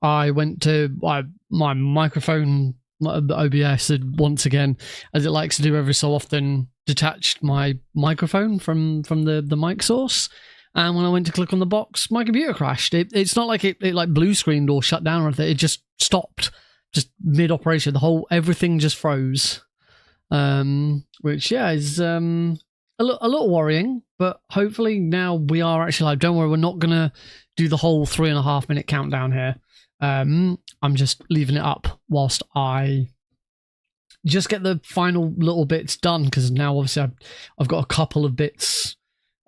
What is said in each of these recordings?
I went to my microphone, the OBS had once again, as it likes to do every so often, detached my microphone from the mic source. And when I went to click on the box, my computer crashed. It's not like it like blue screened or shut down or anything. It just stopped, just mid operation. Everything just froze. Which is a little worrying, but hopefully now we are actually live. Don't worry, we're not gonna do the whole 3.5 minute countdown here. I'm just leaving it up whilst I just get the final little bits done, because now obviously I've got a couple of bits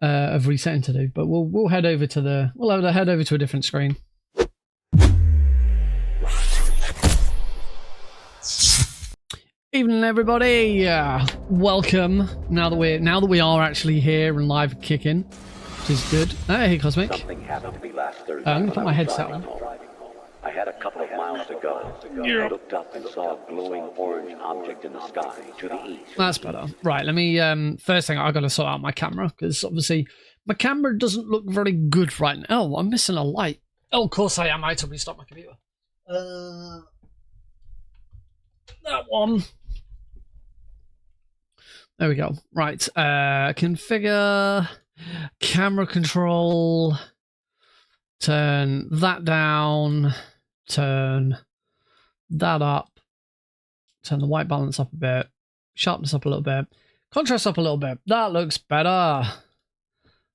of resetting to do, but we'll head over to head over to a different screen. Evening, everybody. Welcome. Now that we are actually here and live kicking, which is good. Hey, Cosmic. Something happened to me last Thursday. I'm gonna put my headset on. I had a couple of miles to go. I looked up and saw a glowing orange object in the sky to the east. That's better. Right, let me first thing, I gotta sort out my camera, because obviously my camera doesn't look very good right now. Oh, I'm missing a light. Oh, of course I am. I had to restart my computer. That one. There we go. Right, configure camera control, turn that down, turn that up, turn the white balance up a bit, sharpness up a little bit, contrast up a little bit. That looks better.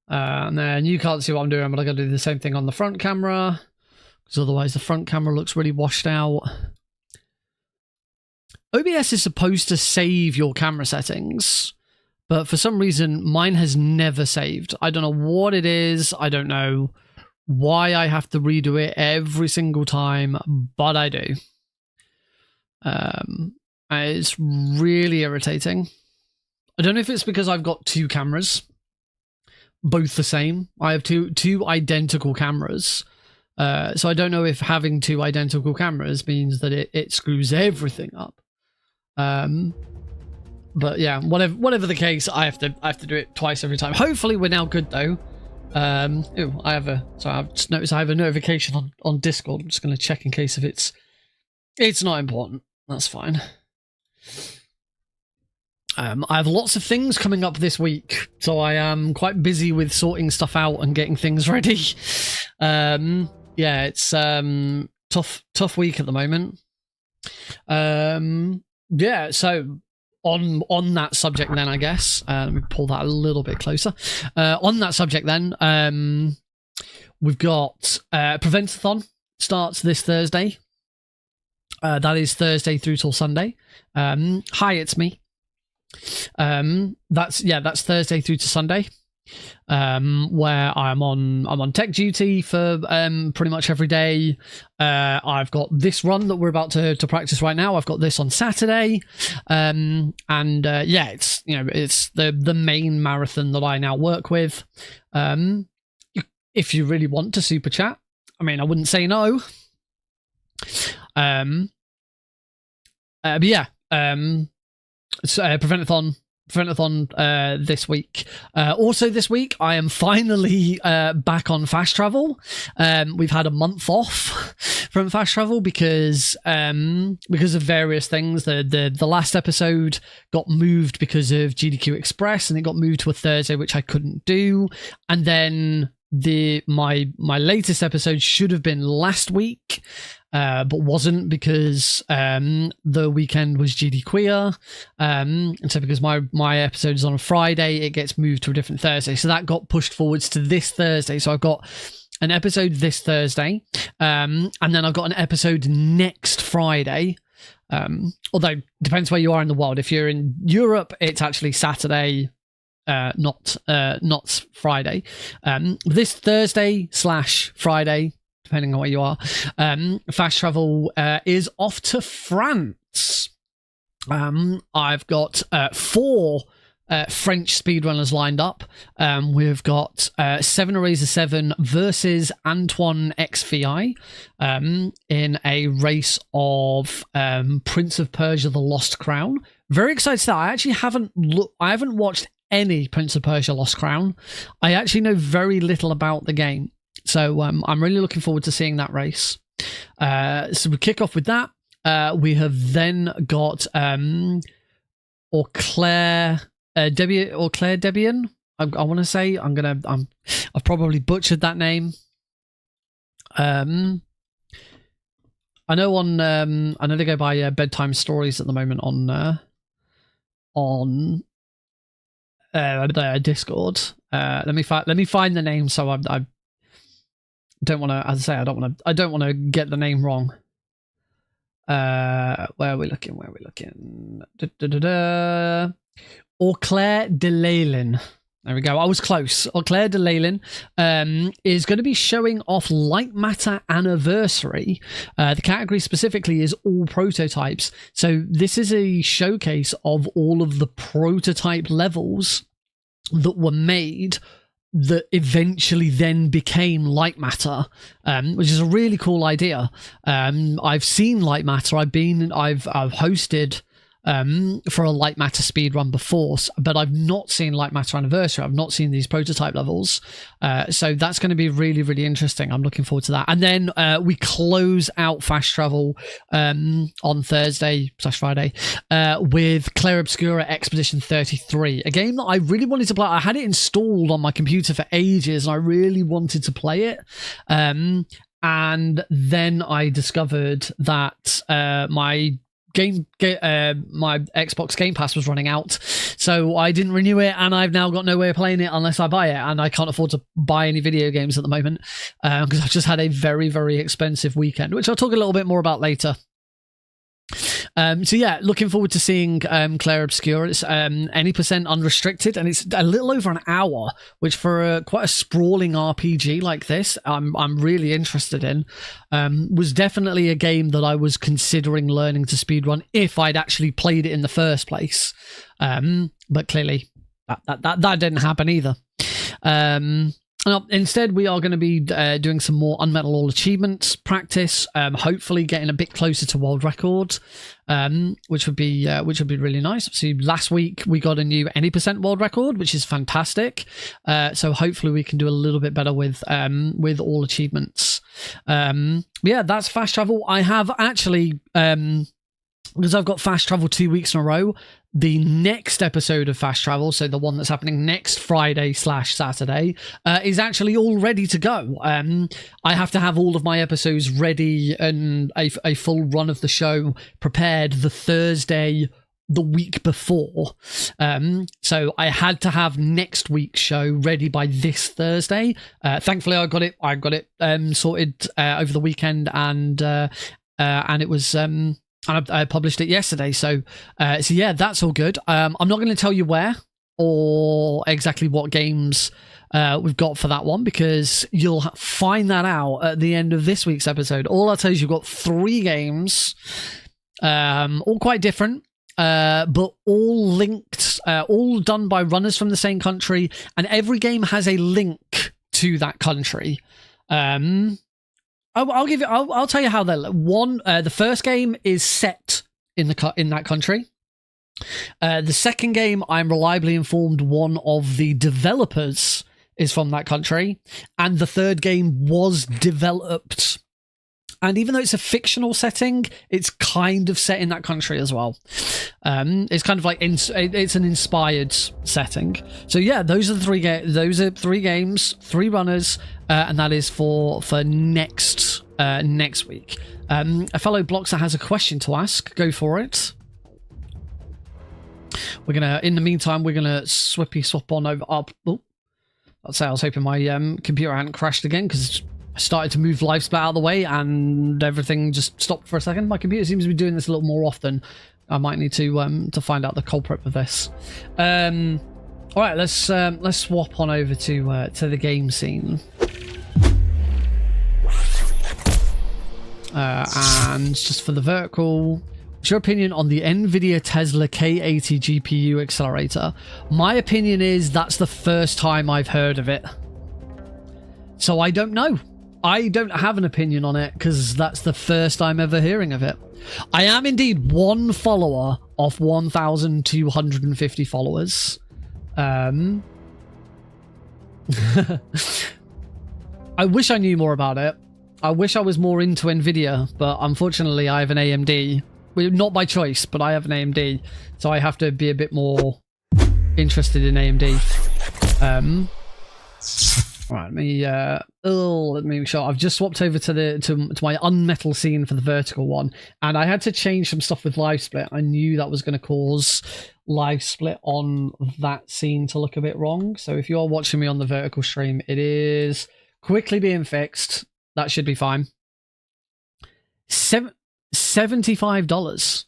And then you can't see what I'm doing, but I gotta do the same thing on the front camera, because otherwise the front camera looks really washed out. OBS is supposed to save your camera settings, but for some reason mine has never saved. I don't know what it is. I don't know why I have to redo it every single time, but I do. It's really irritating. I don't know if it's because I've got two cameras, both the same. I have two identical cameras. So I don't know if having two identical cameras means that it screws everything up. But yeah, whatever the case, I have to do it twice every time. Hopefully we're now good though. I've just noticed I have a notification on Discord. I'm just going to check in case if it's not important. That's fine. I have lots of things coming up this week, so I am quite busy with sorting stuff out and getting things ready. Yeah, it's tough week at the moment. Yeah, so on that subject then, I guess, let me pull that a little bit closer. On that subject then, we've got Prevent-A-Thon starts this Thursday. That is Thursday through till Sunday. Hi, it's me. That's Thursday through to Sunday. Where I'm on tech duty for pretty much every day. I've got this run that we're about to practice right now. I've got this on Saturday, and it's it's the main marathon that I now work with. If you really want to super chat, I mean, I wouldn't say no. But yeah, it's Prevent-A-Thon this week. Also this week, I am finally back on fast travel. We've had a month off from fast travel because of various things. The last episode got moved because of GDQ Express, and it got moved to a Thursday, which I couldn't do. And then my latest episode should have been last week, but wasn't because the weekend was GD Queer, and so because my episode is on a Friday, it gets moved to a different Thursday, so that got pushed forwards to this Thursday. So I've got an episode this Thursday, and then I've got an episode next Friday. Although depends where you are in the world. If you're in Europe, it's actually Saturday, not Friday. This Thursday / Friday, depending on where you are, fast travel is off to France. I've got 4 French speedrunners lined up. We've got 7 Eraser 7 versus Antoine XVI in a race of Prince of Persia: The Lost Crown. Very excited to that. I actually haven't watched any Prince of Persia: Lost Crown. I actually know very little about the game, so I'm really looking forward to seeing that race. So we kick off with that. We have then got Claire Debian. I want to say I've probably butchered that name. I know they go by bedtime stories at the moment on Discord. Let me find the name, so I don't want to, as I say, I don't want to get the name wrong. Where are we looking? Or Claire Delaylin. There we go. I was close. Or Claire Delaylin is going to be showing off Light Matter Anniversary. The category specifically is all prototypes. So this is a showcase of all of the prototype levels that were made that eventually then became Light Matter, which is a really cool idea. I've seen Light Matter. I've hosted for a Light Matter speedrun before, but I've not seen Light Matter Anniversary. I've not seen these prototype levels. So that's going to be really, really interesting. I'm looking forward to that. And then we close out Fast Travel on Thursday/Friday with Clair Obscura Expedition 33, a game that I really wanted to play. I had it installed on my computer for ages, and I really wanted to play it. And then I discovered that my Xbox Game Pass was running out, so I didn't renew it, and I've now got no way of playing it unless I buy it, and I can't afford to buy any video games at the moment because I've just had a very, very expensive weekend, which I'll talk a little bit more about later. So yeah, looking forward to seeing Clair Obscura. It's any percent unrestricted, and it's a little over an hour, which for quite a sprawling RPG like this, I'm really interested in. Was definitely a game that I was considering learning to speedrun if I'd actually played it in the first place. But clearly that didn't happen either. Instead, we are going to be doing some more UnMetal All Achievements practice, hopefully getting a bit closer to world record, which would be really nice. So last week we got a new any percent world record, which is fantastic. So hopefully we can do a little bit better with all achievements. Yeah, that's Fast Travel. I have actually, because I've got Fast Travel 2 weeks in a row, the next episode of Fast Travel, so the one that's happening next Friday/Saturday, is actually all ready to go. I have to have all of my episodes ready and a full run of the show prepared the Thursday the week before. So I had to have next week's show ready by this Thursday. Thankfully, I got it sorted over the weekend, and it was. And I published it yesterday, so yeah, that's all good. I'm not going to tell you where or exactly what games we've got for that one, because you'll find that out at the end of this week's episode. All I'll tell you is you've got 3 games, all quite different, but all linked, all done by runners from the same country, and every game has a link to that country. I'll tell you how they're. The first game is set in that country. The second game, I'm reliably informed, one of the developers is from that country, and the third game was developed. And even though it's a fictional setting, it's kind of set in that country as well. It's kind of like it's an inspired setting. So yeah, those are the 3 games. Those are 3 games, 3 runners, and that is for next week. A fellow Bloxer has a question to ask. Go for it. In the meantime, we're gonna swap on over up. Oh, I'll say I was hoping my computer hadn't crashed again, because I started to move LiveSplat out of the way and everything just stopped for a second. My computer seems to be doing this a little more often. I might need to find out the culprit of this. All right, let's swap on over to the game scene. And just for the vertical, what's your opinion on the NVIDIA Tesla K80 GPU accelerator? My opinion is that's the first time I've heard of it, so I don't know. I don't have an opinion on it because that's the first I'm ever hearing of it. I am indeed one follower of 1,250 followers. I wish I knew more about it. I wish I was more into Nvidia, but unfortunately I have an AMD. Well, not by choice, but I have an AMD, so I have to be a bit more interested in AMD. Right, let me make sure. I've just swapped over to my UnMetal scene for the vertical one, and I had to change some stuff with live split. I knew that was going to cause live split on that scene to look a bit wrong. So if you're watching me on the vertical stream, it is quickly being fixed. That should be fine. $75.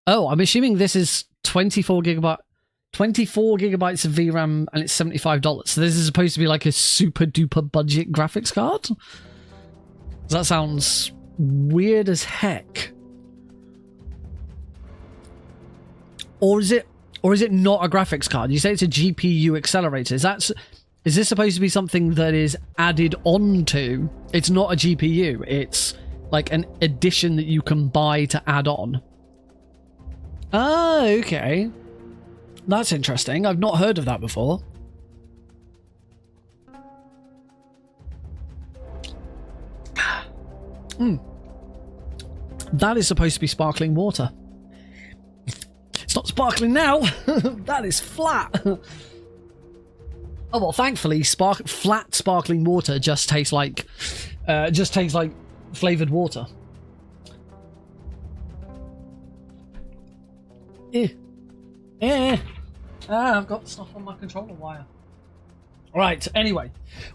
Oh, I'm assuming this is 24 gigabytes of VRAM, and it's $75. So this is supposed to be like a super duper budget graphics card? That sounds weird as heck. Or is it not a graphics card? You say it's a GPU accelerator. Is this supposed to be something that is added onto? It's not a GPU. It's like an addition that you can buy to add on. Oh, okay. That's interesting. I've not heard of that before. That is supposed to be sparkling water. It's not sparkling now. That is flat. Oh well, thankfully, flat sparkling water just tastes like flavored water. I've got stuff on my controller wire. Right, anyway.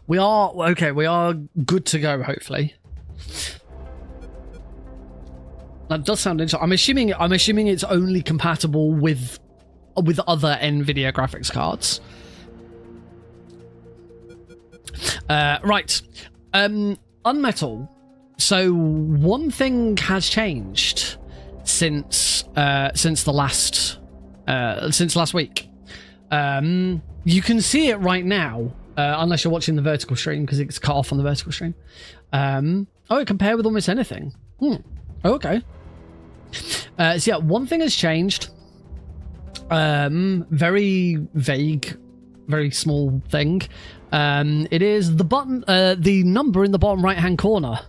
We are good to go, hopefully. That does sound interesting. I'm assuming it's only compatible with other NVIDIA graphics cards. Right. UnMetal. So one thing has changed since last week. You can see it right now, unless you're watching the vertical stream, because it's cut off on the vertical stream. It compare with almost anything. Okay. So yeah, one thing has changed. Very vague, very small thing. It is the button, the number in the bottom right hand corner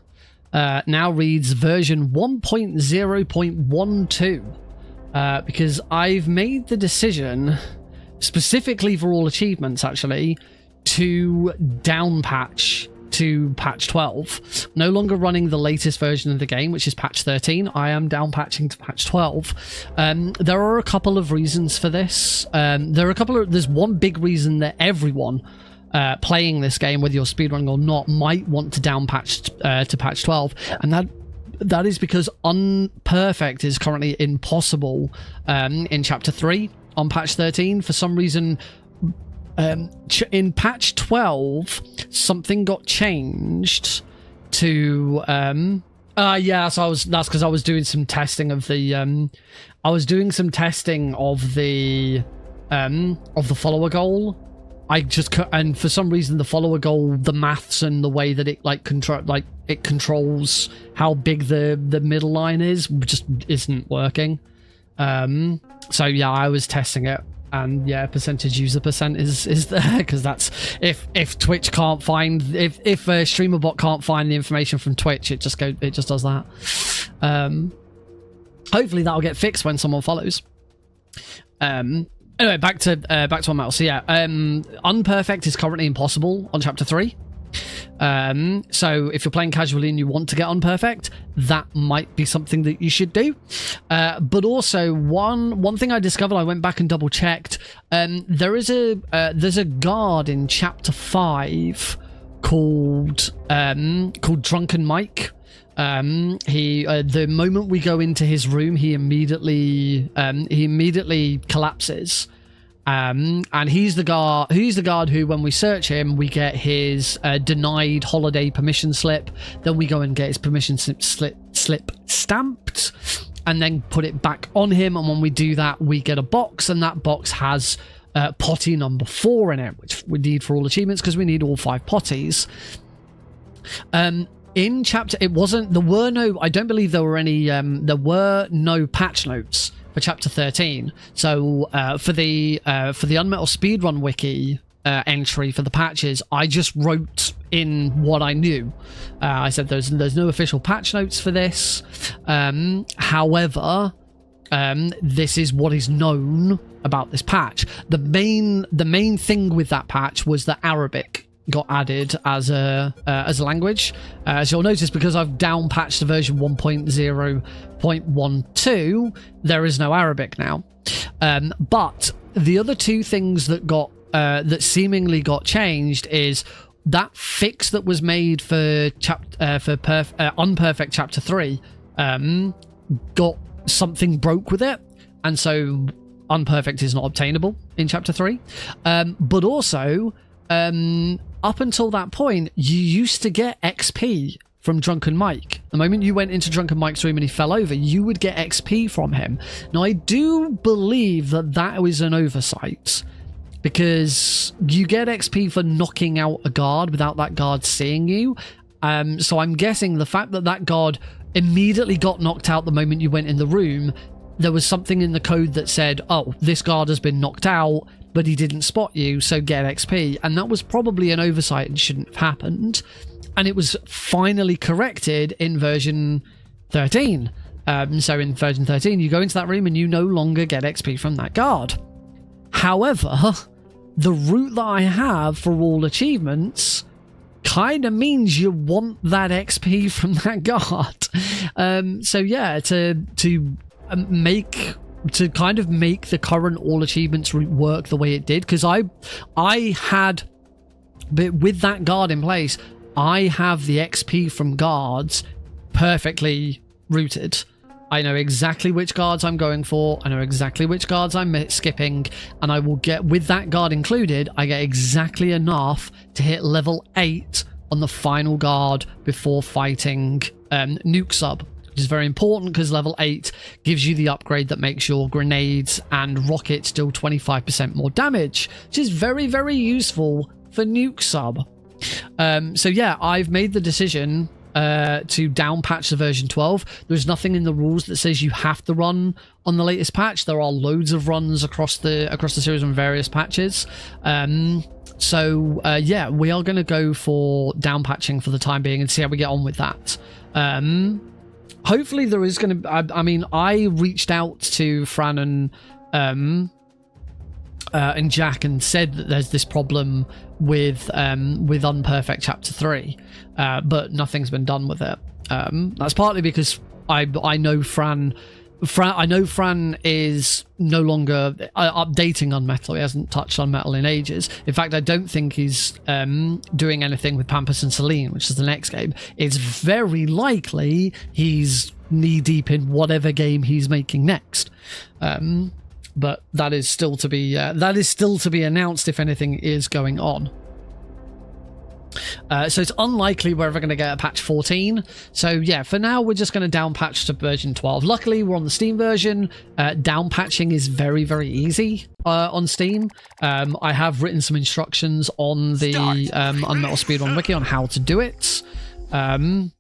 now reads version 1.0.12. Because I've made the decision, specifically for all achievements actually, to downpatch to patch 12. No longer running the latest version of the game, which is patch 13. I am downpatching to patch 12. There are a couple of reasons for this. There's one big reason that everyone playing this game, whether you're speedrunning or not, might want to downpatch to patch 12, and that is because unperfect is currently impossible in chapter 3 on patch 13. For some reason, in patch 12, something got changed to so that's because I was doing some testing of the follower goal. And for some reason the follower goal, the maths and the way that it it controls how big the middle line is just isn't working. So yeah, I was testing it, and yeah, percentage user percent is there, because that's if Twitch can't find, if a streamer bot can't find the information from Twitch, it just does that. Hopefully that'll get fixed when someone follows. Anyway, back to UnMetal. So yeah, unperfect is currently impossible on chapter 3. So if you're playing casually and you want to get unperfect, that might be something that you should do. But also one thing I discovered, I went back and double checked. There's a guard in chapter 5 called Drunken Mike. The moment we go into his room, he immediately collapses. And he's the guard who, when we search him, we get his denied holiday permission slip. Then we go and get his permission slip stamped, and then put it back on him. And when we do that, we get a box, and that box has potty number 4 in it, which we need for all achievements because we need all 5 potties. In chapter, I don't believe there were any, there were no patch notes for chapter 13. So for the UnMetal speedrun wiki entry for the patches, I just wrote in what I knew. I said there's no official patch notes for this. However, this is what is known about this patch. The main thing with that patch was that Arabic got added as a language. As you'll notice, because I've down patched to version 1.0.12, there is no Arabic now. But the other two things that that seemingly got changed is that fix that was made for Unperfect Chapter 3 got something broke with it, and so Unperfect is not obtainable in Chapter 3. But also, up until that point, you used to get XP from Drunken Mike. The moment you went into Drunken Mike's room and he fell over, you would get XP from him. Now, I do believe that was an oversight, because you get XP for knocking out a guard without that guard seeing you. So I'm guessing the fact that guard immediately got knocked out the moment you went in the room, there was something in the code that said, oh, this guard has been knocked out, but he didn't spot you, so get XP. And that was probably an oversight and shouldn't have happened. And it was finally corrected in version 13. So in version 13, you go into that room and you no longer get XP from that guard. However, the route that I have for all achievements kind of means you want that XP from that guard. So yeah, to kind of make the current all achievements route work the way it did, because I had, but with that guard in place, I have the XP from guards perfectly routed. I know exactly which guards I'm going for. I know exactly which guards I'm skipping, and I will get, with that guard included, I get exactly enough to hit level 8 on the final guard before fighting Nuke Sub, which is very important because level 8 gives you the upgrade that makes your grenades and rockets deal 25% more damage, which is very, very useful for Nuke Sub. So yeah, I've made the decision to down patch the version 12. There's nothing in the rules that says you have to run on the latest patch. There are loads of runs across the series on various patches. So yeah, we are going to go for down patching for the time being and see how we get on with that. Hopefully there is going to, I mean, I reached out to Fran and Jack and said that there's this problem with Unperfect Chapter 3, but nothing's been done with it. That's partly because I know Fran is no longer updating UnMetal. He hasn't touched UnMetal in ages. In fact, I don't think he's doing anything with Pampas and Celine, which is the next game. It's very likely he's knee-deep in whatever game he's making next. But that is still to be announced if anything is going on. So it's unlikely we're ever going to get a patch 14. So yeah, for now we're just going to down patch to version 12. Luckily we're on the Steam version. Down patching is very, very easy on Steam. I have written some instructions on the UnMetal Speedrun Wiki on how to do it,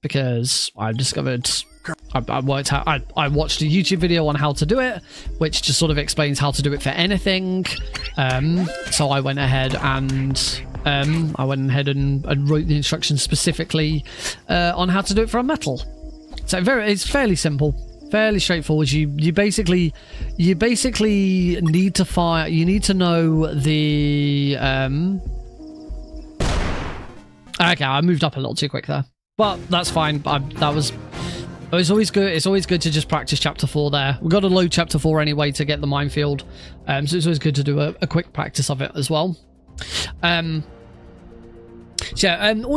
because I've discovered I watched a YouTube video on how to do it, which just sort of explains how to do it for anything. So I went ahead and wrote the instructions specifically on how to do it for UnMetal. So it's fairly simple, fairly straightforward. You basically need to fire. You need to know the. Okay, I moved up a little too quick there, but that's fine. It's always good. It's always good to just practice Chapter 4 there. We've got to load Chapter 4 anyway to get the minefield. So it's always good to do a quick practice of it as well. All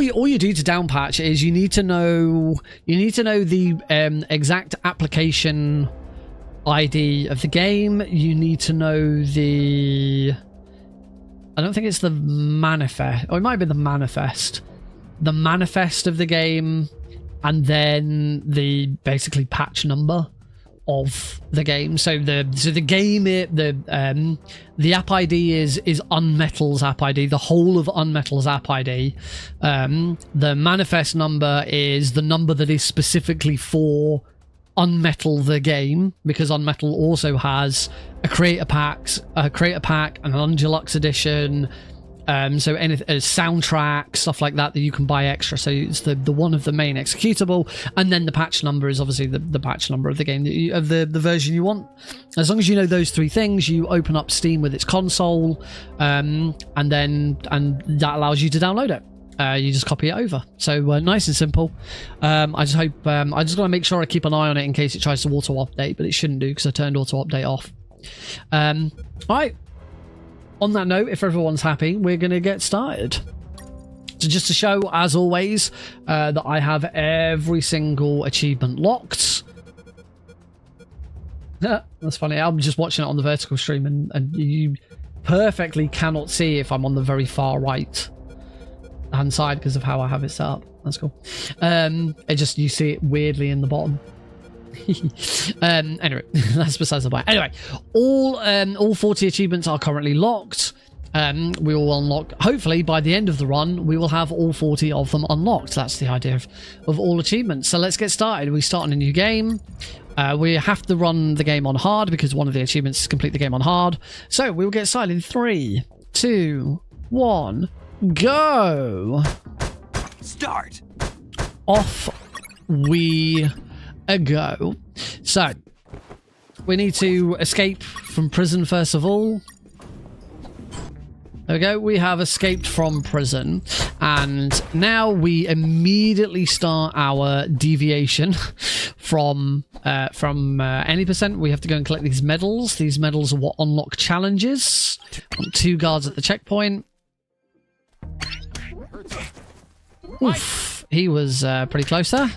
you do to down patch is you need to know the exact application ID of the game. You need to know I don't think it's the manifest, or it might be the manifest of the game, and then the basically patch number of the game. So the app ID is UnMetal's app ID, the whole of UnMetal's app ID. The manifest number is the number that is specifically for UnMetal the game, because UnMetal also has a creator pack, an Undeluxe edition, So any soundtrack, stuff like that you can buy extra. So it's the one of the main executable, and then the patch number is obviously the patch number of the game of the version you want. As long as you know those three things, you open up Steam with its console, and that allows you to download it. You just copy it over. So nice and simple. I just hope I just gotta make sure I keep an eye on it in case it tries to auto update, but it shouldn't do because I turned auto update off. All right. On that note, if everyone's happy, we're going to get started. So just to show, as always, that I have every single achievement locked. That's funny. I'm just watching it on the vertical stream, and you perfectly cannot see if I'm on the very far right hand side because of how I have it set up. That's cool. It just, you see it weirdly in the bottom. Anyway, that's besides the point. Anyway, all 40 achievements are currently locked. We will unlock, hopefully by the end of the run, we will have all 40 of them unlocked. That's the idea of all achievements. So let's get started. We start in a new game. We have to run the game on hard because one of the achievements is complete the game on hard. So we will get started in 3, 2, 1, go. Start. Off we go. So we need to escape from prison first of all. There we go. We have escaped from prison, and now we immediately start our deviation from any percent. We have to go and collect these medals. These medals are what unlock challenges. 2 guards at the checkpoint. Oof, he was pretty close there.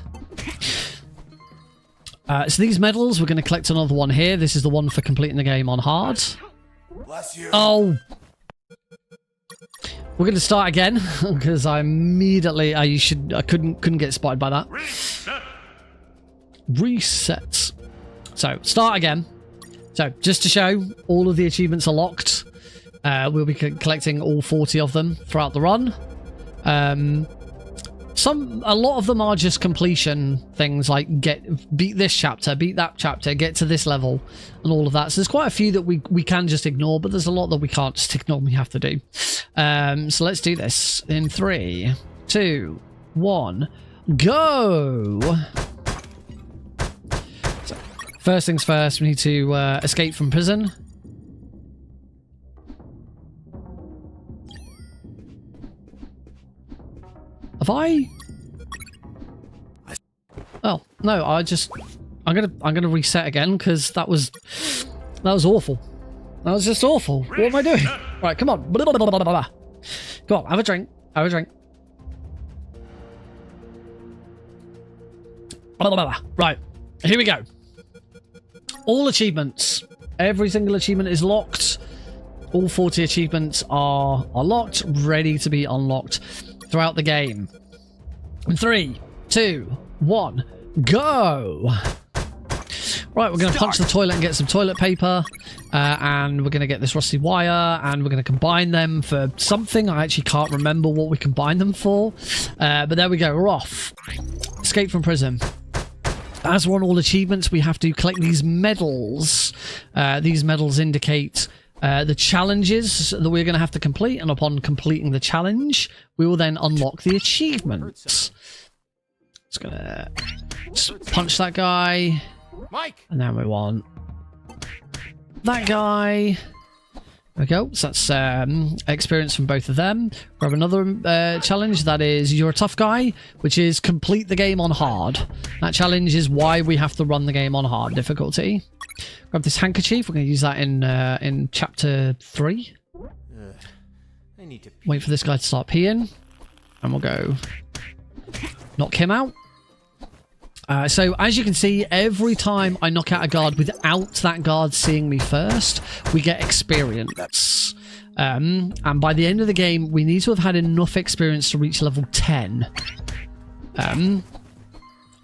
So these medals, we're going to collect another one here. This is the one for completing the game on hard. Bless you. Oh! We're going to start again, because I immediately... I couldn't get spotted by that. Reset. So, start again. So, just to show, all of the achievements are locked. We'll be collecting all 40 of them throughout the run. A lot of them are just completion things, like beat this chapter, beat that chapter, get to this level, and all of that. So there's quite a few that we can just ignore, but there's a lot that we can't just ignore. We have to do. So let's do this in 3, 2, 1, go. So, first things first, we need to escape from prison. Have I? Oh no! I'm gonna reset again because that was awful. That was just awful. What am I doing? Right, come on. Blah, blah, blah, blah, blah. Go on, have a drink. Have a drink. Blah, blah, blah, blah. Right, here we go. All achievements. Every single achievement is locked. All 40 achievements are locked, ready to be unlocked throughout the game. In 3, 2, 1, go! Right, we're going to punch the toilet and get some toilet paper, and we're going to get this rusty wire, and we're going to combine them for something. I actually can't remember what we combine them for, but there we go, we're off. Escape from prison. As we're on all achievements, we have to collect these medals. These medals indicate the challenges that we're going to have to complete, and upon completing the challenge, we will then unlock the achievements. Just gonna punch that guy, Mike. and then we want that guy. There we go. So that's experience from both of them. Grab another challenge. That is, you're a tough guy, which is complete the game on hard. That challenge is why we have to run the game on hard difficulty. Grab this handkerchief. We're going to use that in chapter 3. I need to Wait for this guy to start peeing, and we'll go knock him out. So as you can see, every time I knock out a guard without that guard seeing me first, we get experience. And by the end of the game, we need to have had enough experience to reach level 10.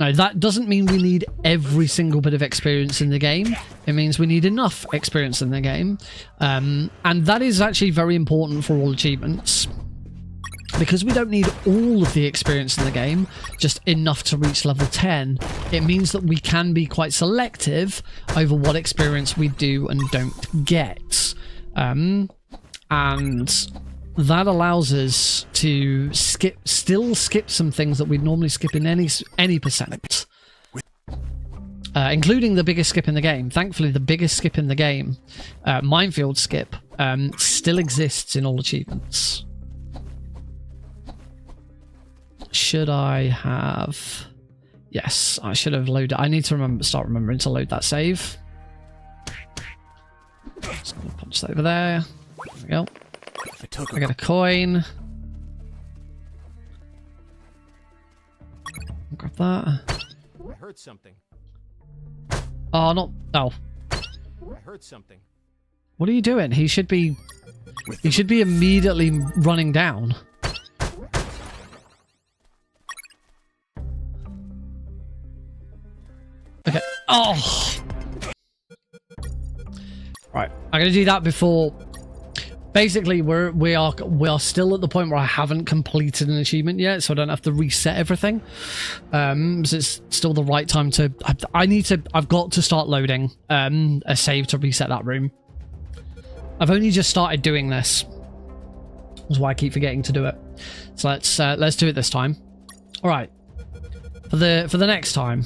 Now, that doesn't mean we need every single bit of experience in the game. It means we need enough experience in the game. And that is actually very important for all achievements. Because we don't need all of the experience in the game, just enough to reach level 10, it means that we can be quite selective over what experience we do and don't get. And that allows us to still skip some things that we'd normally skip in any percent. Including the biggest skip in the game. Thankfully, the biggest skip in the game, minefield skip, still exists in all achievements. Should I have... Yes, I should have loaded... I need to start remembering to load that save. Just going to punch that over there. There we go. I get a coin. Grab that. I heard something. Oh, not... Oh. I heard something. What are you doing? He should be immediately running down. Okay. Oh! Right. I'm going to do that before... Basically, we are still at the point where I haven't completed an achievement yet, so I don't have to reset everything. So it's still the right time to... I've got to start loading a save to reset that room. I've only just started doing this. That's why I keep forgetting to do it. So let's do it this time. All right. For the next time,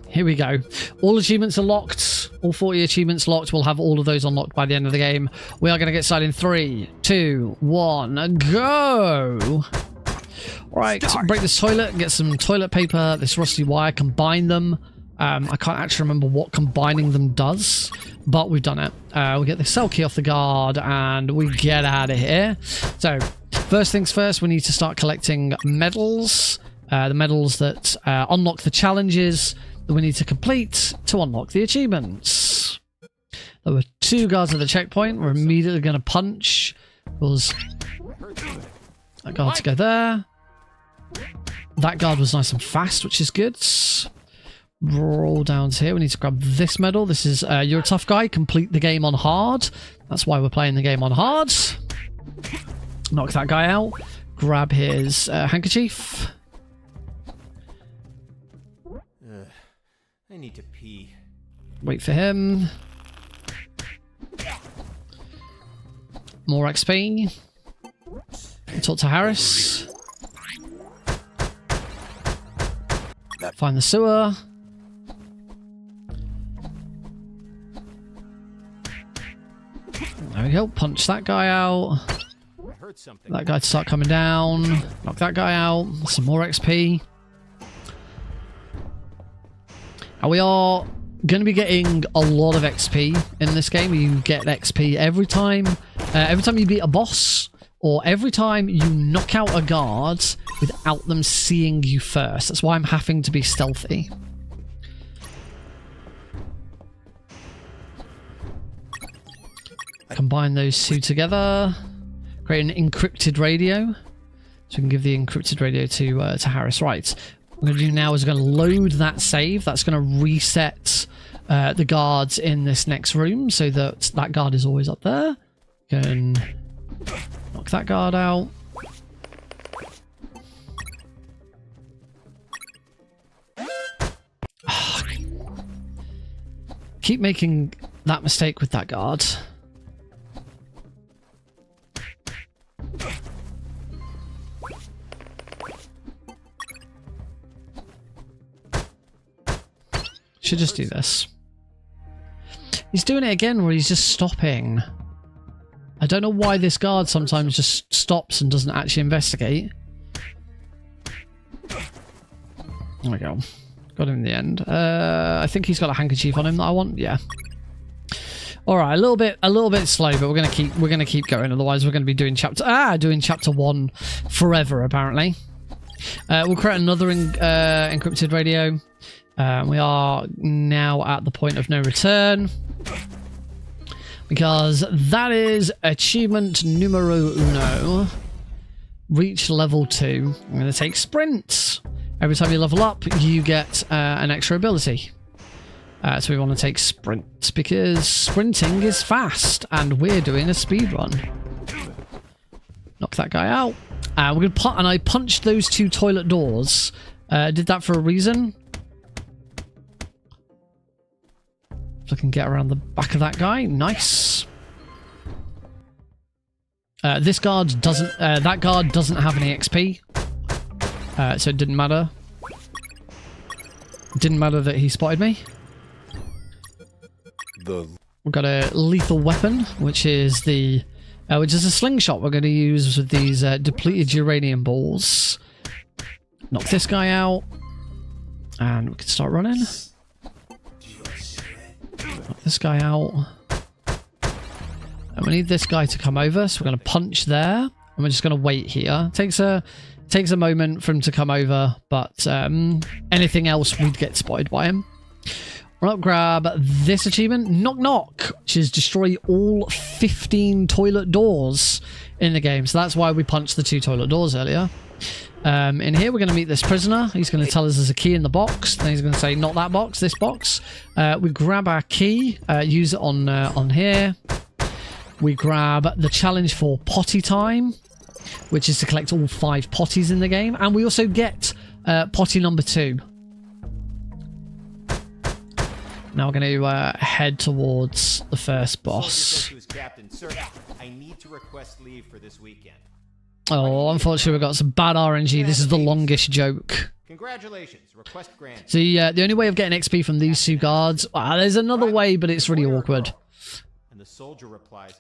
here we go. All achievements are locked. All 40 achievements locked. We'll have all of those unlocked by the end of the game. We are going to get started in 3, 2, 1, go! Alright, break this toilet, get some toilet paper, this rusty wire, combine them. I can't actually remember what combining them does, but we've done it. We get the cell key off the guard, and we get out of here. So, first things first, we need to start collecting medals. The medals that unlock the challenges that we need to complete to unlock the achievements. There were 2 guards at the checkpoint. We're immediately going to punch. That guard to go there. That guard was nice and fast, which is good. Roll down to here. We need to grab this medal. This is you're a tough guy. Complete the game on hard. That's why we're playing the game on hard. Knock that guy out. Grab his handkerchief. I need to pee. Wait for him. More XP. Talk to Harris. Find the sewer. There we go. Punch that guy out. That guy to start coming down. Knock that guy out. Some more XP. And we are going to be getting a lot of XP in this game. You get XP every time you beat a boss, or every time you knock out a guard without them seeing you first. That's why I'm having to be stealthy. Combine those 2 together. Create an encrypted radio. So we can give the encrypted radio to Harris. Right. What we're going to do now is we're going to load that save. That's going to reset the guards in this next room so that that guard is always up there. Can knock that guard out. Keep making that mistake with that guard. Should just do this. He's doing it again where he's just stopping. I don't know why this guard sometimes just stops and doesn't actually investigate. There we go. Got him in the end. I think he's got a handkerchief on him that I want. Yeah. All right, a little bit slow, but we're gonna keep going. Otherwise, we're gonna be doing chapter 1 forever. Apparently, we'll create another encrypted radio. We are now at the point of no return, because that is achievement numero 1. Reach level 2. I'm going to take sprint. Every time you level up, you get an extra ability. So we want to take sprint, because sprinting is fast, and we're doing a speed run. Knock that guy out. We're going to and I punched those 2 toilet doors. Did that for a reason. If I can get around the back of that guy. Nice. This guard doesn't. That guard doesn't have any XP, so it didn't matter. It didn't matter that he spotted me. We've got a lethal weapon, which is a slingshot. We're going to use with these depleted uranium balls. Knock this guy out, and we can start running. Knock this guy out. And we need this guy to come over, so we're going to punch there, and we're just going to wait here. Takes a moment for him to come over, but anything else, we'd get spotted by him. We'll grab this achievement, Knock Knock, which is destroy all 15 toilet doors in the game. So that's why we punched the 2 toilet doors earlier. In here, we're going to meet this prisoner. He's going to tell us there's a key in the box. Then he's going to say, not that box, this box. We grab our key, use it on here. We grab the challenge for potty time, which is to collect all 5 potties in the game. And we also get potty number 2. Now we're going to head towards the first boss. Sir, I need to request leave for this weekend. Oh, unfortunately we've got some bad RNG. This is the longest joke. Congratulations. Request granted. So the only way of getting XP from these 2 guards... there's another way, but it's really awkward. And the soldier replies,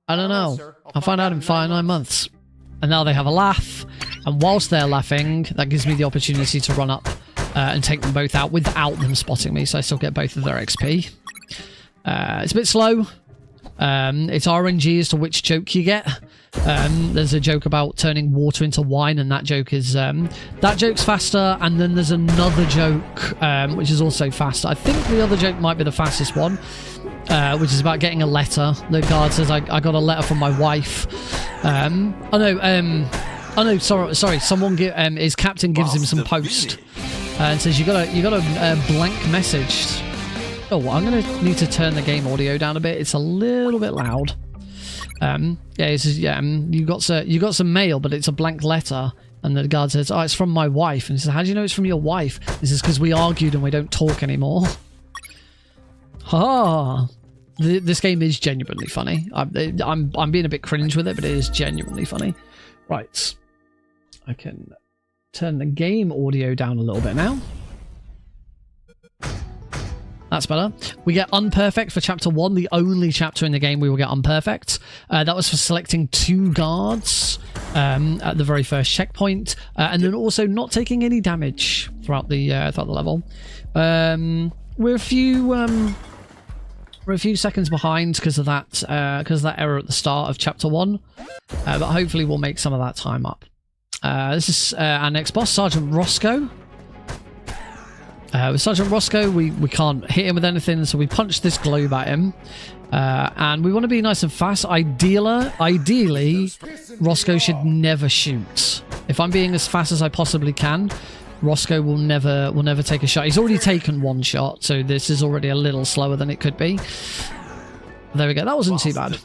I don't know. I'll find out in 9 months. And now they have a laugh. And whilst they're laughing, that gives me the opportunity to run up and take them both out without them spotting me. So I still get both of their XP. It's a bit slow. It's RNG as to which joke you get. There's a joke about turning water into wine, and that joke's faster. And then there's another joke which is also faster. I think the other joke might be the fastest one, which is about getting a letter. The guard says, I got a letter from my wife. Sorry. Someone his captain gives him some post and says, you got a blank message. Oh, I'm gonna need to turn the game audio down a bit. It's a little bit loud. He says, you got some mail, but it's a blank letter. And the guard says, oh, it's from my wife. And he says, how do you know it's from your wife? He says, because we argued and we don't talk anymore. Ha! This game is genuinely funny. I'm being a bit cringe with it, but it is genuinely funny. Right. I can turn the game audio down a little bit now. That's better. We get Unperfect for Chapter 1, the only chapter in the game we will get Unperfect. That was for selecting 2 guards at the very first checkpoint, and then also not taking any damage throughout the level. We're a few seconds behind because of that error at the start of Chapter 1, but hopefully we'll make some of that time up. This is our next boss, Sergeant Roscoe. With Sergeant Roscoe, we can't hit him with anything, so we punch this globe at him. And we want to be nice and fast. Ideally, Roscoe should never shoot. If I'm being as fast as I possibly can, Roscoe will never take a shot. He's already taken 1 shot, so this is already a little slower than it could be. There we go. That wasn't too bad.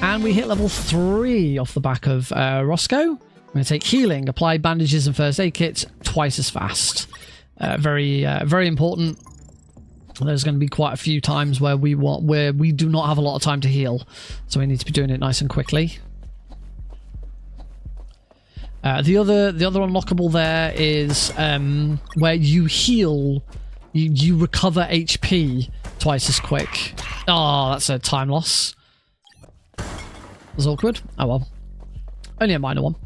And we hit level 3 off the back of Roscoe. We're going to take healing, apply bandages and first aid kits twice as fast. Very important. There's going to be quite a few times where we do not have a lot of time to heal, so we need to be doing it nice and quickly. The other unlockable there is where you heal, you recover HP twice as quick. Oh, that's a time loss. That's awkward. Oh well, only a minor one.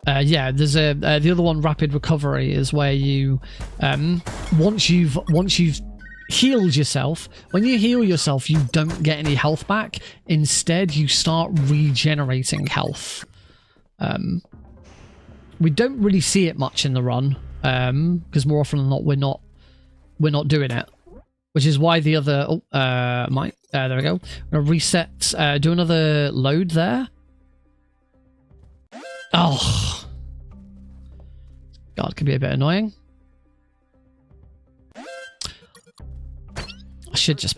There's the other one, rapid recovery, is where you once you've healed yourself, when you heal yourself, you don't get any health back. Instead, you start regenerating health. We don't really see it much in the run, because more often than not, we're not doing it. Which is why the other there we go. I'm gonna reset. Do another load there. Oh, God, can be a bit annoying. I should just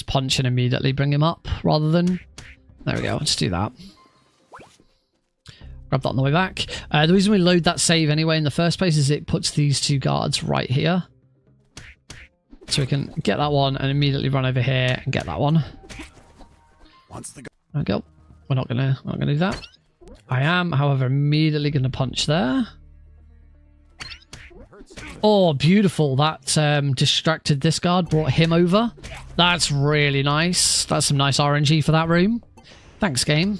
punch and immediately bring him up rather than. There we go. Let's do that. Grab that on the way back. The reason we load that save anyway in the first place is it puts these 2 guards right here. So we can get that one and immediately run over here and get that one. There we go. We're not gonna do that. I am, however, immediately gonna punch there. Oh, beautiful. That distracted this guard, brought him over. That's really nice. That's some nice RNG for that room. Thanks, game.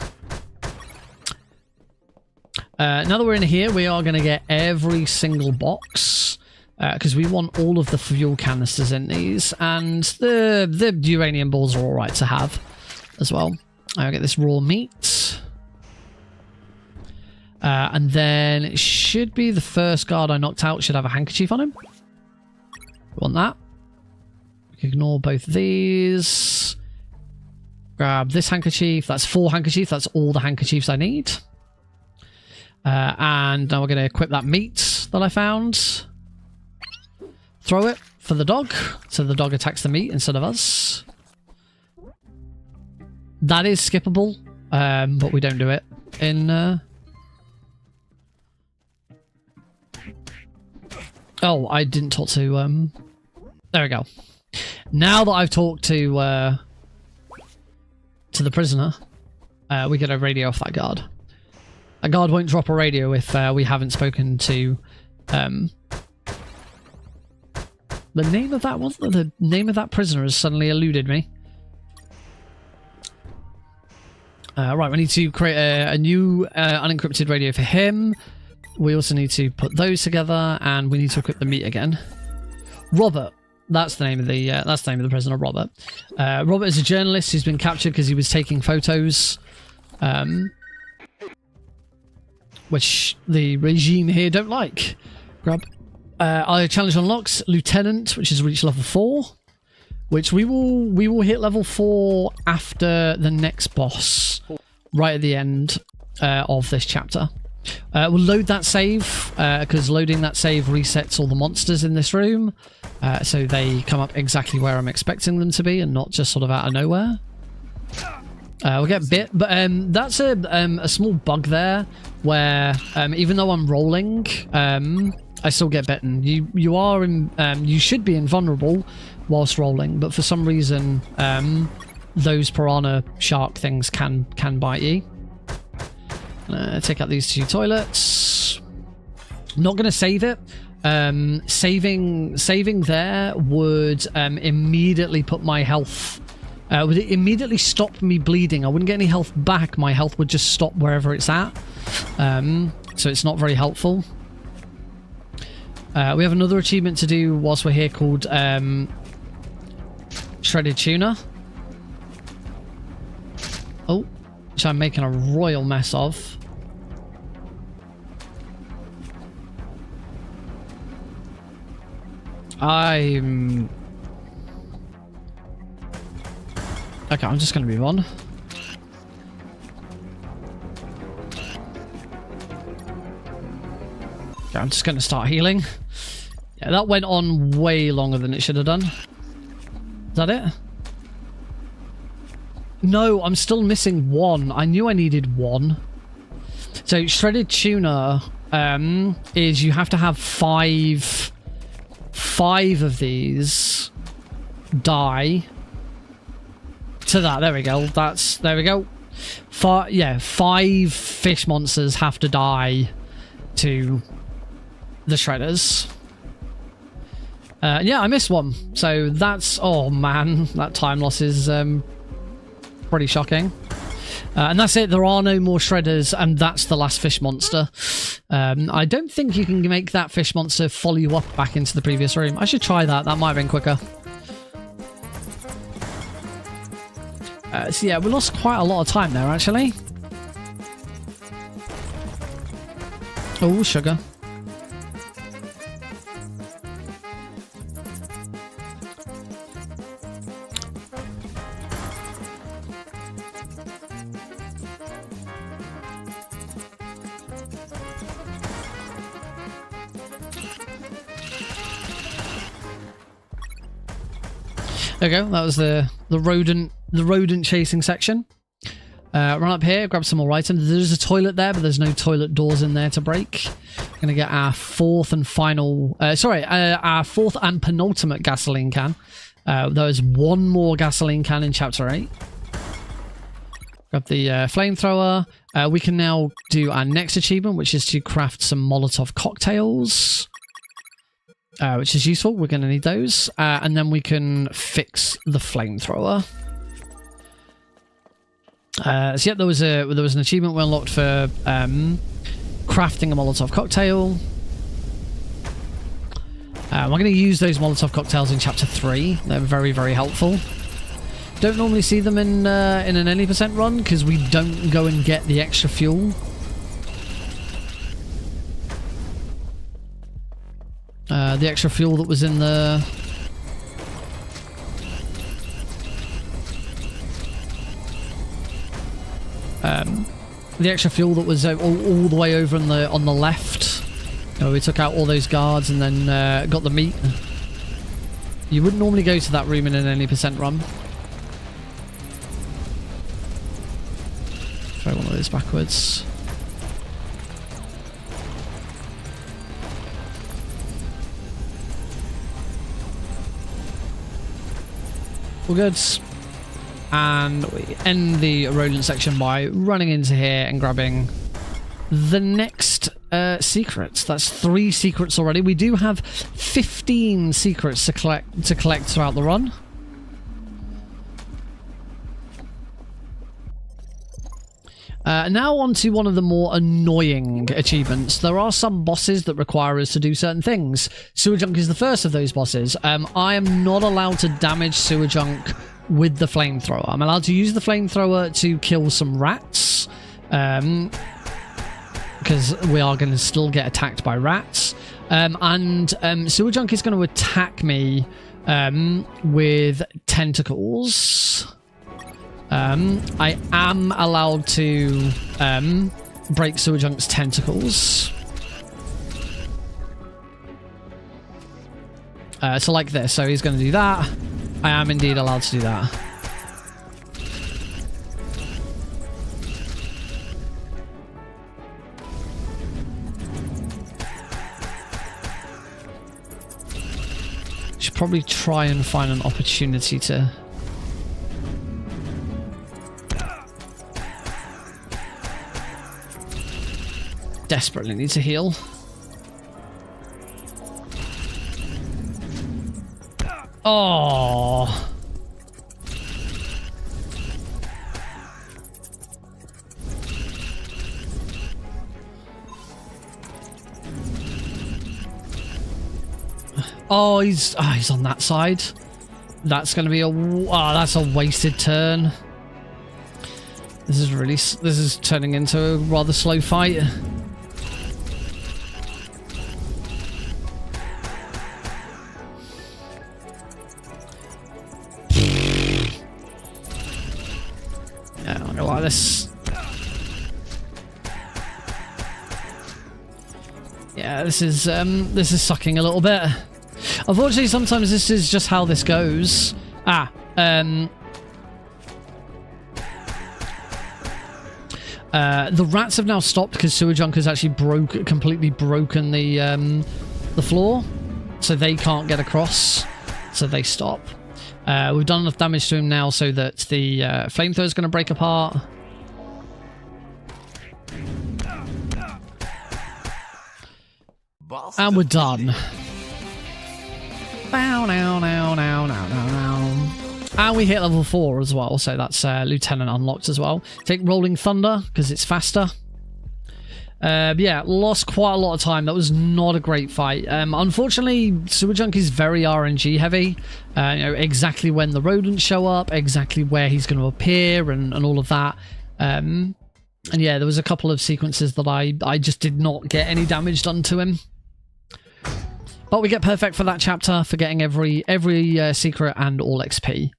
Now that we're in here, we are going to get every single box because we want all of the fuel canisters in these, and the uranium balls are all right to have as well. I'll get this raw meat. And then it should be the first guard I knocked out should have a handkerchief on him. We want that. We can ignore both of these. Grab this handkerchief. That's 4 handkerchiefs. That's all the handkerchiefs I need. And now we're going to equip that meat that I found. Throw it for the dog. So the dog attacks the meat instead of us. That is skippable. But we don't do it in... Oh, I didn't talk to, there we go. Now that I've talked to the prisoner, we get a radio off that guard. A guard won't drop a radio if we haven't spoken to, the name of that one? The name of that prisoner has suddenly eluded me. Right, we need to create a new unencrypted radio for him. We also need to put those together, and we need to equip the meat again. Robert, that's the name of the prisoner, Robert. Robert is a journalist who's been captured because he was taking photos, which the regime here don't like. Grab. Our challenge unlocks Lieutenant, which has reached level 4, which we will hit level 4 after the next boss, right at the end of this chapter. We'll load that save, because loading that save resets all the monsters in this room, so they come up exactly where I'm expecting them to be and not just sort of out of nowhere. We'll get bit, but that's a small bug there where even though I'm rolling, I still get bitten. You should be invulnerable whilst rolling, but for some reason those piranha shark things can bite you. Take out these 2 toilets. Not going to save it. Saving there would immediately put my health... would it immediately stop me bleeding? I wouldn't get any health back. My health would just stop wherever it's at. So it's not very helpful. We have another achievement to do whilst we're here called Shredded Tuna. Oh, which I'm making a royal mess of. Okay, I'm just going to move on. Okay, I'm just going to start healing. Yeah, that went on way longer than it should have done. Is that it? No, I'm still missing 1. I knew I needed 1. So shredded tuna is you have to have 5 of these die to that. There we go. There we go. 5 fish monsters have to die to the shredders. Yeah, I missed 1. So that's, oh man, that time loss is pretty shocking. And that's it. There are no more shredders, and that's the last fish monster. I don't think you can make that fish monster follow you up back into the previous room. I should try that. That might have been quicker. So yeah, we lost quite a lot of time there, actually. Oh, sugar. There we go. That was the rodent chasing section. Run up here, grab some more items. There's a toilet there, but there's no toilet doors in there to break. Gonna get our fourth and final, our fourth and penultimate gasoline can. There's one more gasoline can in chapter 8. Grab the flamethrower. We can now do our next achievement, which is to craft some Molotov cocktails, which is useful. We're going to need those. And then we can fix the flamethrower. So yeah, there was an achievement we unlocked for crafting a Molotov cocktail. We're going to use those Molotov cocktails in chapter 3. They're very, very helpful. Don't normally see them in an any percent run because we don't go and get the extra fuel. The extra fuel that was in the extra fuel that was all the way over on the left. We took out all those guards and then got the meat. You wouldn't normally go to that room in an any percent run. Throw one of those backwards. All good. And we end the rodent section by running into here and grabbing the next secrets. That's 3 secrets already. We do have 15 secrets to collect throughout the run. Now on to one of the more annoying achievements. There are some bosses that require us to do certain things. Sewer Junk is the first of those bosses. I am not allowed to damage Sewer Junk with the flamethrower. I'm allowed to use the flamethrower to kill some rats. Because we are going to still get attacked by rats. And Sewer Junk is going to attack me with tentacles. I am allowed to break Sewer Junk's tentacles. So like this. So he's going to do that. I am indeed allowed to do that. Should probably try and find an opportunity to... Desperately need to heal. Oh. Oh, he's on that side. That's going to be that's a wasted turn. This is turning into a rather slow fight. This. Yeah, this is sucking a little bit. Unfortunately, sometimes this is just how this goes. The rats have now stopped because Sewer Junk has actually completely broken the floor, so they can't get across. So they stop. We've done enough damage to him now so that the flamethrower is going to break apart. And we're done. And we hit level 4 as well, so that's Lieutenant unlocked as well. Take Rolling Thunder because it's faster. Yeah, lost quite a lot of time. That was not a great fight. Unfortunately, Sewer Junk is very RNG heavy. Exactly when the rodents show up, exactly where he's going to appear, and all of that. And yeah, there was a couple of sequences that I just did not get any damage done to him. But we get perfect for that chapter for getting every secret and all XP.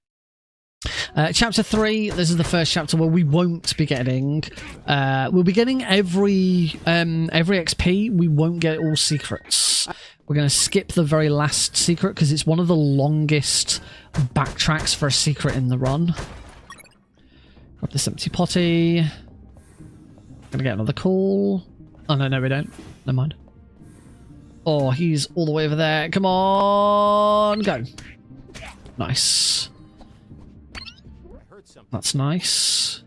Chapter 3, this is the first chapter where we won't be getting... we'll be getting every XP, we won't get all secrets. We're going to skip the very last secret because it's one of the longest backtracks for a secret in the run. Grab this empty potty. Gonna get another call. Oh no, we don't. Never mind. Oh, he's all the way over there. Come on, go. Nice. That's nice.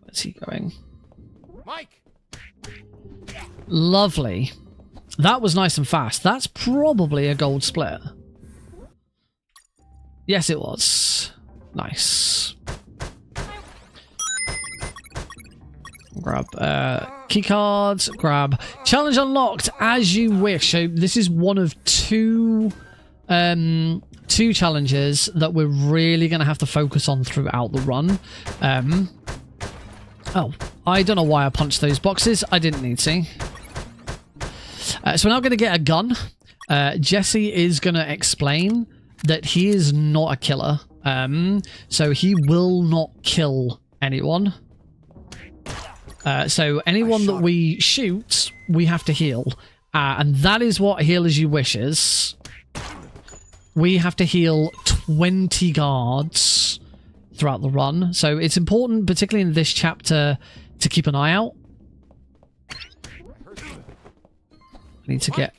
Where's he going? Mike. Lovely. That was nice and fast. That's probably a gold split. Yes, it was. Nice. Grab key cards. Grab challenge unlocked as you wish. So this is one of two challenges that we're really going to have to focus on throughout the run. Oh, I don't know why I punched those boxes. I didn't need to. So we're now going to get a gun. Jesse is going to explain that he is not a killer. So he will not kill anyone. So anyone that we shoot, we have to heal. And that is what Heal As You Wishes. We have to heal 20 guards throughout the run. So it's important, particularly in this chapter, to keep an eye out. I need to get...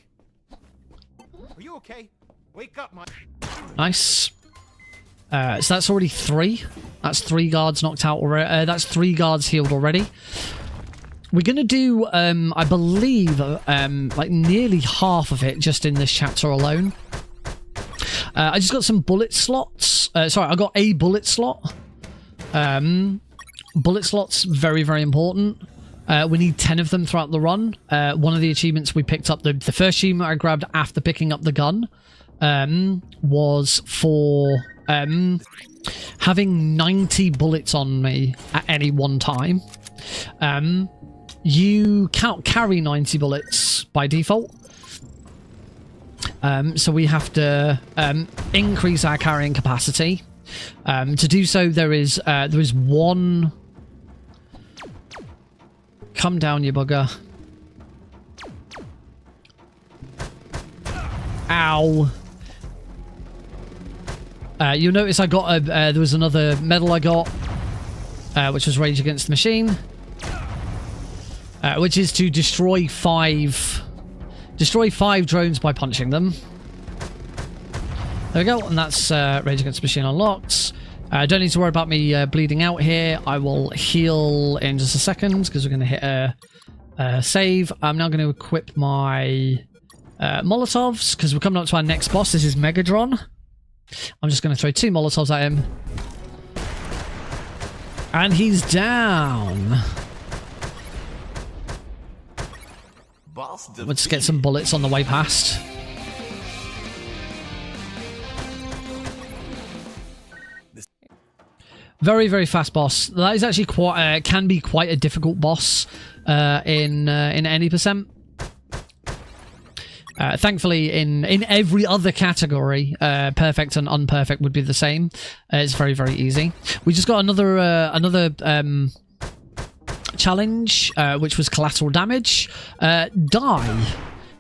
Are you okay? Wake up, Mike. Nice. So that's already 3. That's 3 guards knocked out already. That's 3 guards healed already. We're going to do, I believe, like nearly half of it just in this chapter alone. I just got some bullet slots. Sorry, I got a bullet slot. Bullet slots, very, very important. We need 10 of them throughout the run. One of the achievements we picked up, the first achievement I grabbed after picking up the gun, was for having 90 bullets on me at any one time. You can't carry 90 bullets by default. So we have to increase our carrying capacity. To do so, there is one... Come down, you bugger. Ow. You'll notice I got there was another medal I got, which was Rage Against the Machine, which is to destroy five drones by punching them. There we go, and that's Rage Against the Machine unlocked. Don't need to worry about me bleeding out here. I will heal in just a second because we're going to hit a save. I'm now going to equip my Molotovs because we're coming up to our next boss. This is Megatron. I'm just going to throw 2 Molotovs at him. And he's down. Let's get some bullets on the way past. Very, very fast boss. That is actually quite can be quite a difficult boss in any percent. Thankfully, in every other category, perfect and unperfect would be the same. It's very, very easy. We just got another challenge, which was collateral damage. Die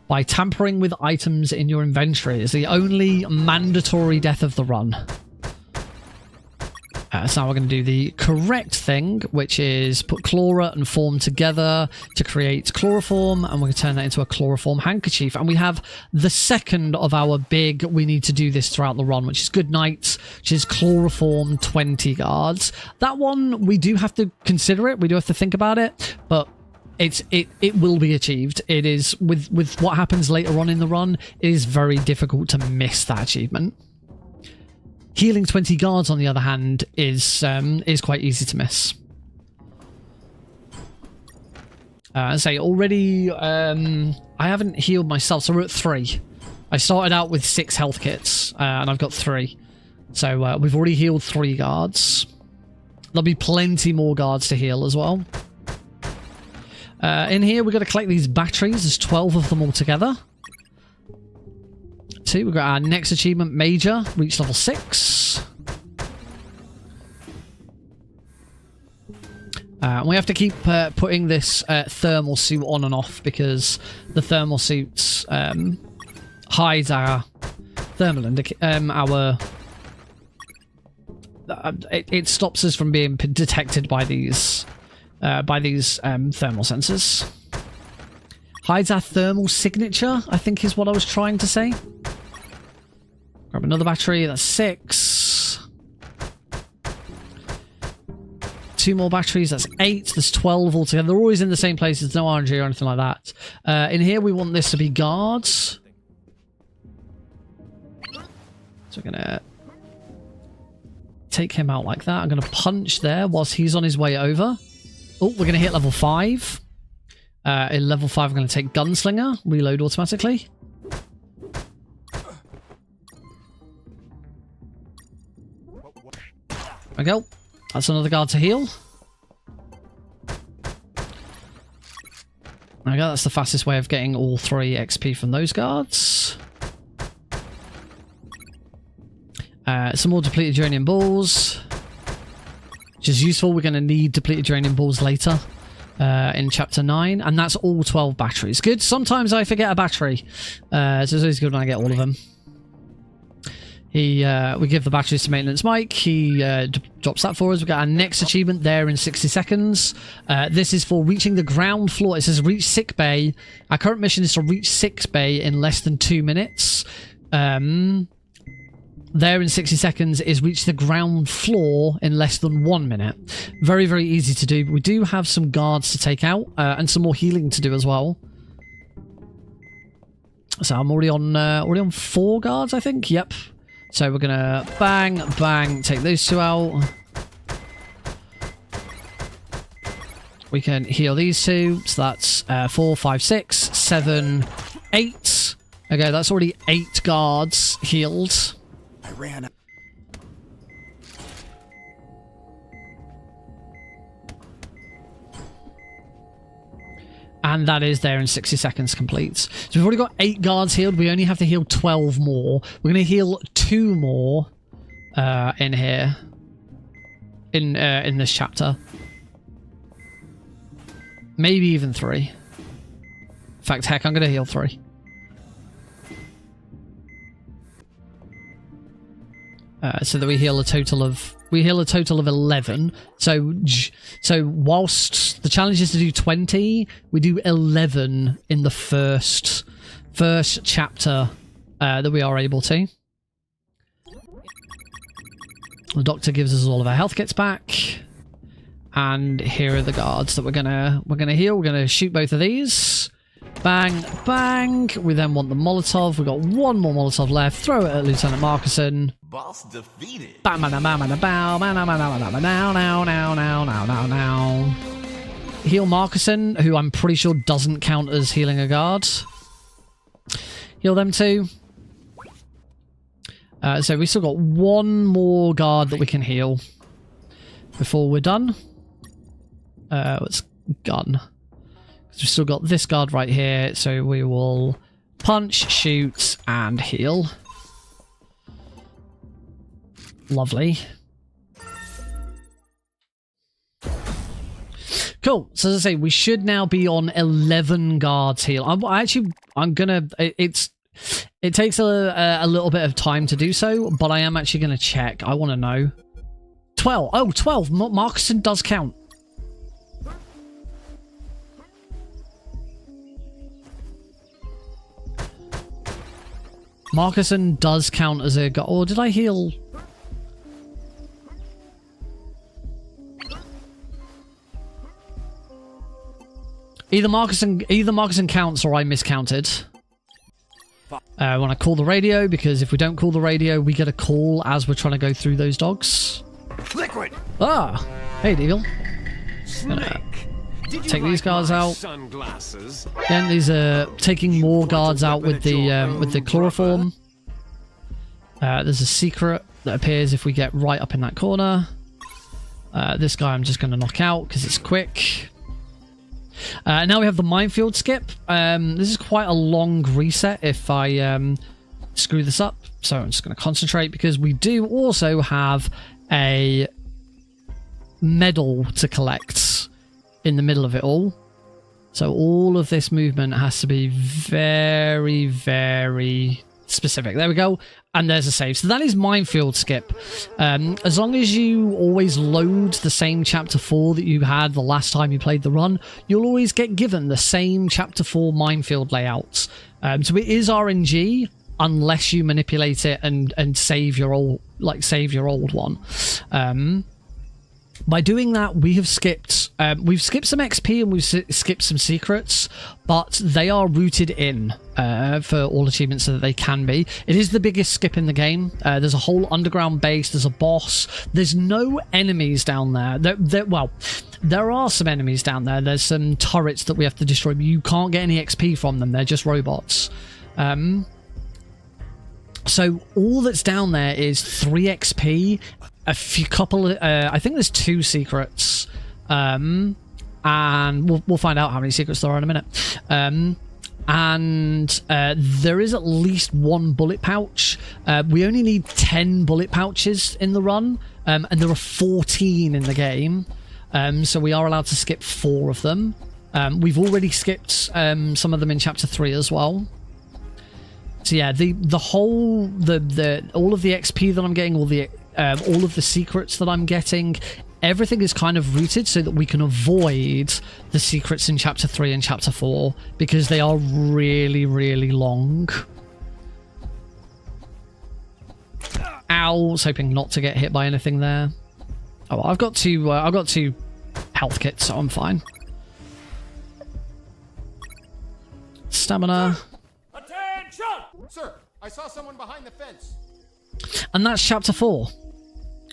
by tampering with items in your inventory is the only mandatory death of the run. So now we're going to do the correct thing, which is put chlora and form together to create chloroform, and we're going to turn that into a chloroform handkerchief. And we have the second of our big, we need to do this throughout the run, which is Good Night, which is chloroform 20 guards. That one, we do have to consider it, we do have to think about it, but it will be achieved. It is, with what happens later on in the run, it is very difficult to miss that achievement. Healing 20 guards, on the other hand, is quite easy to miss. Say already, I haven't healed myself, so we're at 3. I started out with 6 health kits, and I've got 3. So we've already healed 3 guards. There'll be plenty more guards to heal as well. In here, we've got to collect these batteries. There's 12 of them all together. We've got our next achievement, Major, reach level 6. We have to keep putting this thermal suit on and off because the thermal suits hides our thermal it stops us from being detected by these thermal sensors. Hides our thermal signature, I think is what I was trying to say. Grab another battery, that's 6. 2 more batteries, that's 8. There's 12 altogether. They're always in the same places, no RNG or anything like that. In here, we want this to be guards. So we're going to take him out like that. I'm going to punch there whilst he's on his way over. Oh, we're going to hit level 5. In level 5, I'm going to take Gunslinger. Reload automatically. There we go. That's another guard to heal. There we go. That's the fastest way of getting all 3 XP from those guards. Some more depleted uranium balls, which is useful. We're going to need depleted uranium balls later in chapter 9, and that's all 12 batteries. Good. Sometimes I forget a battery, so it's always good when I get all of them. We give the batteries to Maintenance Mike. He drops that for us. We've got our next achievement there in 60 seconds. This is for reaching the ground floor. It says reach sick bay. Our current mission is to reach sick bay in less than 2 minutes. There in 60 seconds is reach the ground floor in less than 1 minute. Very, very easy to do. But we do have some guards to take out and some more healing to do as well. So I'm already on 4 guards, I think. Yep. So we're gonna bang, bang, take those 2 out. We can heal these 2. So that's 4, 5, 6, 7, 8. Okay, that's already 8 guards healed. I ran out. And that is there in 60 seconds complete. So we've already got 8 guards healed. We only have to heal 12 more. We're going to heal 2 more in here. In this chapter. Maybe even 3. In fact, heck, I'm going to heal 3. So that we heal a total of 11. So whilst the challenge is to do 20, we do 11 in the first chapter that we are able to. The doctor gives us all of our health kits back, and here are the guards that we're gonna heal. We're gonna shoot both of these. Bang, bang. We then want the Molotov. We've got 1 more Molotov left. Throw it at Lieutenant Marcuson. Boss defeated. Bam, bam, bam, bam, bam, bam, bam, bam, bam, now. Heal Marcuson, who I'm pretty sure doesn't count as healing a guard. Heal them too. So we still got 1 more guard that we can heal before we're done. It's gun. We've still got this guard right here, so we will punch, shoot, and heal. Lovely. Cool. So as I say, we should now be on 11 guards heal. I'm gonna. It takes a little bit of time to do so, but I am actually gonna check. I want to know. 12. Oh, 12. Marcuson does count. Marcuson does count as a guard. Or did I heal? Either Marcuson counts or I miscounted. When I call the radio, because if we don't call the radio, we get a call as we're trying to go through those dogs. Liquid. Ah, hey, Deagle. Snake. Take these guards out. Sunglasses. Again, these are taking more guards out with the chloroform. There's a secret that appears if we get right up in that corner. This guy I'm just going to knock out because it's quick. Now we have the minefield skip. This is quite a long reset if I screw this up. So I'm just going to concentrate because we do also have a medal to collect in the middle of it all. So all of this movement has to be very, very specific. There we go. And there's a save. So that is Minefield Skip. As long as you always load the same Chapter 4 that you had the last time you played the run, you'll always get given the same Chapter 4 minefield layouts. So it is RNG unless you manipulate it and save your old one. By doing that, we have skipped some XP and we've skipped some secrets, but they are rooted in for all achievements so that they can be. It is the biggest skip in the game. There's a whole underground base. There's a boss. There's no enemies down there. Well, there are some enemies down there. There's some turrets that we have to destroy, but you can't get any XP from them. They're just robots. So all that's down there is 3 XP, a few I think there's 2 secrets, and we'll find out how many secrets there are in a minute. And there is at least 1 bullet pouch. We only need 10 bullet pouches in the run, and there are 14 in the game, so we are allowed to skip 4 of them. We've already skipped some of them in Chapter 3 as well. So yeah, all of the XP that I'm getting, all of the secrets that I'm getting, everything is kind of rooted so that we can avoid the secrets in Chapter 3 and Chapter 4 because they are really, really long. Ow! I was hoping not to get hit by anything there. Oh, well, I've got 2 health kits, so I'm fine. Stamina. Sir, I saw someone behind the fence. And that's Chapter 4.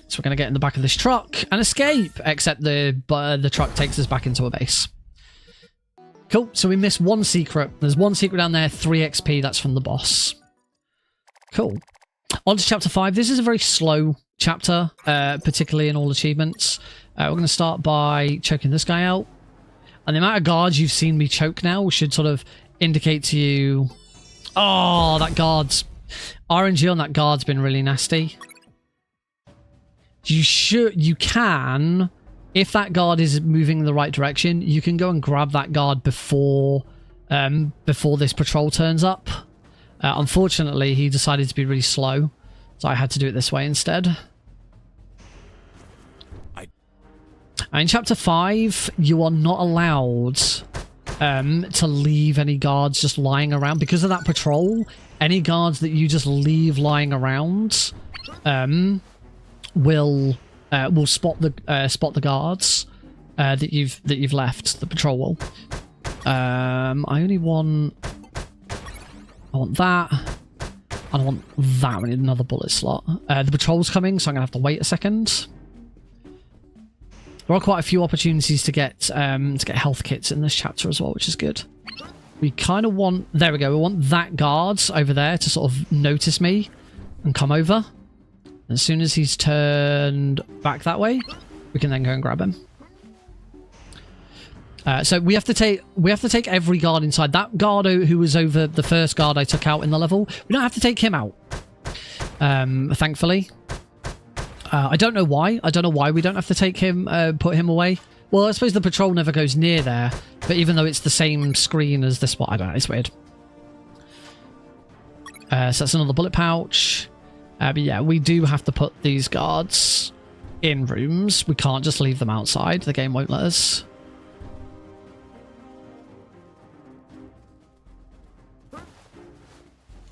So we're going to get in the back of this truck and escape, except the truck takes us back into a base. Cool, so we missed 1 secret. There's 1 secret down there, 3 XP, that's from the boss. Cool. On to Chapter 5. This is a very slow chapter, particularly in all achievements. We're going to start by choking this guy out. And the amount of guards you've seen me choke now should sort of indicate to you... Oh, that guard's... RNG on that guard's been really nasty. You can, if that guard is moving in the right direction, you can go and grab that guard before this patrol turns up. Unfortunately, he decided to be really slow, so I had to do it this way instead. In Chapter 5, you are not allowed to leave any guards just lying around. Because of that patrol, any guards that you just leave lying around will spot the guards that you've left. The patrol will. I want that, and I want that. We need another bullet slot. The patrol's coming, so I'm gonna have to wait a second. There are quite a few opportunities to get health kits in this chapter as well, which is good. We kind of want... There we go. We want that guard over there to sort of notice me and come over. As soon as he's turned back that way, we can then go and grab him. So we have to take every guard inside. That guard who was over the first guard I took out in the level, we don't have to take him out. Thankfully. I don't know why. I don't know why we don't have to take him, put him away. Well, I suppose the patrol never goes near there, but even though it's the same screen as this one, I don't know, it's weird. So that's another bullet pouch. But yeah, we do have to put these guards in rooms. We can't just leave them outside. The game won't let us.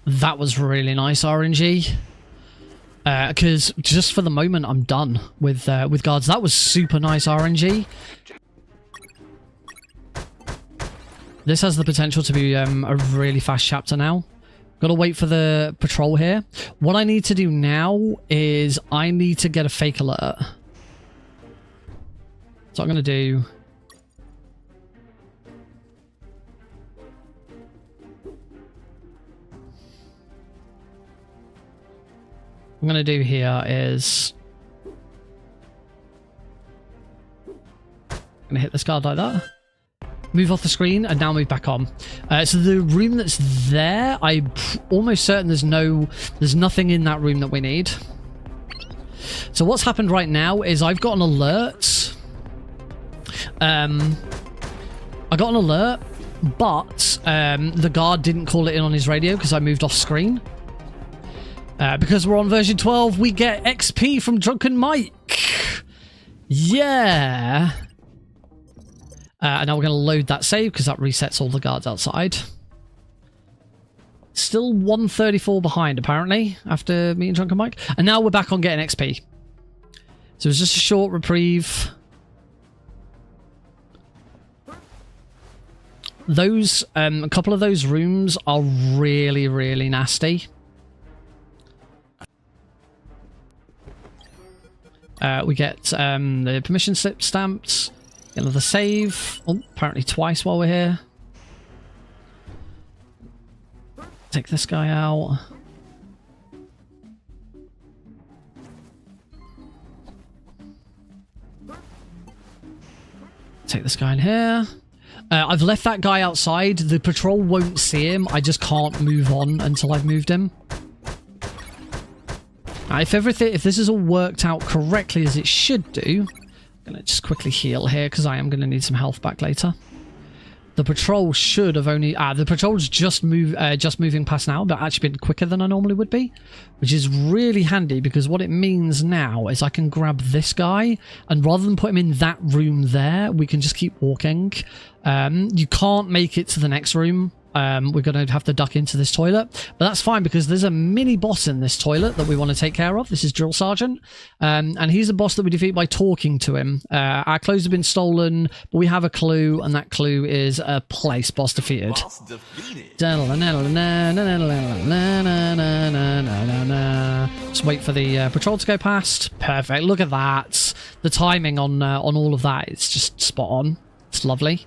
That was really nice RNG. Because just for the moment, I'm done with guards. That was super nice RNG. This has the potential to be a really fast chapter now. Gotta wait for the patrol here. What I need to do now is I need to get a fake alert. So I'm gonna do... I'm going to do here is I'm going to hit this guard like that, move off the screen, and now move back on. So the room that's there, I'm almost certain there's nothing in that room that we need. So what's happened right now is I've got an alert. I got an alert, but the guard didn't call it in on his radio because I moved off screen. Because we're on version 12, we get XP from Drunken Mike. Yeah. And now we're going to load that save because that resets all the guards outside. Still 134 behind, apparently, after meeting Drunken Mike. And now we're back on getting XP. So it's just a short reprieve. Those, a couple of those rooms are really, really nasty. We get the permission slip stamped. Get another save. Oh, apparently twice while we're here. Take this guy out. Take this guy in here. I've left that guy outside. The patrol won't see him. I just can't move on until I've moved him. Now, if this is all worked out correctly as it should do, I'm going to just quickly heal here because I am going to need some health back later. The patrol should have only... the patrol's just moving past now, but actually been quicker than I normally would be, which is really handy because what it means now is I can grab this guy, and rather than put him in that room there, we can just keep walking. You can't make it to the next room. We're going to have to duck into this toilet, but that's fine because there's a mini boss in this toilet that we want to take care of. This is Drill Sergeant, and he's a boss that we defeat by talking to him. Our clues have been stolen, but we have a clue, and that clue is a place boss defeated. Boss defeated. Just wait for the patrol to go past. Perfect. Look at that. The timing on all of that is just spot on. It's lovely.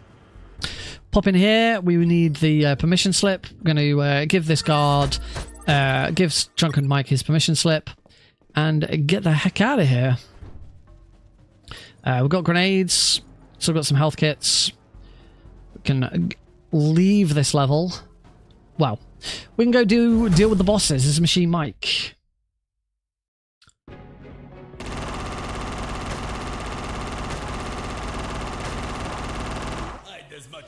Pop in here, we need the permission slip. We're going to give this guard, give Drunken Mike his permission slip, and get the heck out of here. We've got grenades, still got some health kits. We can leave this level. Well, we can go deal with the bosses. This is Machine Mike.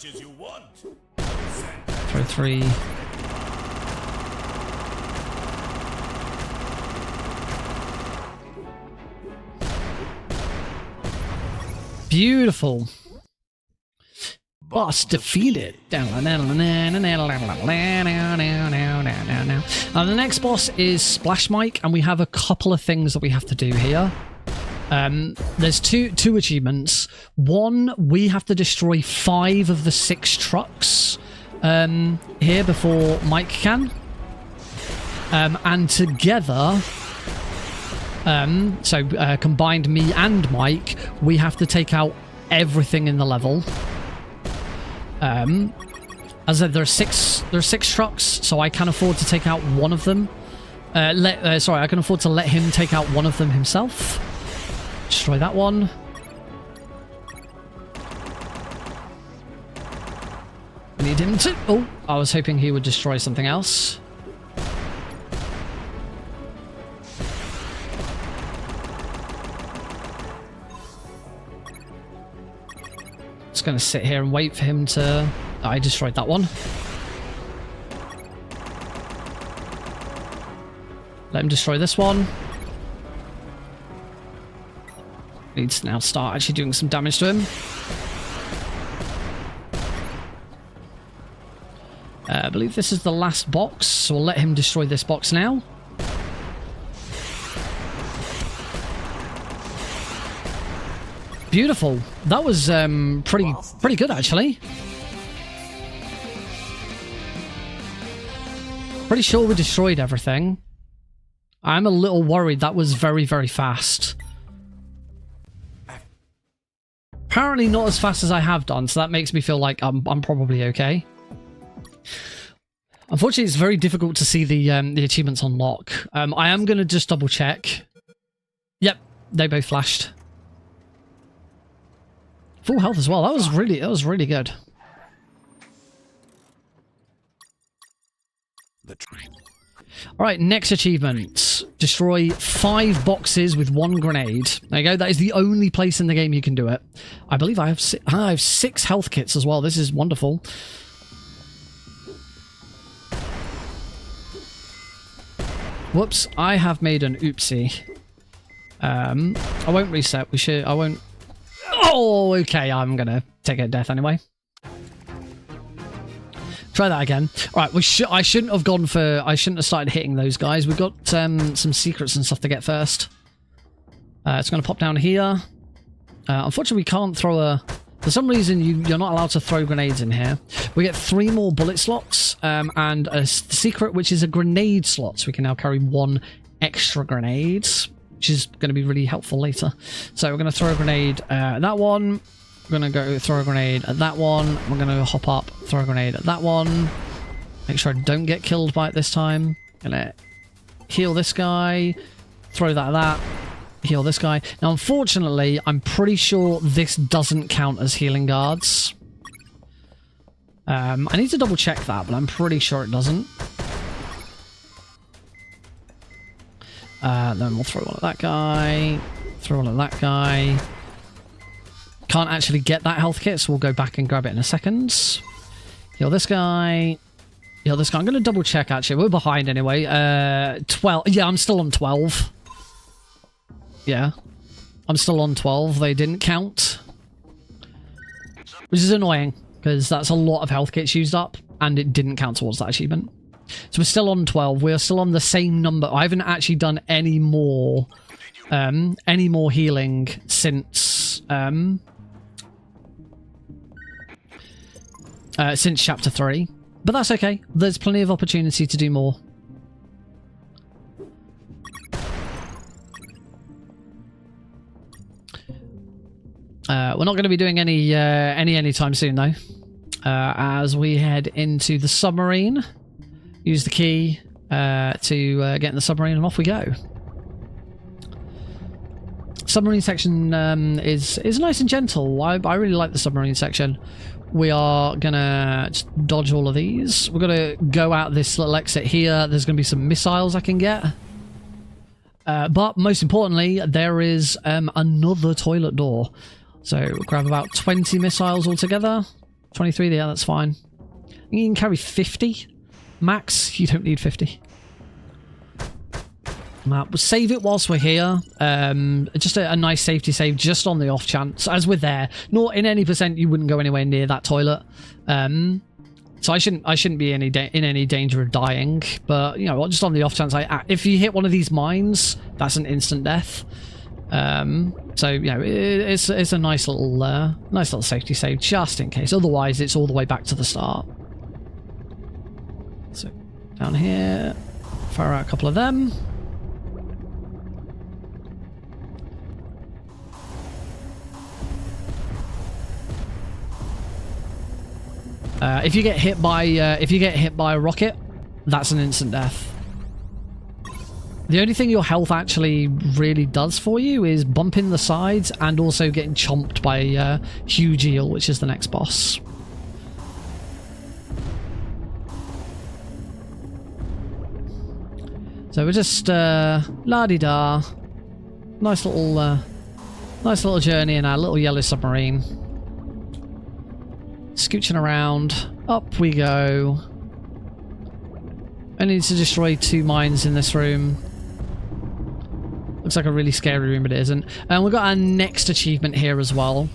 As you want. Throw 3. Beautiful. Boss defeated. Now the next boss is Splash Mike, and we have a couple of things that we have to do here. There's two achievements. One, we have to destroy 5 of the 6 trucks here before Mike can. And together, combined me and Mike, we have to take out everything in the level. As I said, there are six trucks, so I can afford to take out one of them. I can afford to let him take out one of them himself. Destroy that one. I need him to... Oh, I was hoping he would destroy something else. Just going to sit here and wait for him to... I destroyed that one. Let him destroy this one. Needs to now start actually doing some damage to him. I believe this is the last box, so we'll let him destroy this box now. Beautiful. That was pretty good actually. Pretty sure we destroyed everything. I'm a little worried. That was very, very fast. Apparently not as fast as I have done, so that makes me feel like I'm probably okay. Unfortunately, it's very difficult to see the achievements unlock. I am going to just double check. Yep, they both flashed. Full health as well. That was really good. Alright, next achievement. Destroy 5 boxes with 1 grenade. There you go. That is the only place in the game you can do it. I believe I have 6 health kits as well. This is wonderful. Whoops, I have made an oopsie. I won't reset. I won't. Oh, okay, I'm gonna take a death anyway. Try that again. All right, I shouldn't have gone for... I shouldn't have started hitting those guys. We've got some secrets and stuff to get first. It's going to pop down here. Unfortunately, we can't throw a... For some reason, you're not allowed to throw grenades in here. We get 3 more bullet slots and a secret, which is a grenade slot. So we can now carry 1 extra grenade, which is going to be really helpful later. So we're going to throw a grenade at that one. We're going to go throw a grenade at that one. We're going to hop up, throw a grenade at that one. Make sure I don't get killed by it this time. Gonna heal this guy. Throw that at that. Heal this guy. Now, unfortunately, I'm pretty sure this doesn't count as healing guards. I need to double check that, but I'm pretty sure it doesn't. Then we'll throw one at that guy. Throw one at that guy. Can't actually get that health kit, so we'll go back and grab it in a second. Heal this guy. Heal this guy. I'm going to double check, actually. We're behind anyway. 12. Yeah, I'm still on 12. Yeah. I'm still on 12. They didn't count. Which is annoying, because that's a lot of health kits used up, and it didn't count towards that achievement. So we're still on 12. We're still on the same number. I haven't actually done any more healing since chapter 3. But that's okay. There's plenty of opportunity to do more. We're not going to be doing any anytime soon, though. As we head into the submarine, use the key to get in the submarine, and off we go. Submarine section is nice and gentle. I really like the submarine section. We are gonna just dodge all of these. We're gonna go out this little exit here. There's gonna be some missiles I can get. But most importantly, there is another toilet door. So we'll grab about 20 missiles altogether. 23, yeah, that's fine. You can carry 50 max. You don't need 50. We'll save it whilst we're here. Just a nice safety save, just on the off chance. As we're there, not in any percent, you wouldn't go anywhere near that toilet. So I shouldn't be in any danger of dying. But you know, just on the off chance, if you hit one of these mines, that's an instant death. So you know, it's a nice little safety save, just in case. Otherwise, it's all the way back to the start. So down here, fire out a couple of them. If you get hit by a rocket, that's an instant death. The only thing your health actually really does for you is bumping the sides and also getting chomped by a huge eel, which is the next boss. So we're just la-di-da, nice little journey in our little yellow submarine. Scooching around, up we go. I need to destroy 2 mines in this room. Looks like a really scary room, but it isn't. And we've got our next achievement here as well,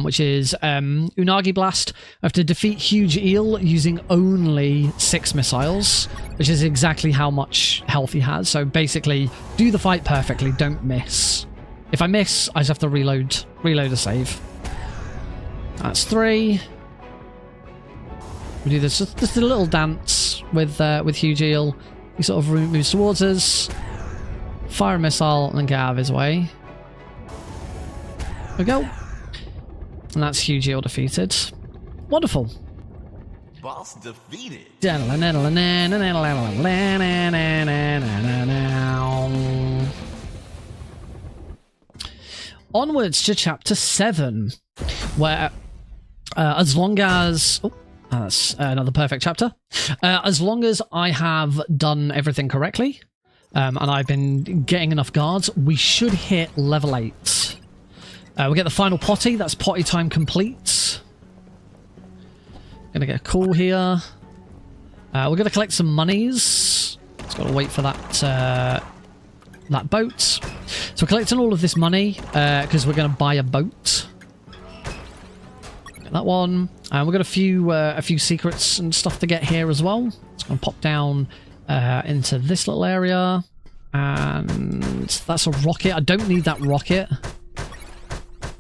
which is Unagi Blast. We have to defeat Huge Eel using only 6 missiles, which is exactly how much health he has. So basically, do the fight perfectly, don't miss. If I miss, I just have to reload a save. That's 3. We do this just a little dance with Huge Eel. He sort of moves towards us, fire a missile, and then get out of his way. There we go. And that's Huge Eel defeated. Wonderful. Boss defeated. Onwards to chapter 7, where as long as... Oh, that's another perfect chapter. As long as I have done everything correctly, and I've been getting enough guards, we should hit level 8. We'll get the final potty. That's potty time complete. Gonna get a call here. We're gonna collect some monies. Just got to wait for that that boat. So we're collecting all of this money because we're going to buy a boat. Get that one. And we've got a few secrets and stuff to get here as well. It's going to pop down into this little area. And that's a rocket. I don't need that rocket.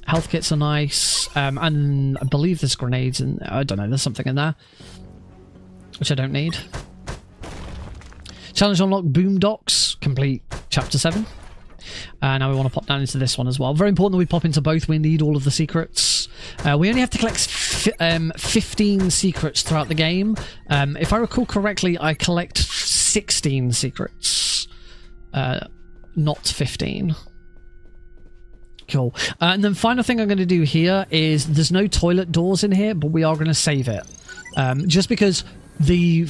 Health kits are nice. And I believe there's grenades and I don't know, there's something in there. Which I don't need. Challenge unlocked boomdocks. Complete chapter 7. Now we want to pop down into this one as well. Very important that we pop into both. We need all of the secrets. We only have to collect 15 secrets throughout the game. If I recall correctly, I collect 16 secrets. Not 15. Cool. And then final thing I'm going to do here is there's no toilet doors in here, but we are going to save it. Just because the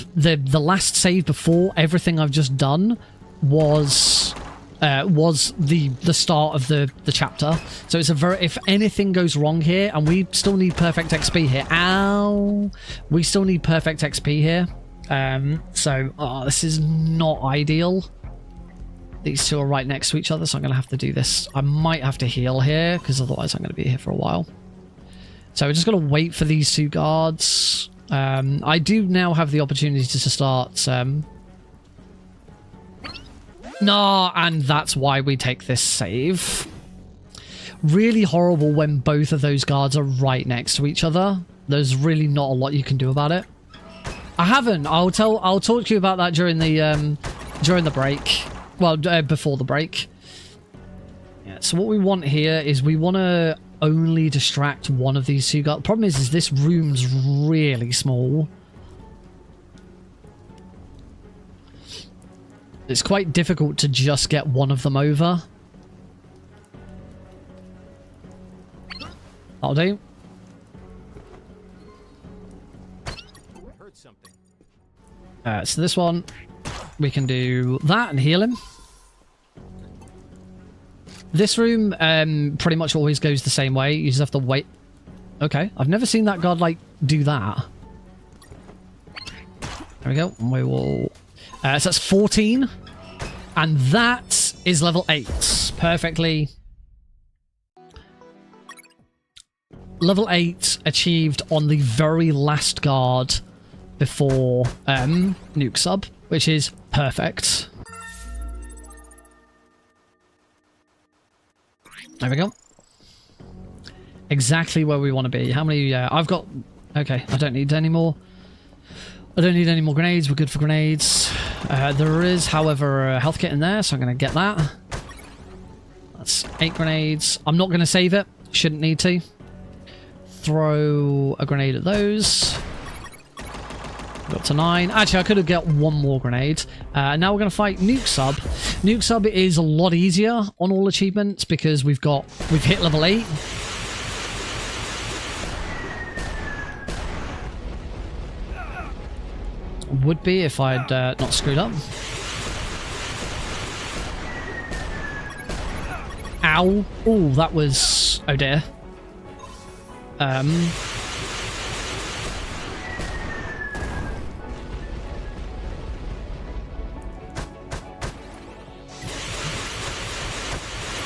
last save before everything I've just done was the start of the chapter. So it's a very, if anything goes wrong here, and we still need perfect XP here. Ow! We still need perfect XP here. So this is not ideal. These two are right next to each other, so I'm going to have to do this. I might have to heal here, because otherwise I'm going to be here for a while. So we're just going to wait for these two guards. I do now have the opportunity to start... No, and that's why we take this save. Really horrible when both of those guards are right next to each other. There's really not a lot you can do about it. I haven't. I'll talk to you about that during the break. Well, before the break. Yeah, so what we want here is we want to only distract one of these two guards. The problem is this room's really small. It's quite difficult to just get one of them over. That'll do. Heard something. So this one, we can do that and heal him. This room pretty much always goes the same way. You just have to wait. Okay, I've never seen that guard, like, do that. There we go. And we will... so that's 14. And that is level 8. Perfectly. Level 8 achieved on the very last guard before Nuke Sub, which is perfect. There we go. Exactly where we want to be. How many... I've got... Okay, I don't need any more. I don't need any more grenades. We're good for grenades. There is, however, a health kit in there, so I'm going to get that. That's 8 grenades. I'm not going to save it. Shouldn't need to. Throw a grenade at those. Got to 9. Actually, I could have got one more grenade. Now we're going to fight Nuke Sub. Nuke Sub is a lot easier on all achievements because we've hit level 8. Would be if I'd not screwed up. Ow. Oh, that was... Oh dear.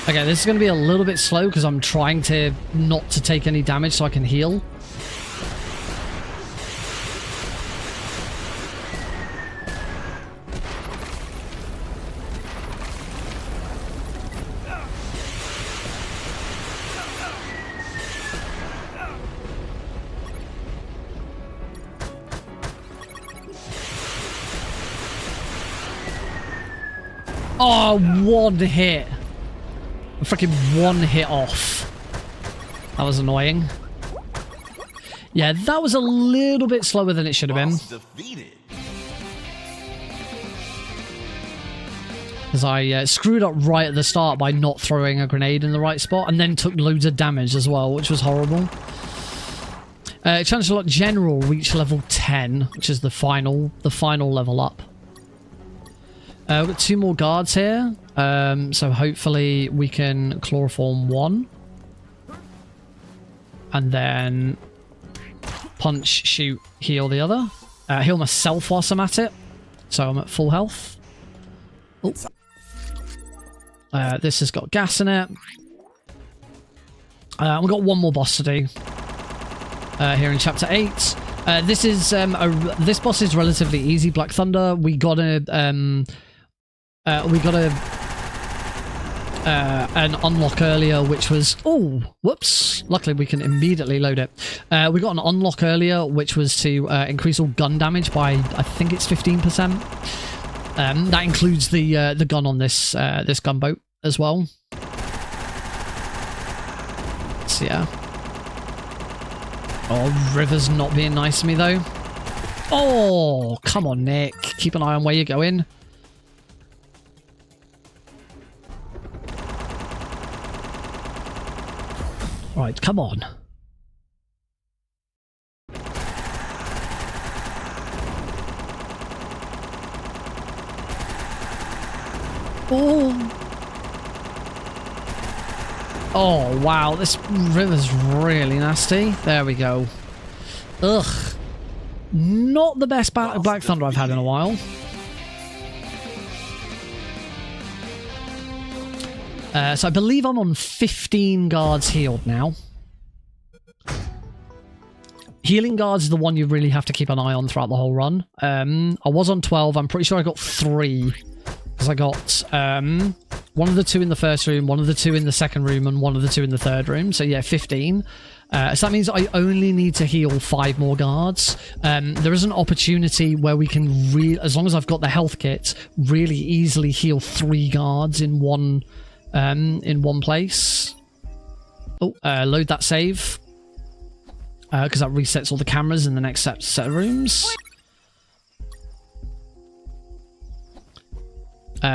Okay, this is going to be a little bit slow because I'm trying to not to take any damage so I can heal. Oh, one hit. Freaking one hit off. That was annoying. Yeah, that was a little bit slower than it should have been. Because I screwed up right at the start by not throwing a grenade in the right spot and then took loads of damage as well, which was horrible. Challenge Unlocked General reach level 10, which is the final level up. We've got 2 more guards here, so hopefully we can chloroform one. And then punch, shoot, heal the other. Heal myself whilst I'm at it, so I'm at full health. This has got gas in it. We've got one more boss to do here in Chapter 8. This is this boss is relatively easy. Black Thunder. We got an unlock earlier, which was whoops. Luckily, we can immediately load it. We got an unlock earlier, which was to increase all gun damage by I think it's 15%. That includes the gun on this this gunboat as well. So yeah. Oh, River's not being nice to me though. Oh, come on, Nick. Keep an eye on where you're going. Right, come on. Oh. Oh, wow. This river's really nasty. There we go. Ugh. Not the best Black Thunder I've had in a while. So I believe I'm on 15 guards healed now. Healing guards is the one you really have to keep an eye on throughout the whole run. I was on 12. I'm pretty sure I got 3. Because I got one of the 2 in the first room, one of the 2 in the second room, and one of the 2 in the third room. So yeah, 15. So that means I only need to heal 5 more guards. There is an opportunity where we can, as long as I've got the health kit, really easily heal 3 guards in one place. Oh, load that save. Because that resets all the cameras in the next set of rooms.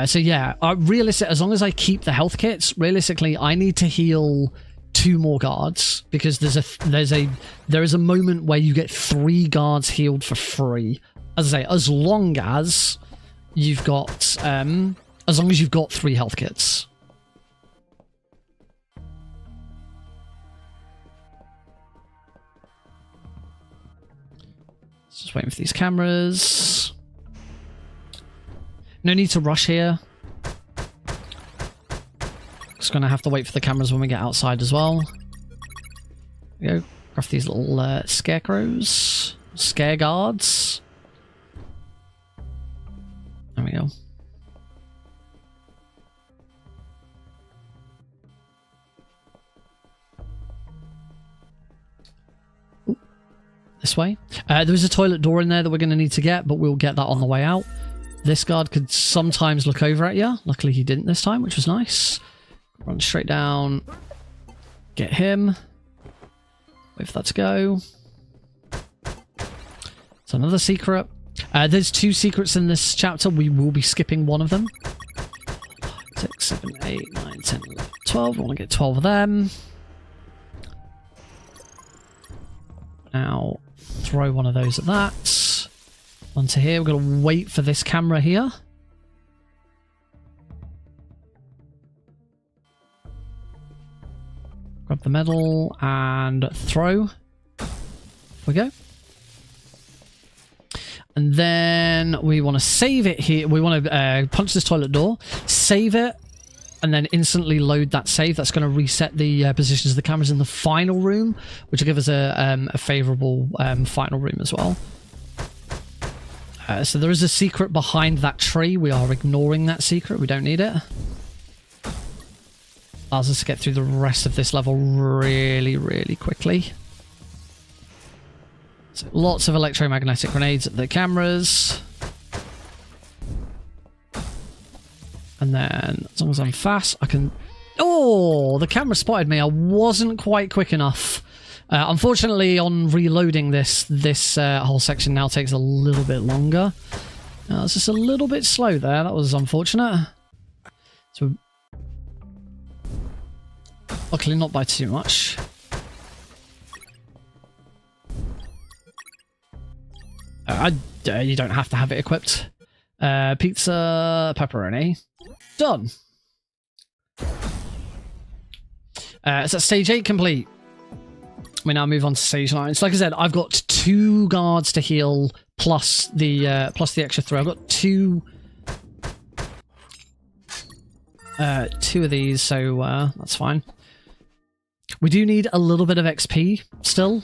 So yeah, as long as I keep the health kits, realistically, I need to heal 2 more guards because there is a moment where you get 3 guards healed for free. As I say, as long as you've got 3 health kits. Just waiting for these cameras. No need to rush here. Just gonna have to wait for the cameras when we get outside as well. There we go. Craft these little scarecrows. Scare guards. There we go. Ooh. This way. There's a toilet door in there that we're going to need to get, but we'll get that on the way out. This guard could sometimes look over at you. Luckily he didn't this time, which was nice. Run straight down. Get him. Wait for that to go. It's another secret. There's 2 secrets in this chapter. We will be skipping one of them. 6, 7, 8, 9, 10, 11, 12. We want to get 12 of them. Now throw one of those at that. Onto here. We're going to wait for this camera here. Grab the medal and throw. There we go. And then we want to save it here. We want to punch this toilet door, save it, and then instantly load that save. That's going to reset the positions of the cameras in the final room, which will give us a favourable final room as well. So there is a secret behind that tree. We are ignoring that secret. We don't need it. Allows us to get through the rest of this level really, really quickly. So lots of electromagnetic grenades at the cameras. And then, as long as I'm fast, I can... Oh, the camera spotted me. I wasn't quite quick enough. Unfortunately, on reloading this whole section now takes a little bit longer. It's just a little bit slow there. That was unfortunate. So, luckily not by too much. You don't have to have it equipped. Pizza, pepperoni. Done. So stage 8 complete. We now move on to stage 9. So like I said, I've got 2 guards to heal plus the extra throw. I've got 2 2 of these, so that's fine. We do need a little bit of XP still.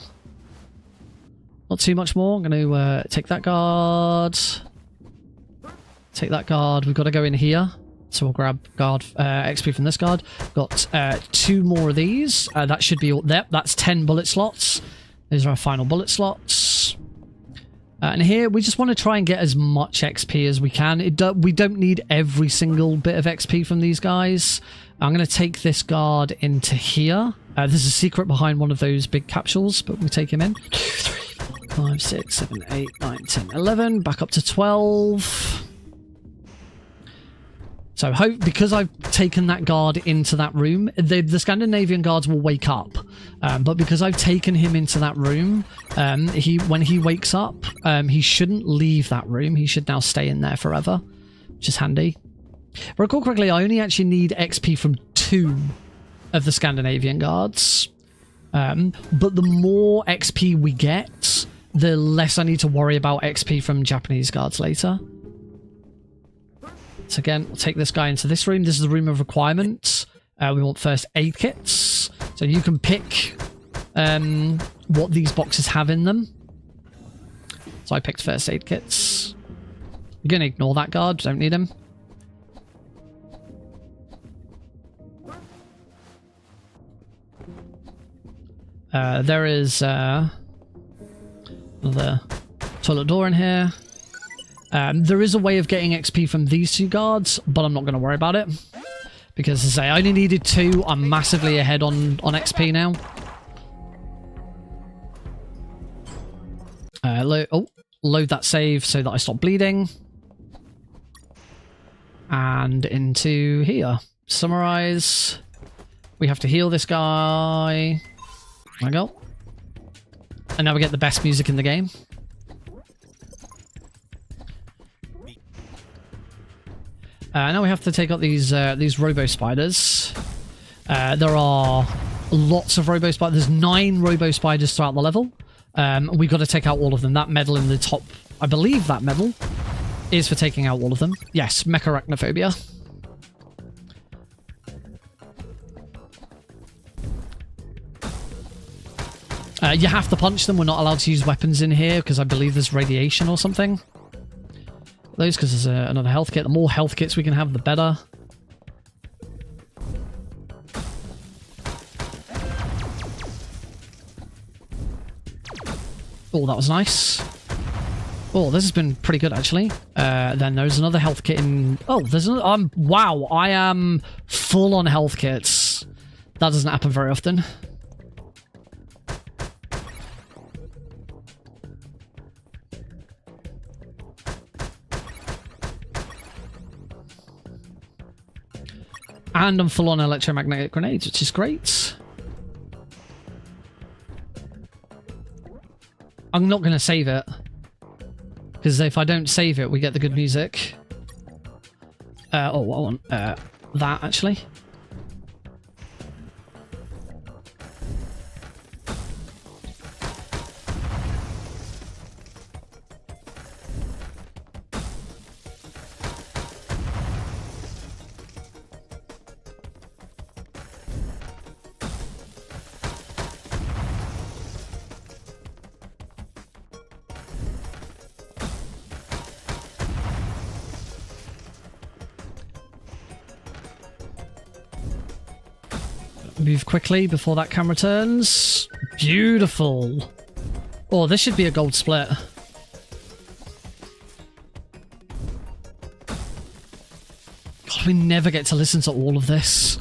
Not too much more. I'm going to take that guard. Take that guard. We've got to go in here. So we'll grab guard XP from this guard. Got 2 more of these. That should be all there. That's 10 bullet slots. These are our final bullet slots. And here we just want to try and get as much XP as we can. We don't need every single bit of XP from these guys. I'm going to take this guard into here. There's a secret behind one of those big capsules, but we'll take him in. 5, 6, 7, 8, 9, 10, 11. Back up to 12. So because I've taken that guard into that room, the Scandinavian guards will wake up. But because I've taken him into that room, when he wakes up, he shouldn't leave that room. He should now stay in there forever, which is handy. If I recall correctly, I only actually need XP from 2 of the Scandinavian guards. But the more XP we get, the less I need to worry about XP from Japanese guards later. So again, we'll take this guy into this room. This is the room of requirements. We want first aid kits. So you can pick what these boxes have in them. So I picked first aid kits. You're going to ignore that guard. Don't need him. There is another toilet door in here. There is a way of getting XP from these 2 guards, but I'm not going to worry about it. Because, as I say, I only needed 2. I'm massively ahead on XP now. Load that save so that I stop bleeding. And into here. Summarize. We have to heal this guy. There we go. And now we get the best music in the game. Now we have to take out these robo spiders. There are lots of robo spiders. There's 9 robo spiders throughout the level. We've got to take out all of them. That medal in the top, I believe that medal is for taking out all of them. Yes, mecharachnophobia. You have to punch them. We're not allowed to use weapons in here because I believe there's radiation or something. Those because there's another health kit. The more health kits we can have, the better. Oh, that was nice. Oh, this has been pretty good actually. Then there's another health kit in. Oh, there's another. Wow, I am full on health kits. That doesn't happen very often. And I'm full on electromagnetic grenades, which is great. I'm not going to save it. Because if I don't save it, we get the good music. I want that, actually. Move quickly before that camera turns. Beautiful. Oh, this should be a gold split. God, we never get to listen to all of this.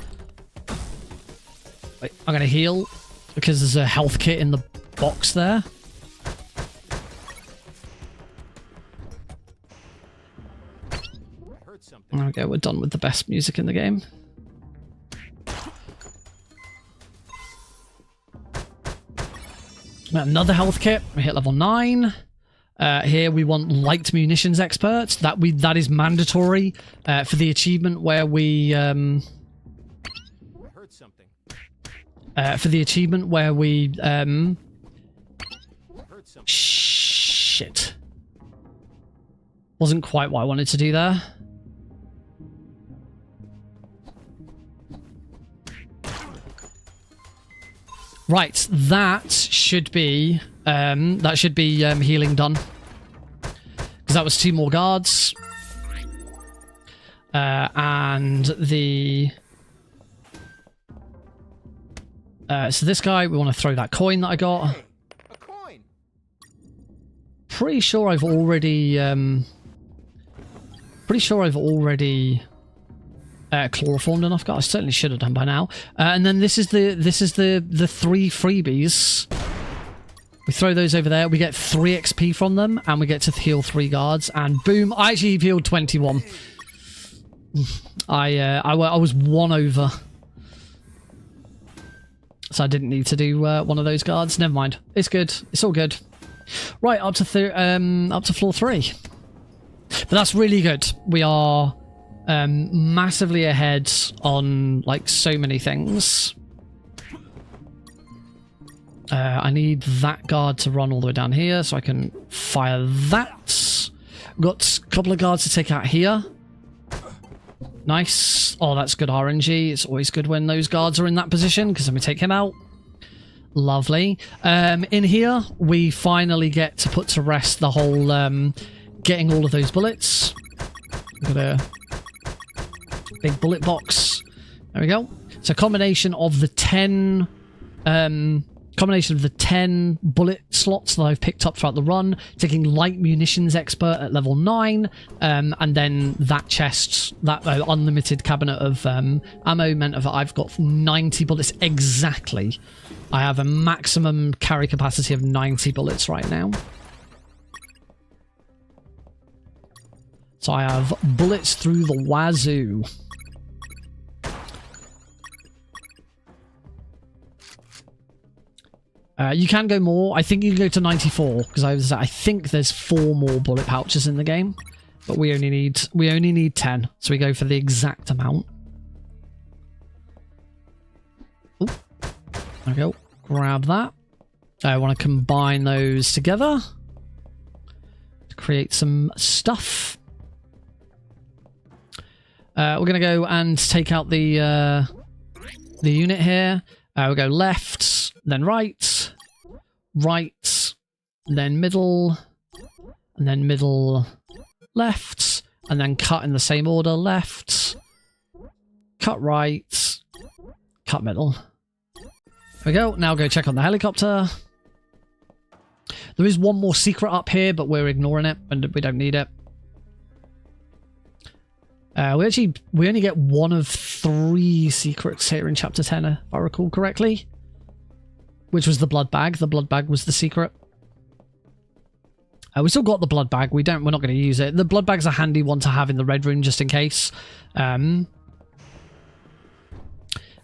Wait, I'm gonna heal because there's a health kit in the box there. Okay, we're done with the best music in the game. Another health kit. We hit level 9. Here we want light munitions experts. That is mandatory for the achievement where we shit. Wasn't quite what I wanted to do there. Right, that should be healing done. Because that was 2 more guards. And the... so this guy, we want to throw that coin that I got. Hey, a coin. Pretty sure I've already... chloroformed enough guys. I certainly should have done by now. And then this is the 3 freebies. We throw those over there. We get 3 XP from them, and we get to heal 3 guards. And boom! I actually healed 21. I was 1 over, so I didn't need to do one of those guards. Never mind. It's good. It's all good. Right, up to floor 3. But that's really good. We are massively ahead on like so many things. I need that guard to run all the way down here so I can fire that. Got a couple of guards to take out here. Nice. Oh, that's good RNG. It's always good when those guards are in that position because then we take him out. Lovely. In here, we finally get to put to rest the whole getting all of those bullets. Got a big bullet box. There we go. It's a combination of the 10 bullet slots that I've picked up throughout the run, taking light munitions expert at level 9, and then that chest, that unlimited cabinet of ammo meant that I've got 90 bullets exactly. I have a maximum carry capacity of 90 bullets right now. So I have bullets through the wazoo. You can go more. I think you can go to 94 because I think there's 4 more bullet pouches in the game, but we only need 10, so we go for the exact amount. Ooh. There we go. Grab that. I want to combine those together to create some stuff. We're gonna go and take out the unit here. We'll go left, then right, right, then middle, and then middle, left, and then cut in the same order, left, cut right, cut middle. There we go. Now go check on the helicopter. There is one more secret up here, but we're ignoring it, and we don't need it. We only get 1 of 3 secrets here in chapter 10, if I recall correctly, which was the blood bag. The blood bag was the secret. We still got the blood bag. We're not going to use it. The blood bag's a handy one to have in the red room just in case. But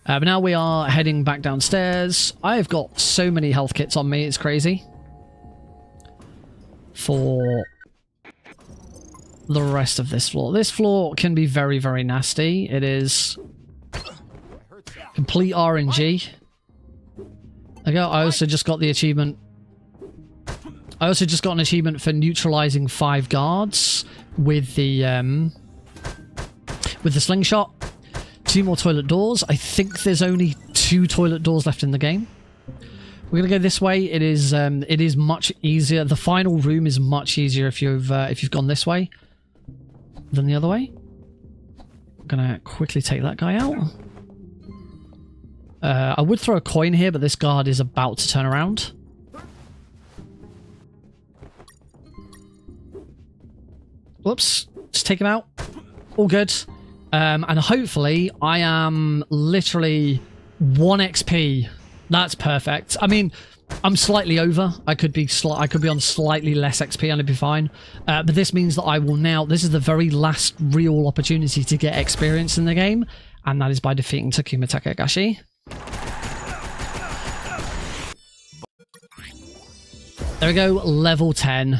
now we are heading back downstairs. I've got so many health kits on me. It's crazy. For the rest of this floor. This floor can be very, very nasty. It is complete RNG. I also just got the achievement. I also just got an achievement for neutralizing 5 guards with the slingshot. 2 more toilet doors. I think there's only 2 toilet doors left in the game. We're gonna go this way. It is much easier. The final room is much easier if you've gone this way than the other way. I'm gonna quickly take that guy out. I would throw a coin here, but this guard is about to turn around. Whoops. Just take him out. All good. And hopefully I am literally 1 XP. That's perfect. I mean, I'm slightly over. I could be on slightly less XP and it'd be fine. But this means that I will now... This is the very last real opportunity to get experience in the game, and that is by defeating Takuma Takagashi. There we go, level 10.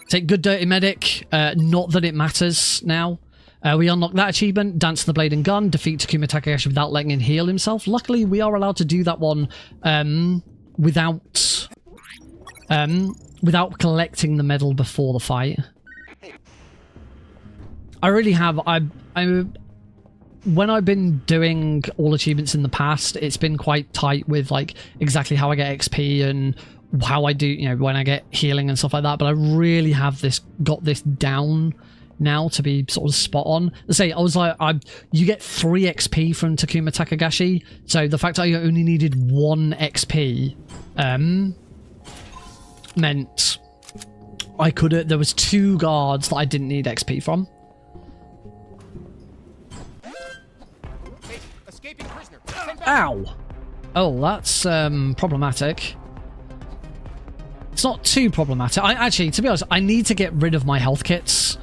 Take Good Dirty Medic. Not that it matters now. We unlock that achievement, Dance the Blade and Gun, defeat Takuma Takagashi without letting him heal himself. Luckily, we are allowed to do that one without collecting the medal before the fight. I really have... when I've been doing all achievements in the past, it's been quite tight with like exactly how I get XP and how I do, you know, when I get healing and stuff like that. But I really have got this down now to be sort of spot on. Let's say I was like, you get 3 XP from Takuma Takagashi, so the fact that I only needed 1 XP meant I could. There was 2 guards that I didn't need XP from. Escaping prisoner. Ow! Oh, that's problematic. It's not too problematic. Actually, to be honest, I need to get rid of my health kits,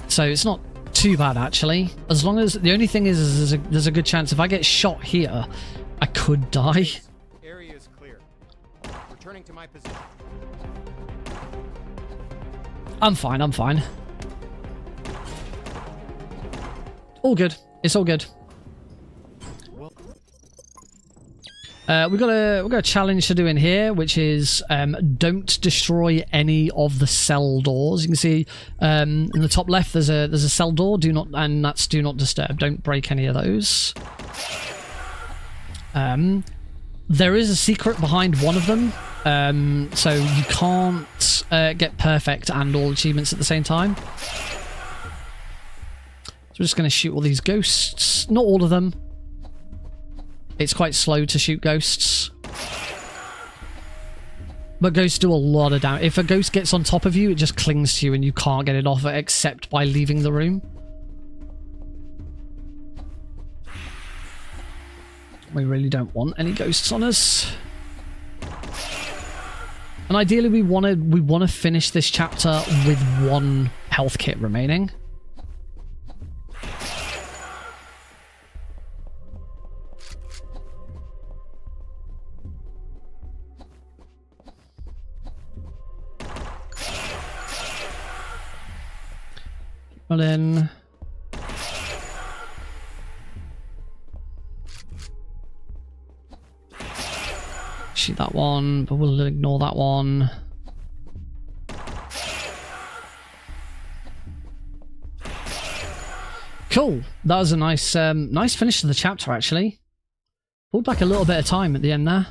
so it's not too bad actually. As long as the only thing is there's a good chance if I get shot here, I could die. Area is clear. Returning to my position. I'm fine. I'm fine. All good. It's all good. We've got a challenge to do in here, which is don't destroy any of the cell doors. You can see in the top left there's a cell door. And that's do not disturb. Don't break any of those. There is a secret behind one of them, so you can't get perfect and all achievements at the same time. So we're just going to shoot all these ghosts. Not all of them. It's quite slow to shoot ghosts. But ghosts do a lot of damage. If a ghost gets on top of you, it just clings to you and you can't get it off except by leaving the room. We really don't want any ghosts on us. And ideally we want to finish this chapter with 1 health kit remaining. Well then, shoot that one, but we'll ignore that one. Cool. That was a nice, nice finish to the chapter. Actually, pulled back a little bit of time at the end there.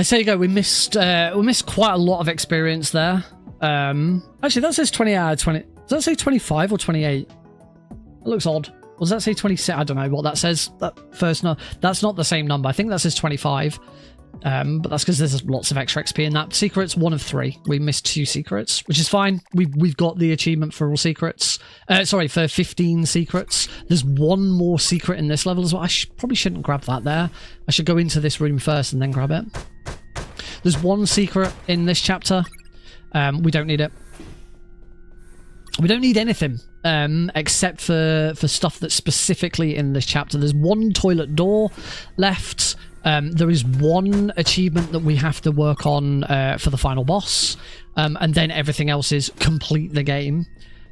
So there you go. We missed quite a lot of experience there. Actually, that says 20 out of 20. Does that say 25 or 28? It looks odd. Or does that say 26? I don't know what that says. That first no, that's not the same number. I think that says 25. But that's because there's lots of extra XP in that. Secrets, 1 of 3. We missed 2 secrets, which is fine. We've got the achievement for all secrets. Sorry, for 15 secrets. There's 1 more secret in this level as well. I probably shouldn't grab that there. I should go into this room first and then grab it. There's 1 secret in this chapter. We don't need it. We don't need anything except for stuff that's specifically in this chapter. There's 1 toilet door left. There is 1 achievement that we have to work on for the final boss. And then everything else is complete the game.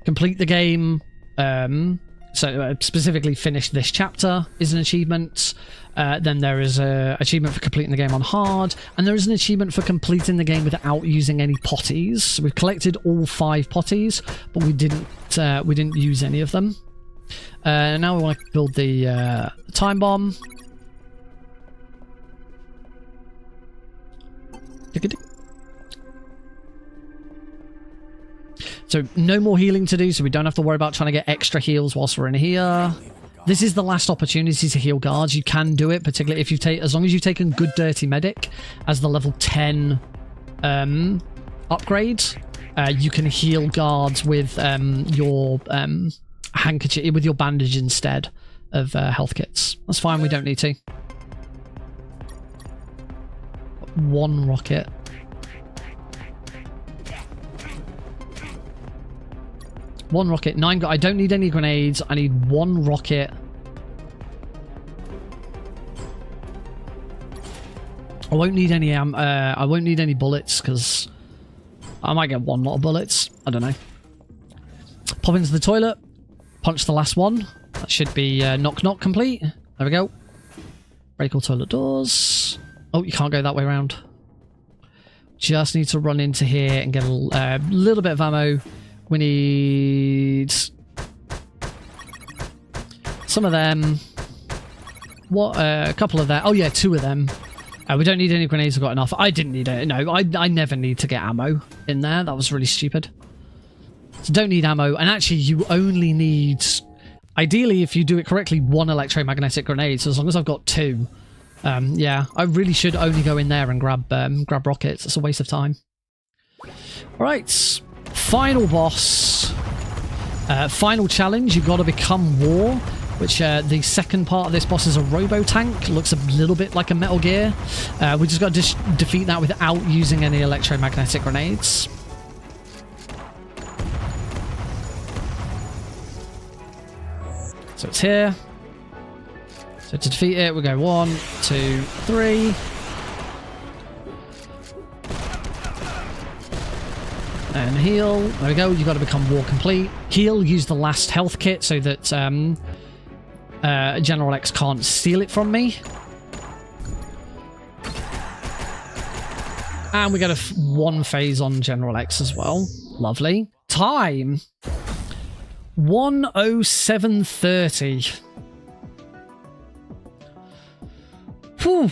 Complete the game. So specifically finish this chapter is an achievement. Then there is an achievement for completing the game on hard, and there is an achievement for completing the game without using any potties. So we've collected all 5 potties, but we didn't use any of them. Now we want to build the time bomb. So no more healing to do, so we don't have to worry about trying to get extra heals whilst we're in here. This is the last opportunity to heal guards. You can do it, particularly if as long as you've taken Good Dirty Medic as the level 10 upgrade. You can heal guards with your handkerchief, with your bandage instead of health kits. That's fine. We don't need to. 1 rocket. One rocket. 9. I don't need any grenades. I need 1 rocket. I won't need any I won't need any bullets because I might get 1 lot of bullets. I don't know. Pop into the toilet. Punch the last one. That should be knock knock complete. There we go. Break all toilet doors. Oh, you can't go that way around. Just need to run into here and get a little bit of ammo. We need some of them. What? A couple of that. Oh yeah, 2 of them. We don't need any grenades. I've got enough. I didn't need it. No, I never need to get ammo in there. That was really stupid. So don't need ammo. And actually, you only need, ideally, if you do it correctly, 1 electromagnetic grenade. So as long as I've got 2, yeah, I really should only go in there and grab rockets. It's a waste of time. All right, final boss. Final challenge. You've got to become War. Which the second part of this boss is a robo-tank. Looks a little bit like a Metal Gear. We just got to defeat that without using any electromagnetic grenades. So it's here. So to defeat it, we go 1, 2, 3. And heal. There we go. You've got to become War complete. Heal. Use the last health kit so that General X can't steal it from me. And we get 1 phase on General X as well. Lovely. Time 1:07:30. Whew.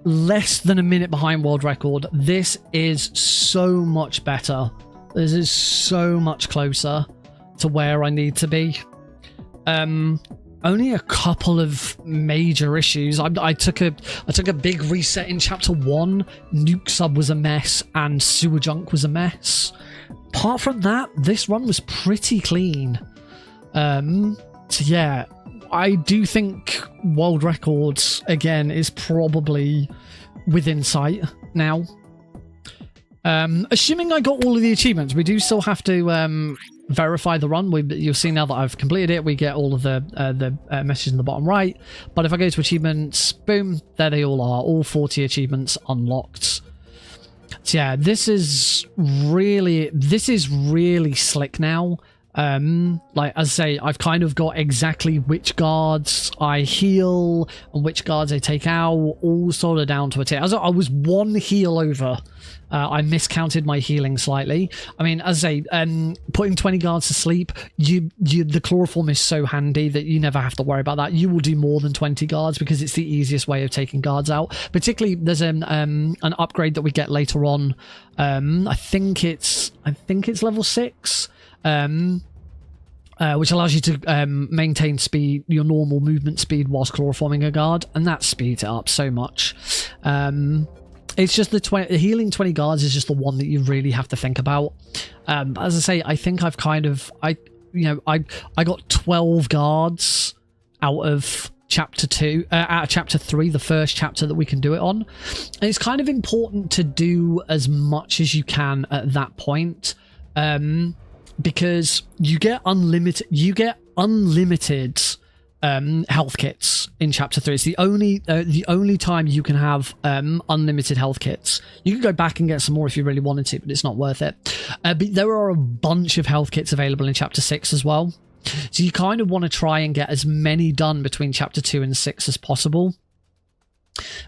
Less than a minute behind world record. This is so much better. This is so much closer to where I need to be. Only a couple of major issues. I took a big reset in chapter 1. Nuke Sub was a mess and Sewer Junk was a mess. Apart from that, this run was pretty clean. So yeah, I do think world records again is probably within sight now. Assuming I got all of the achievements, we do still have to verify the run. You'll see now that I've completed it, we get all of the messages in the bottom right. But if I go to achievements, boom, there they all are, all 40 achievements unlocked. So yeah, this is really slick now. Like as I say, I've kind of got exactly which guards I heal and which guards I take out, all sort of down to a T. As I was 1 heal over. I miscounted my healing slightly. I mean, as I say, putting 20 guards to sleep, the chloroform is so handy that you never have to worry about that. You will do more than 20 guards because it's the easiest way of taking guards out. Particularly, there's an upgrade that we get later on. I think it's level 6. Which allows you to maintain speed, your normal movement speed, whilst chloroforming a guard, and that speeds it up so much. It's just the healing 20 guards is just the one that you really have to think about. As I say, I think I've kind of I got 12 guards out of chapter 2, out of chapter 3, the first chapter that we can do it on. And it's kind of important to do as much as you can at that point. Because you get unlimited health kits in chapter 3. It's the only time you can have unlimited health kits. You can go back and get some more if you really wanted to, but it's not worth it. But there are a bunch of health kits available in chapter 6 as well. So you kind of want to try and get as many done between chapter 2 and 6 as possible.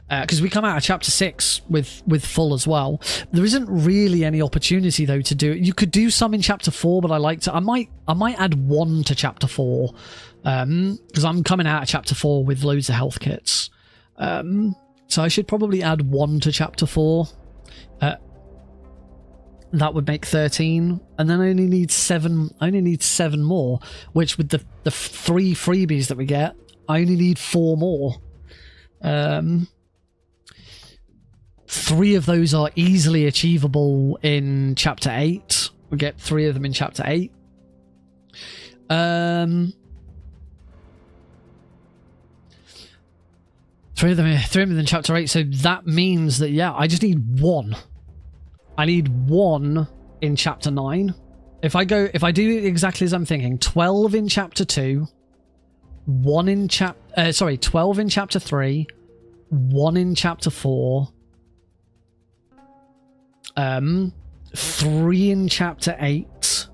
Because we come out of chapter 6 with full as well. There isn't really any opportunity though to do it. You could do some in chapter 4, but I might add 1 to chapter 4, because I'm coming out of chapter 4 with loads of health kits. So I should probably add 1 to chapter 4. That would make 13, and then I only need 7. I only need 7 more, which with the 3 freebies that we get, I only need 4 more. 3 of those are easily achievable in chapter 8. We get 3 of them in chapter 8. 3 of them in chapter 8. So that means that, yeah, I just need 1. I need 1 in chapter 9. If I do it exactly as I'm thinking, 12 in chapter 2, 12 in chapter 3, 1 in chapter 4, 3 in chapter 8.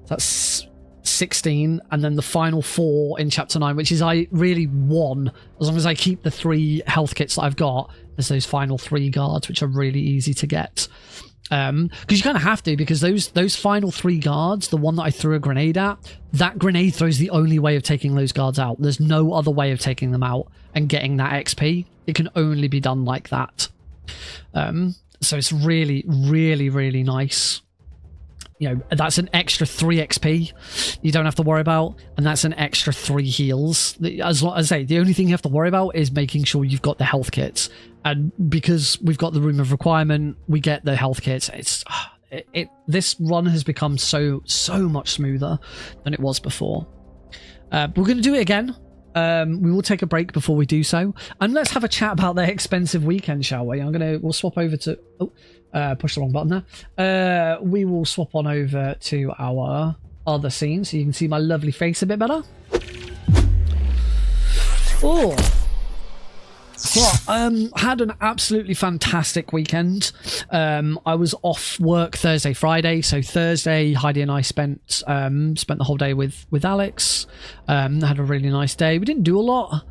That's 16, and then the final 4 in chapter 9, which is really 1. As long as I keep the 3 health kits that I've got, there's those final 3 guards, which are really easy to get. because you kind of have to, because those final 3 guards, the one that I threw a grenade at, that grenade throws the only way of taking those guards out. There's no other way of taking them out and getting that XP. It can only be done like that. So it's really, really, really nice. You know, that's an extra 3 XP you don't have to worry about, and that's an extra 3 heals. As I say, the only thing you have to worry about is making sure you've got the health kits. And because we've got the Room of Requirement, we get the health kits. This run has become so much smoother than it was before. We're going to do it again. We will take a break before we do so, and let's have a chat about their expensive weekend, shall we? We'll swap over to push the wrong button there. We will swap on over to our other scene so you can see my lovely face a bit better. Oh, so had an absolutely fantastic weekend. I was off work Thursday, Friday. So Thursday, Heidi and I spent the whole day with Alex. Had a really nice day. We didn't do a lot,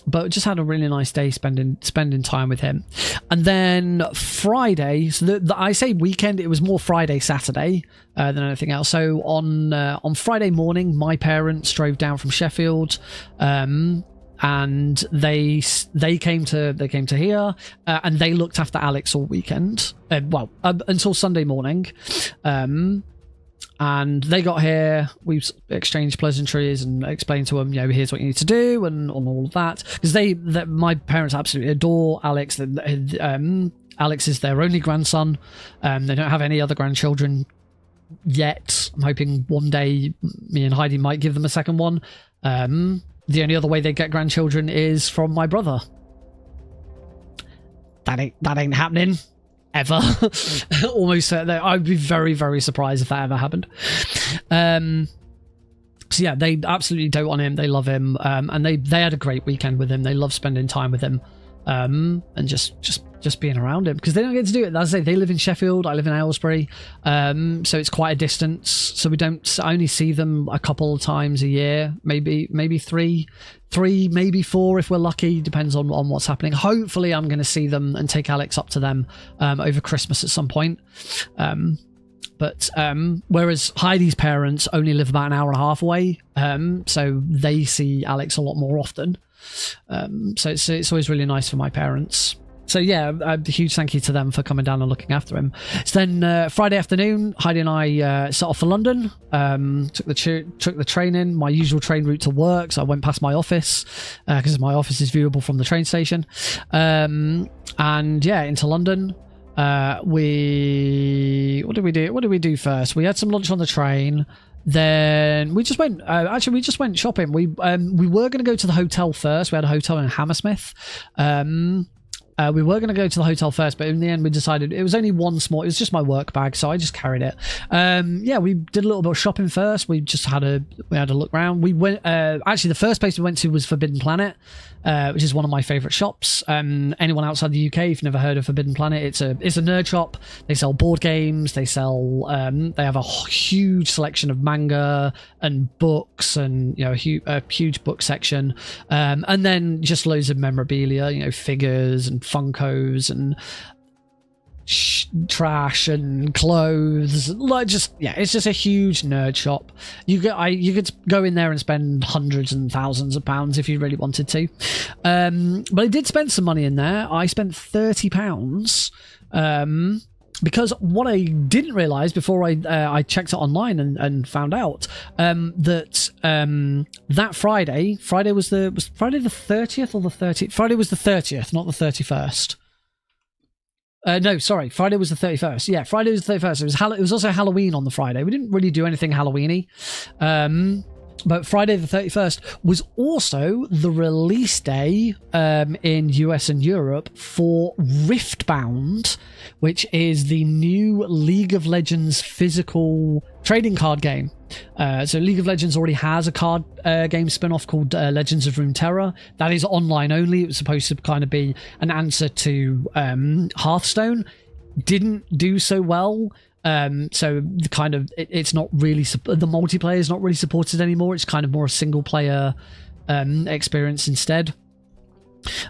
but just had a really nice day spending time with him. And then Friday, so I say weekend, it was more Friday, Saturday than anything else. So on Friday morning, my parents drove down from Sheffield. And they came to here, and they looked after Alex all weekend. Until Sunday morning. And they got here. We exchanged pleasantries and explained to them, you know, here's what you need to do, and all of that. Because my parents absolutely adore Alex. Alex is their only grandson. They don't have any other grandchildren yet. I'm hoping one day me and Heidi might give them a second one. The only other way they get grandchildren is from my brother. That ain't happening. Ever. Almost I'd be very, very surprised if that ever happened. So yeah, they absolutely dote on him. They love him. And they had a great weekend with him. They love spending time with him. And just being around him, because they don't get to do it. As I say, they live in Sheffield, I live in Aylesbury, so it's quite a distance. So I only see them a couple of times a year, maybe three, maybe 4 if we're lucky. Depends on what's happening. Hopefully, I'm going to see them and take Alex up to them over Christmas at some point. But whereas Heidi's parents only live about an hour and a half away, so they see Alex a lot more often. So it's always really nice for my parents. So yeah, a huge thank you to them for coming down and looking after him. So then Friday afternoon, Heidi and I set off for London. Took the train in, my usual train route to work. So I went past my office because my office is viewable from the train station. And yeah, into London. What did we do first? We had some lunch on the train. Then we just went. We just went shopping. We were going to go to the hotel first. We had a hotel in Hammersmith. We were going to go to the hotel first, but in the end we decided it was only one small. It was just my work bag, so I just carried it. Yeah, we did a little bit of shopping first. We had a look around. We went. Actually, the first place we went to was Forbidden Planet, which is one of my favourite shops. Anyone outside the UK, if you've never heard of Forbidden Planet, it's a nerd shop. They sell board games. They sell. They have a huge selection of manga and books, and a huge book section, and then just loads of memorabilia. Figures and Funkos and trash and clothes. It's just a huge nerd shop. You could go in there and spend hundreds and thousands of pounds if you really wanted to. But I did spend some money in there. I spent £30. Because what I didn't realise before I checked it online and found out that Friday was Friday the 30th or the 30th? Friday was the 30th, not the 31st. No, sorry, Friday was the 31st. Yeah, Friday was the 31st. It was also Halloween on the Friday. We didn't really do anything Halloween-y. But Friday the 31st was also the release day in US and Europe for Riftbound, which is the new League of Legends physical trading card game. So League of Legends already has a card game spin-off called Legends of Runeterra. That is online only. It was supposed to kind of be an answer to Hearthstone. Didn't do so well. So it's not really the multiplayer is not really supported anymore. It's kind of more a single player experience instead.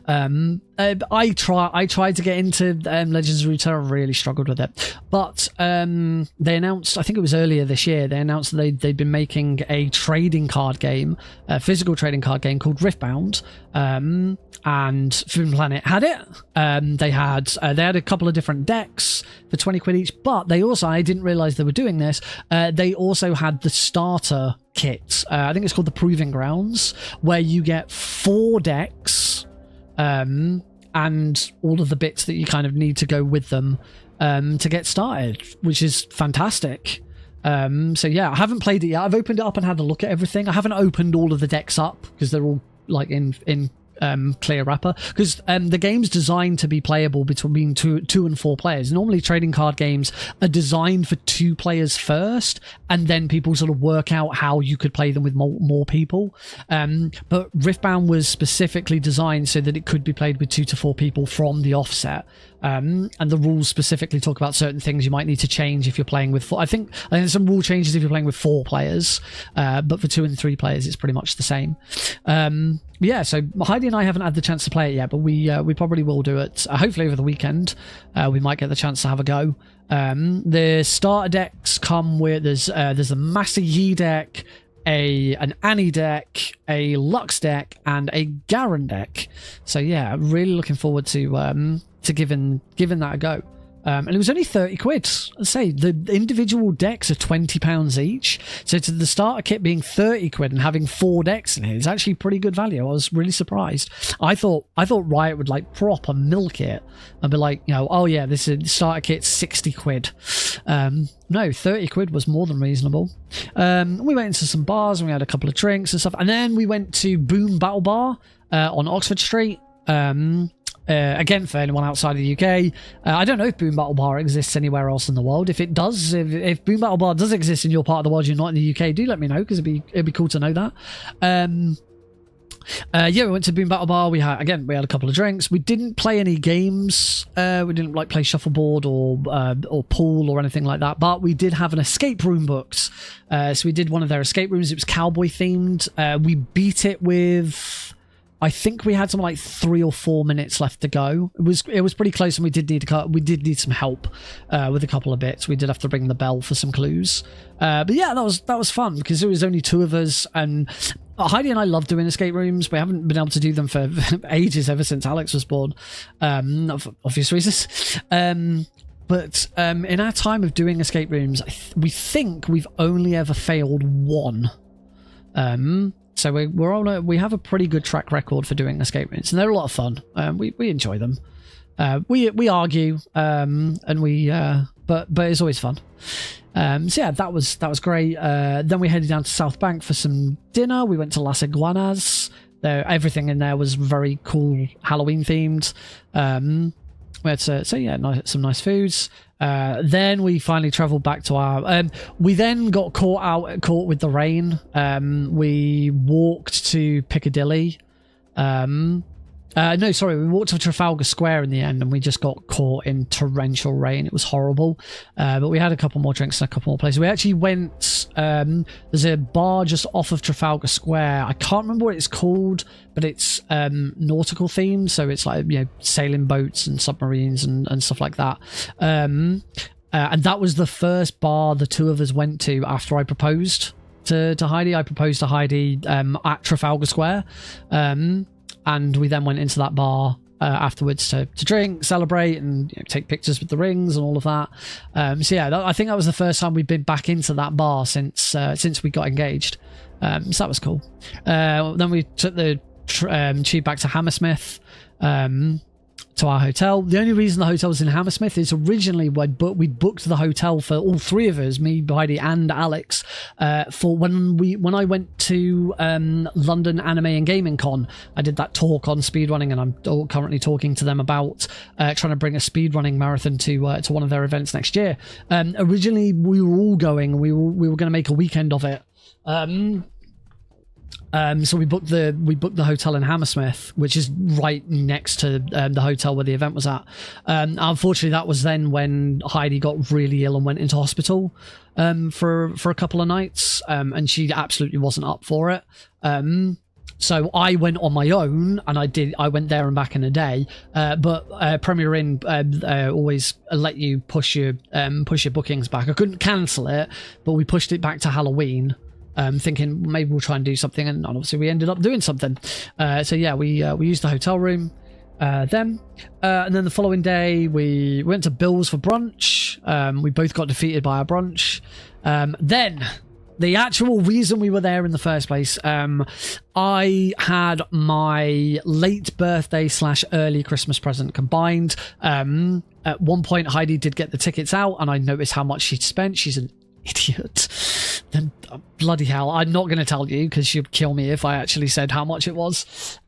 I tried to get into Legends of Runeterra. I really struggled with it, but they announced, I think it was earlier this year, they announced that they'd been making a trading card game, a physical trading card game called Riftbound, and Food Planet had it. They had a couple of different decks for 20 quid each, but they also, I didn't realize they were doing this, they also had the starter kit. I think it's called the Proving Grounds, where you get 4 decks and all of the bits that you kind of need to go with them to get started, which is fantastic. So yeah, I haven't played it yet. I've opened it up and had a look at everything. I haven't opened all of the decks up because they're all like in clear wrapper, because the game's designed to be playable between two and 4 players. Normally trading card games are designed for 2 players first, and then people sort of work out how you could play them with more people, but Riftbound was specifically designed so that it could be played with 2 to 4 people from the offset. And the rules specifically talk about certain things you might need to change if you're playing with 4. I think there's some rule changes if you're playing with 4 players, but for 2 and 3 players it's pretty much the same. Yeah, so Heidi and I haven't had the chance to play it yet, but we probably will do it. Hopefully over the weekend, we might get the chance to have a go. The starter decks come with there's a Master Yi deck, an Annie deck, a Lux deck, and a Garen deck. So yeah, really looking forward to giving that a go. And it was only 30 quid. I'd say the individual decks are £20 each. So to the starter kit being 30 quid and having 4 decks in it is actually pretty good value. I was really surprised. I thought Riot would like proper milk it and be like, oh yeah, this is starter kit 60 quid. No, 30 quid was more than reasonable. We went into some bars and we had a couple of drinks and stuff. And then we went to Boom Battle Bar on Oxford Street. Again, for anyone outside of the UK, I don't know if Boom Battle Bar exists anywhere else in the world. If it does, if Boom Battle Bar does exist in your part of the world, you're not in the UK, do let me know, because it'd be cool to know that. Yeah, we went to Boom Battle Bar. We had a couple of drinks. We didn't play any games. We didn't play shuffleboard or pool or anything like that. But we did have an escape room booked. So we did one of their escape rooms. It was cowboy themed. We beat it with, I think we had something like 3 or 4 minutes left to go. It was pretty close, and we did need some help with a couple of bits. We did have to ring the bell for some clues. But yeah, that was fun because there was only 2 of us, and Heidi and I love doing escape rooms. We haven't been able to do them for ages, ever since Alex was born, for obvious reasons. But in our time of doing escape rooms, we think we've only ever failed 1. So we have a pretty good track record for doing escape rooms, and they're a lot of fun. We enjoy them. We argue, and but it's always fun. So yeah, that was great. Then we headed down to South Bank for some dinner. We went to Las Iguanas. Everything in there was very cool, Halloween themed. We had some nice foods. Then we finally travelled back to our. We then got caught with the rain. We walked to Piccadilly. No, sorry, we walked to Trafalgar Square in the end, and we just got caught in torrential rain. It was horrible. But we had a couple more drinks and a couple more places. We actually went. There's a bar just off of Trafalgar Square. I can't remember what it's called, but it's nautical themed, so it's like sailing boats and submarines and stuff like that. And that was the first bar the 2 of us went to after I proposed to Heidi. I proposed to Heidi at Trafalgar Square. And we then went into that bar afterwards to drink, celebrate, and take pictures with the rings and all of that. So yeah, I think that was the first time we've been back into that bar since we got engaged. So that was cool. Then we took the tube back to Hammersmith, to our hotel. The only reason the hotel was in Hammersmith is originally we'd booked the hotel for all 3 of us, me, Heidi, and Alex, for when I went to London Anime and Gaming Con. I did that talk on speedrunning, and I'm currently talking to them about trying to bring a speedrunning marathon to one of their events next year. Originally, we were all going. We were going to make a weekend of it. So we booked the hotel in Hammersmith, which is right next to the hotel where the event was at. Unfortunately, that was then when Heidi got really ill and went into hospital for a couple of nights, and she absolutely wasn't up for it. So I went on my own, and I went there and back in a day. But Premier Inn always let you push your bookings back. I couldn't cancel it, but we pushed it back to Halloween. Thinking maybe we'll try and do something, and obviously we ended up doing something. So yeah, we used the hotel room then, and then the following day we went to Bill's for brunch. We both got defeated by our brunch. Then the actual reason we were there in the first place, I had my late birthday / early Christmas present combined. At one point Heidi did get the tickets out, and I noticed how much she'd spent. She's an idiot. Then bloody hell, I'm not going to tell you because she'd kill me if I actually said how much it was.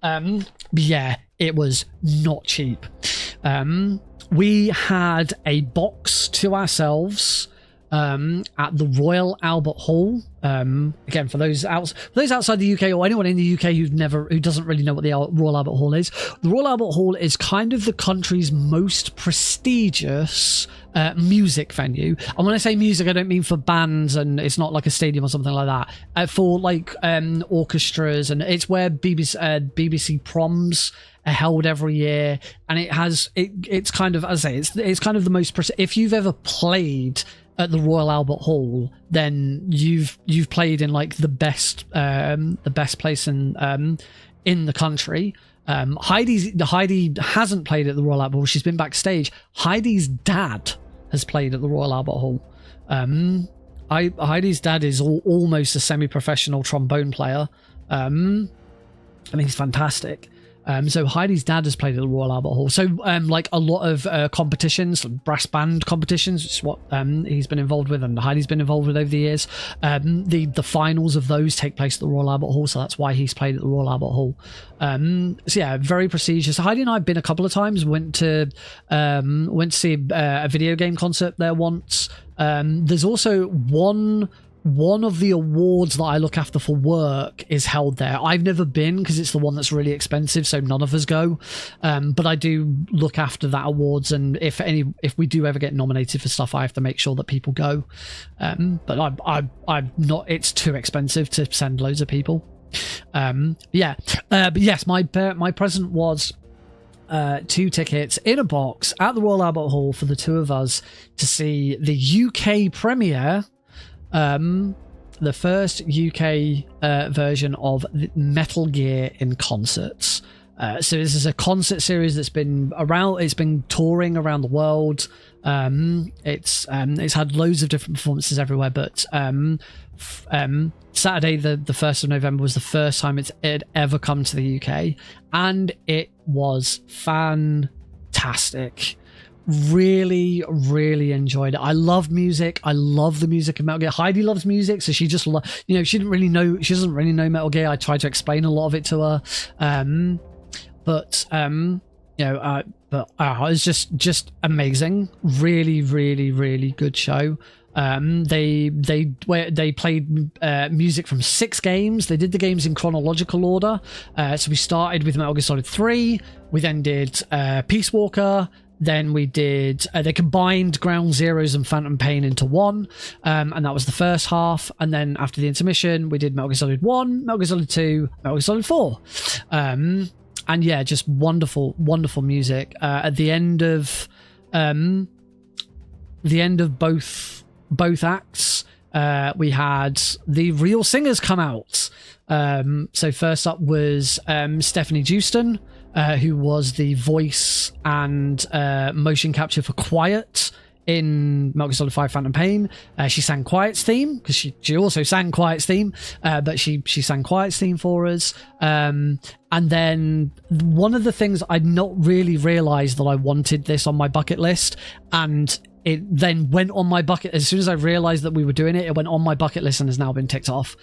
Yeah, it was not cheap. We had a box to ourselves at the Royal Albert Hall. Again, for those outside the UK, or anyone in the UK who doesn't really know what the Royal Albert Hall is, the Royal Albert Hall is kind of the country's most prestigious music venue. And when I say music, I don't mean for bands, and it's not like a stadium or something like that. For like orchestras, and it's where BBC proms are held every year, and it's kind of, as I say, it's kind of the most if you've ever played at the Royal Albert Hall, then you've played in like the best place in the country. Heidi hasn't played at the Royal Albert Hall. She's been backstage. Heidi's dad has played at the Royal Albert Hall. Heidi's dad is almost a semi-professional trombone player. I mean, he's fantastic. So Heidi's dad has played at the Royal Albert Hall. So like a lot of competitions, brass band competitions, which is what he's been involved with, and Heidi's been involved with over the years. The finals of those take place at the Royal Albert Hall, so that's why he's played at the Royal Albert Hall. So yeah, very prestigious. Heidi and I have been a couple of times. Went to see a video game concert there once. There's also one of the awards that I look after for work is held there. I've never been because it's the one that's really expensive, so none of us go. But I do look after that awards, and if we do ever get nominated for stuff, I have to make sure that people go. But I'm not. It's too expensive to send loads of people. Yeah. But yes, my present was 2 tickets in a box at the Royal Albert Hall for the two of us to see the UK premiere. The first UK version of Metal Gear in concerts. So this is a concert series that's been around. It's been touring around the world. It's had loads of different performances everywhere. But Saturday, the 1st of November, was the first time it had ever come to the UK, and it was fantastic. Really enjoyed it. I love music. I love the music of Metal Gear. Heidi loves music, so she just she doesn't really know Metal Gear. I tried to explain a lot of it to her, but it was just amazing. Really good show. They played music from 6 games. They did the games in chronological order. So we started with Metal Gear Solid 3. We then did Peace Walker. Then we did, they combined Ground Zeroes and Phantom Pain into one, and that was the first half. And then after the intermission, we did Metal Gear Solid 1, Metal Gear Solid 2, Metal Gear Solid 4. And yeah, just wonderful music. At the end of both acts, we had the real singers come out. So first up was Stephanie Jewston, who was the voice and motion capture for Quiet in Metal Gear Solid 5 Phantom Pain. She sang Quiet's theme, because she also sang Quiet's theme, but she sang Quiet's theme for us. And then one of the things I'd not really realised that I wanted this on my bucket list, and it then went on my bucket as soon as I realised that we were doing it. It went on my bucket list and has now been ticked off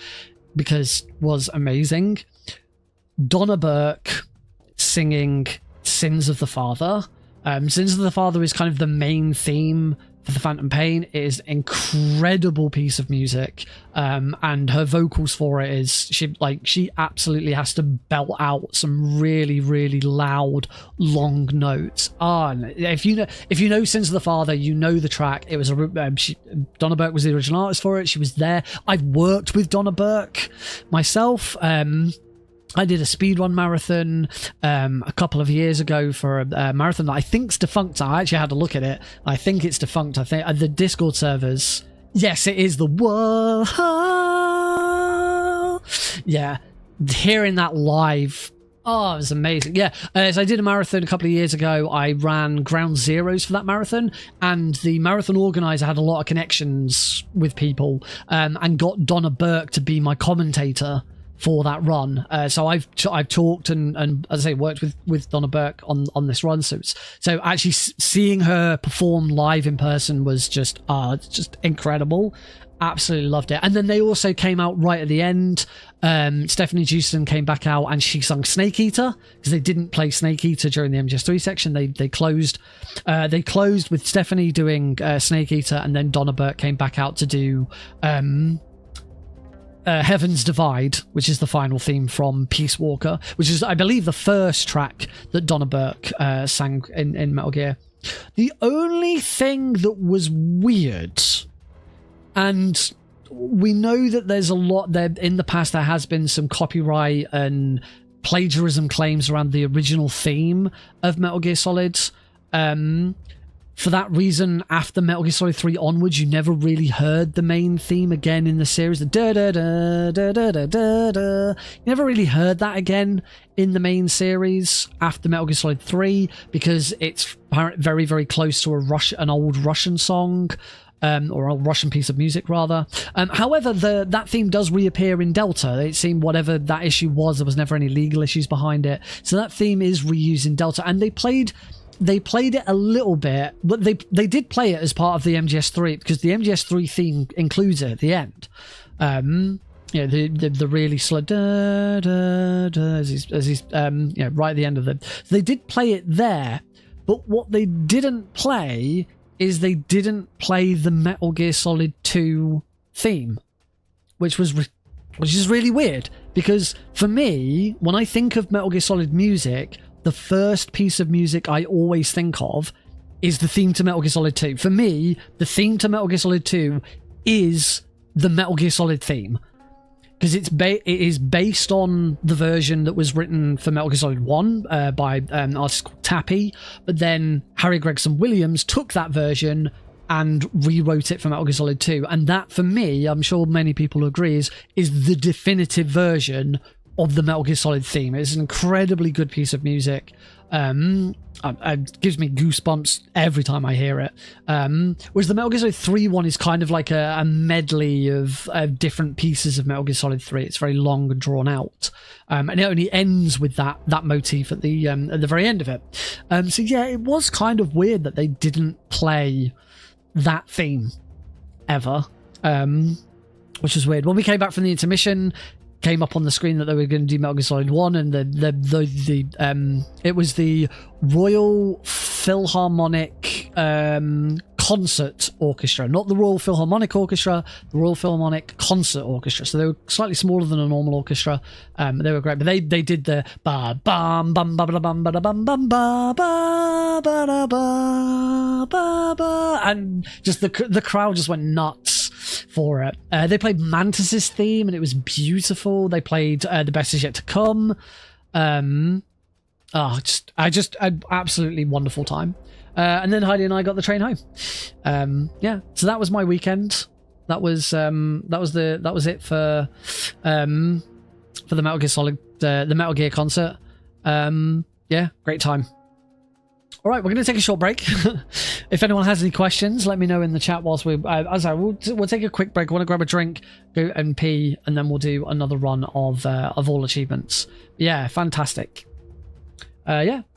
because it was amazing. Donna Burke singing Sins of the Father. Sins of the Father is kind of the main theme for the Phantom Pain. It is an incredible piece of music, and her vocals for it is she absolutely has to belt out some really loud long notes. And if you know Sins of the Father, you know the track. It was Donna Burke was the original artist for it. She was there. I've worked with Donna Burke myself. I did a speedrun marathon a couple of years ago for a marathon that I think's defunct. I actually had to look at it. I think it's defunct. I think the Discord servers. Yes, it is the whoa. Yeah, hearing that live. Oh, it was amazing. Yeah, so I did a marathon a couple of years ago. I ran ground zeros for that marathon, and the marathon organizer had a lot of connections with people and got Donna Burke to be my commentator for that run. So I've talked and as I say, worked with Donna Burke on this run. So actually seeing her perform live in person was just incredible. Absolutely loved it. And then they also came out right at the end. Stephanie Jewson came back out and she sung Snake Eater because they didn't play Snake Eater during the MGS3 section. They closed with Stephanie doing Snake Eater, and then Donna Burke came back out to do Heaven's Divide, which is the final theme from Peace Walker, which is, I believe, the first track that Donna Burke sang in Metal Gear. The only thing that was weird, and we know that there's a lot there in the past, there has been some copyright and plagiarism claims around the original theme of Metal Gear Solid. For that reason, after Metal Gear Solid 3 onwards, you never really heard the main theme again in the series. The da-da-da-da-da-da-da. You never really heard that again in the main series after Metal Gear Solid 3 because it's very, very close to an old Russian song. Or a Russian piece of music, rather. However, that theme does reappear in Delta. It seemed whatever that issue was, there was never any legal issues behind it. So that theme is reused in Delta, and they played it a little bit, but they did play it as part of the MGS3 because the MGS3 theme includes it at the end. The really slow da da da as he's right at the end of it. So they did play it there, but what they didn't play is they didn't play the Metal Gear Solid 2 theme, which is really weird because for me, when I think of Metal Gear Solid music, the first piece of music I always think of is the theme to Metal Gear Solid 2. For me, the theme to Metal Gear Solid 2 is the Metal Gear Solid theme because it is based on the version that was written for Metal Gear Solid 1 by an artist called Tappy, but then Harry Gregson Williams took that version and rewrote it for Metal Gear Solid 2, and that, for me, I'm sure many people agree, is the definitive version of the Metal Gear Solid theme. It's an incredibly good piece of music. It gives me goosebumps every time I hear it. Whereas the Metal Gear Solid 3 one is kind of like a medley of different pieces of Metal Gear Solid 3. It's very long and drawn out. And it only ends with that motif at the very end of it. So yeah, it was kind of weird that they didn't play that theme ever. Which was weird. When we came back from the intermission, came up on the screen that they were going to do Metal Gear Solid 1, and it was the Royal Philharmonic Concert Orchestra, not the Royal Philharmonic Orchestra, the Royal Philharmonic Concert Orchestra. So they were slightly smaller than a normal orchestra. They were great, but they did the ba bam bam ba ba bam ba bam bam ba ba ba ba ba, and just the crowd just went nuts for it. They played Mantis's theme and it was beautiful. They played The Best Is Yet to Come. Absolutely wonderful time. And then Heidi and I got the train home. So that was my weekend. That was it for the Metal Gear Solid, the Metal Gear concert. Great time. All right, we're going to take a short break. If anyone has any questions, let me know in the chat whilst we'll take a quick break. I want to grab a drink, go and pee, and then we'll do another run of all achievements. Yeah, fantastic.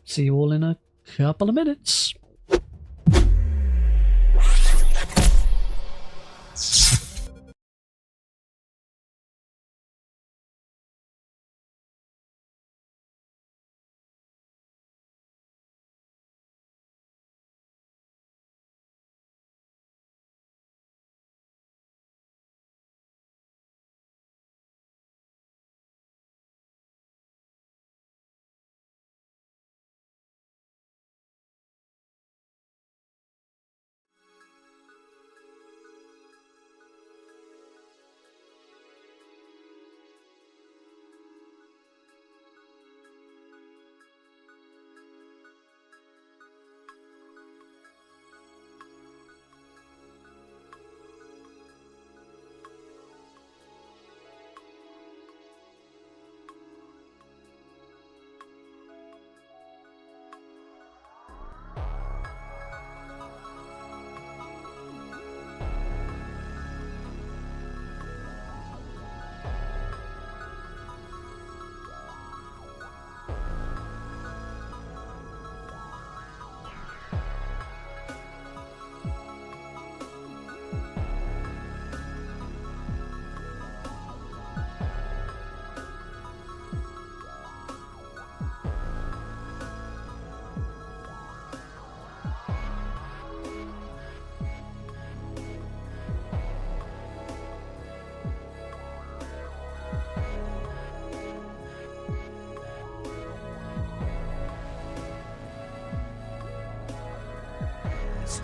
See you all in a couple of minutes.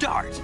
start.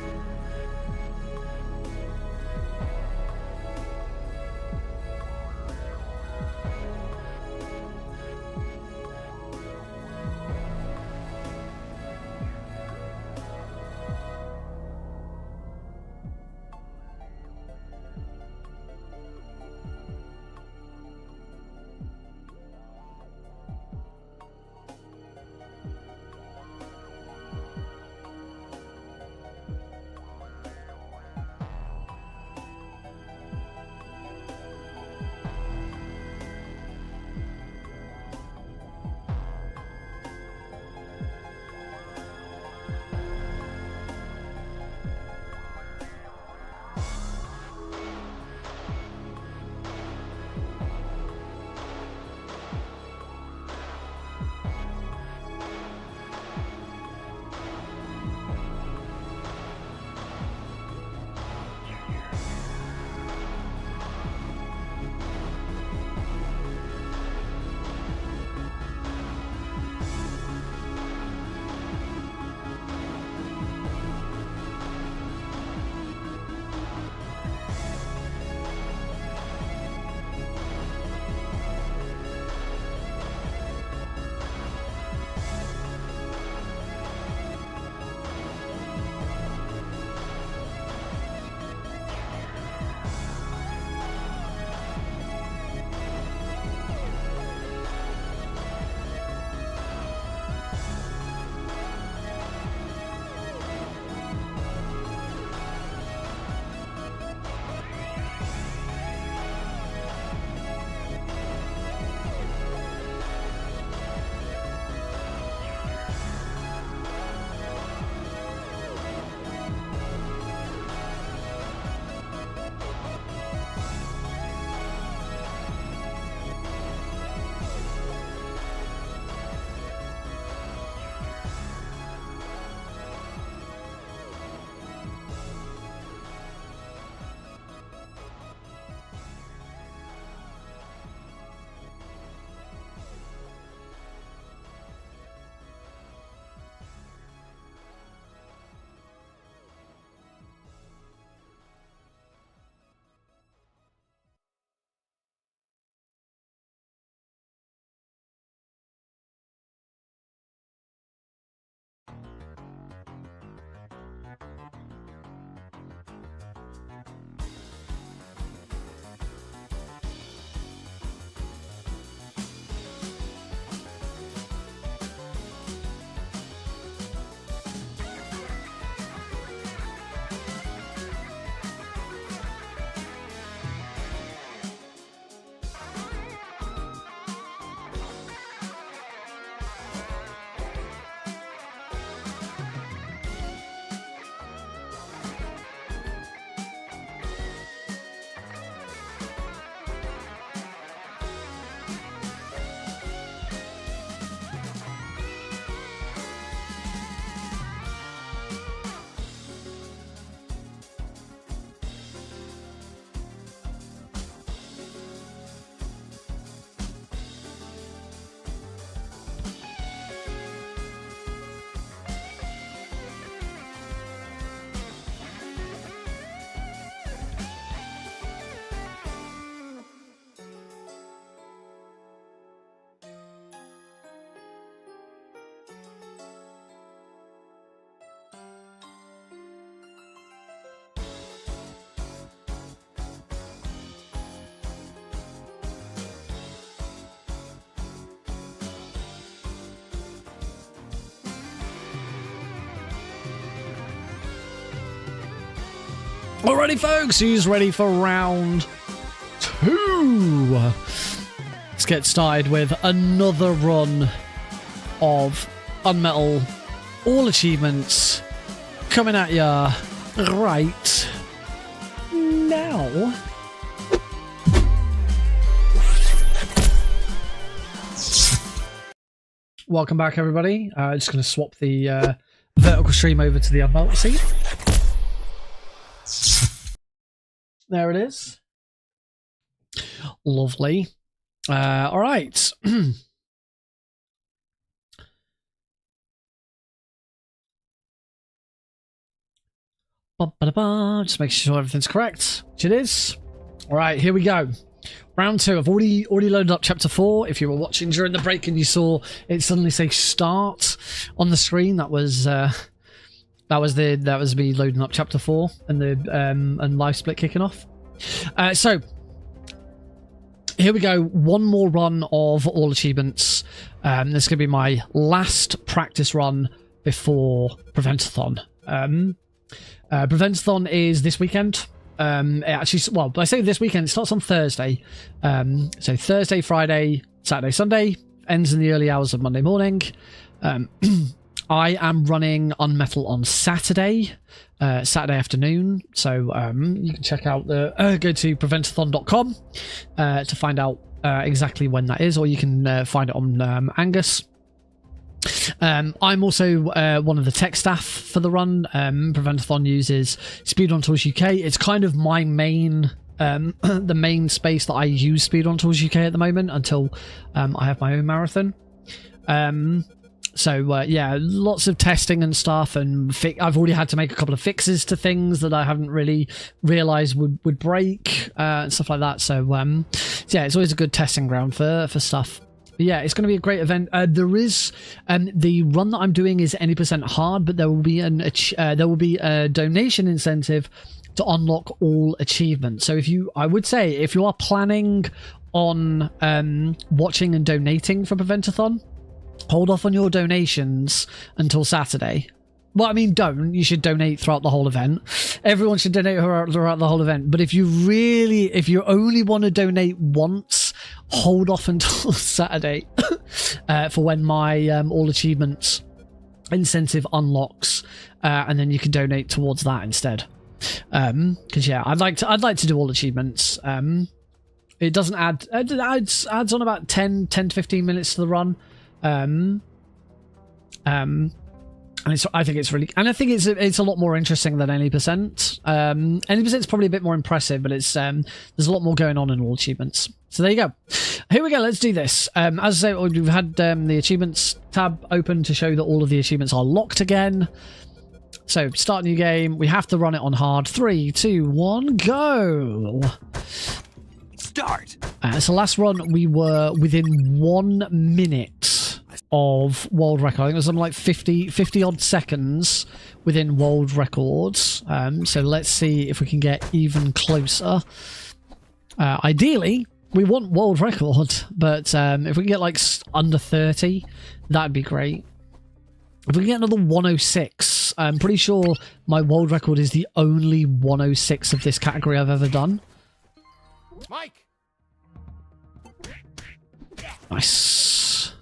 Alrighty, folks, who's ready for round 2? Let's get started with another run of UnMetal All Achievements coming at ya right now. Welcome back, everybody. Just going to swap the vertical stream over to the UnMetal seat. There it is. Lovely. All right. Just making sure everything's correct, which it is. All right, here we go. Round 2. I've already loaded up chapter 4. If you were watching during the break and you saw it suddenly say start on the screen, that was me loading up chapter 4 and the and live split kicking off. So here we go. One more run of all achievements. This is going to be my last practice run before Prevent-A-Thon. Prevent-A-Thon is this weekend. It actually, well, I say this weekend, it starts on Thursday. So Thursday, Friday, Saturday, Sunday, ends in the early hours of Monday morning. I am running UnMetal on Saturday afternoon. So you can check out the go to Prevent-A-Thon.com to find out exactly when that is, or you can find it on Angus. I'm also one of the tech staff for the run. Prevent-A-Thon uses Speedrun Tools UK. It's kind of my main, the main space that I use Speedrun Tools UK at the moment until I have my own marathon. So yeah, lots of testing and stuff, and I've already had to make a couple of fixes to things that I haven't really realised would break and stuff like that. So yeah, it's always a good testing ground for stuff. But yeah, it's going to be a great event. There is the run that I'm doing is any % hard, but there will be a donation incentive to unlock all achievements. So I would say if you are planning on watching and donating for Prevent-A-Thon, hold off on your donations until Saturday. Well, I mean, you should donate throughout the whole event. Everyone should donate throughout the whole event. But if you only want to donate once, hold off until Saturday for when my all achievements incentive unlocks, and then you can donate towards that instead. Because yeah, I'd like to do all achievements. It doesn't add. It adds on about 10 to 15 minutes to the run. And I think it's really, and I think it's a lot more interesting than any %. Any %'s probably a bit more impressive, but it's there's a lot more going on in all achievements. So there you go. Here we go. Let's do this. As I say, we've had the achievements tab open to show that all of the achievements are locked again. So start new game. We have to run it on hard. 3, 2, 1, go. Start. So last run we were within 1 minute of world record. I think it was something like 50 odd seconds within world records. So let's see if we can get even closer. Ideally, we want world record, but if we can get like under 30, that'd be great. If we can get another 106, I'm pretty sure my world record is the only 106 of this category I've ever done. Mike. Nice.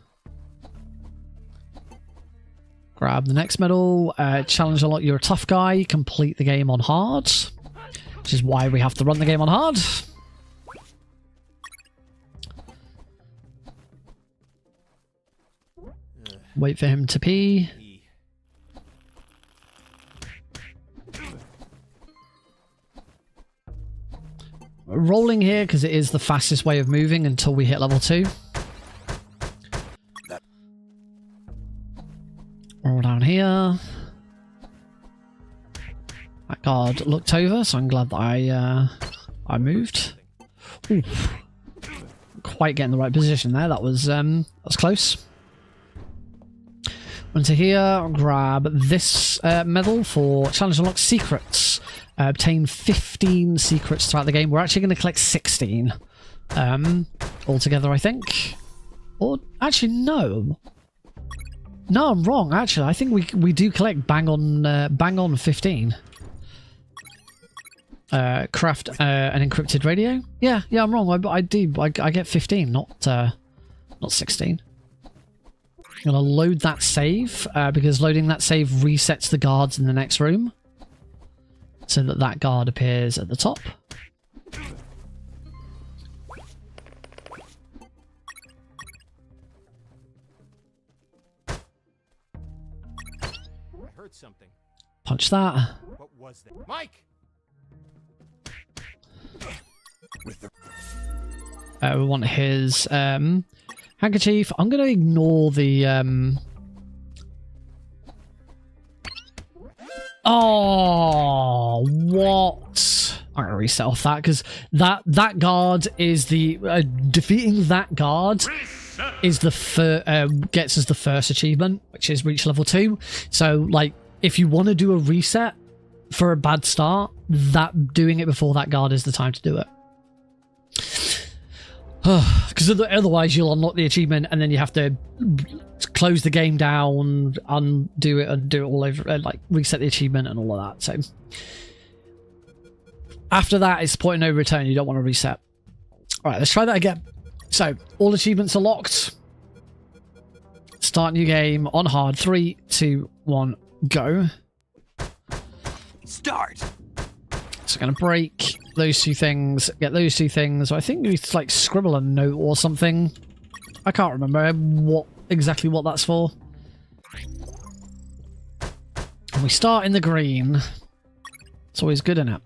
Grab the next medal. Challenge unlock. You're a tough guy. Complete the game on hard, which is why we have to run the game on hard. Wait for him to pee. We're rolling here because it is the fastest way of moving until we hit level 2. Roll down here. That guard looked over, so I'm glad that I moved. Ooh. Quite getting the right position there. That was close. Onto here, grab this medal for challenge unlock secrets. Obtain 15 secrets throughout the game. We're actually going to collect 16 altogether, I think. Or actually, no. No, I'm wrong. Actually, I think we do collect bang on 15. Craft an encrypted radio. Yeah, I'm wrong. I do. I get 15, not 16. I'm gonna load that save because loading that save resets the guards in the next room, so that guard appears at the top. I heard something. Punch that. What was that? Mike. We want his handkerchief. I'm going to ignore the... Oh, reset off that, because that guard is the defeating that guard is the gets us the first achievement, which is reach level 2. So like, if you want to do a reset for a bad start, that doing it before that guard is the time to do it. Because otherwise you'll unlock the achievement and then you have to close the game down, undo it, and do it all over, like reset the achievement and all of that. So after that, it's point of no return. You don't want to reset. All right, let's try that again. So all achievements are locked. Start new game on hard. 3, 2, 1, go. Start. So I'm going to break those 2 things, get those 2 things. I think we like scribble a note or something. I can't remember exactly what that's for. And we start in the green. It's always good, isn't it?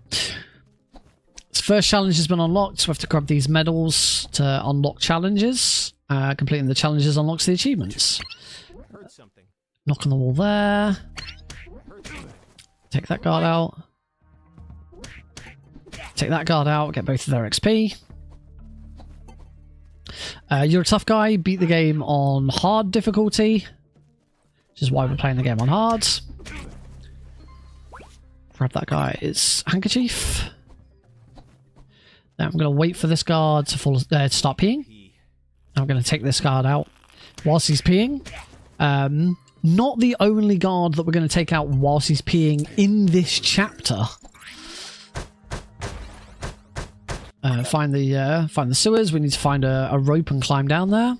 This first challenge has been unlocked, so we have to grab these medals to unlock challenges. Completing the challenges unlocks the achievements. Knock on the wall there. Take that guard out. Take that guard out, get both of their XP. You're a tough guy, beat the game on hard difficulty, which is why we're playing the game on hard. Grab that guy's handkerchief. Then I'm going to wait for this guard to start peeing. I'm going to take this guard out whilst he's peeing. Not the only guard that we're going to take out whilst he's peeing in this chapter. Find the sewers. We need to find a rope and climb down there.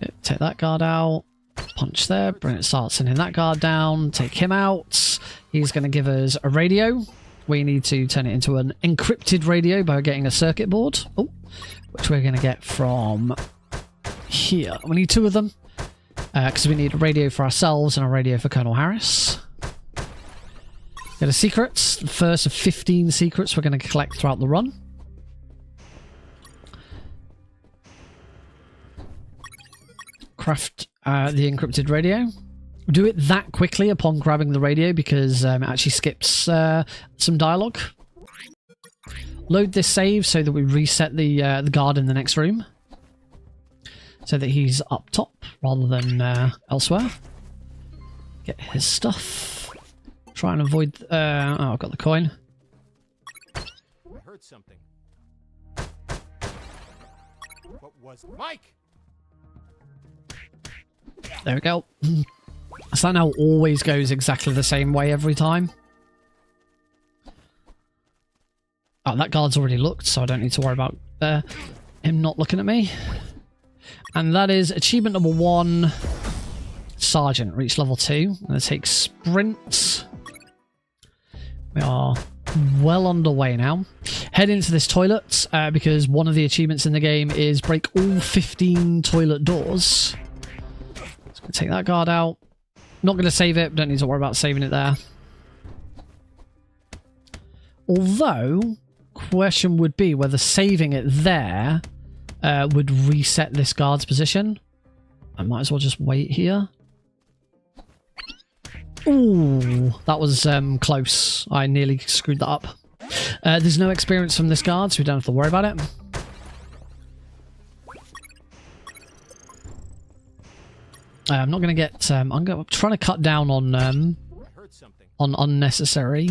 Yep, take that guard out. Punch there. Bring it. Start sending that guard down. Take him out. He's going to give us a radio. We need to turn it into an encrypted radio by getting a circuit board. Oh, which we're going to get from here. We need 2 of them because we need a radio for ourselves and a radio for Colonel Harris. Get a secret. The first of 15 secrets we're going to collect throughout the run. Craft the encrypted radio. Do it that quickly upon grabbing the radio because it actually skips some dialogue. Load this save so that we reset the guard in the next room. So that he's up top rather than elsewhere. Get his stuff. Try and avoid... oh, I've got the coin. I heard something. What was... Mike! There we go. So that now always goes exactly the same way every time. Oh, that guard's already looked, so I don't need to worry about him not looking at me. And that is achievement number 1. Sergeant, reach level 2. I'm going to take sprints. We are well underway now. Head into this toilet because one of the achievements in the game is break all 15 toilet doors. So I'm going to take that guard out. Not going to save it. Don't need to worry about saving it there. Although, question would be whether saving it there would reset this guard's position. I might as well just wait here. Ooh, that was close. I nearly screwed that up. There's no experience from this guard, so we don't have to worry about it. I'm not going to get... I'm trying to cut down on unnecessary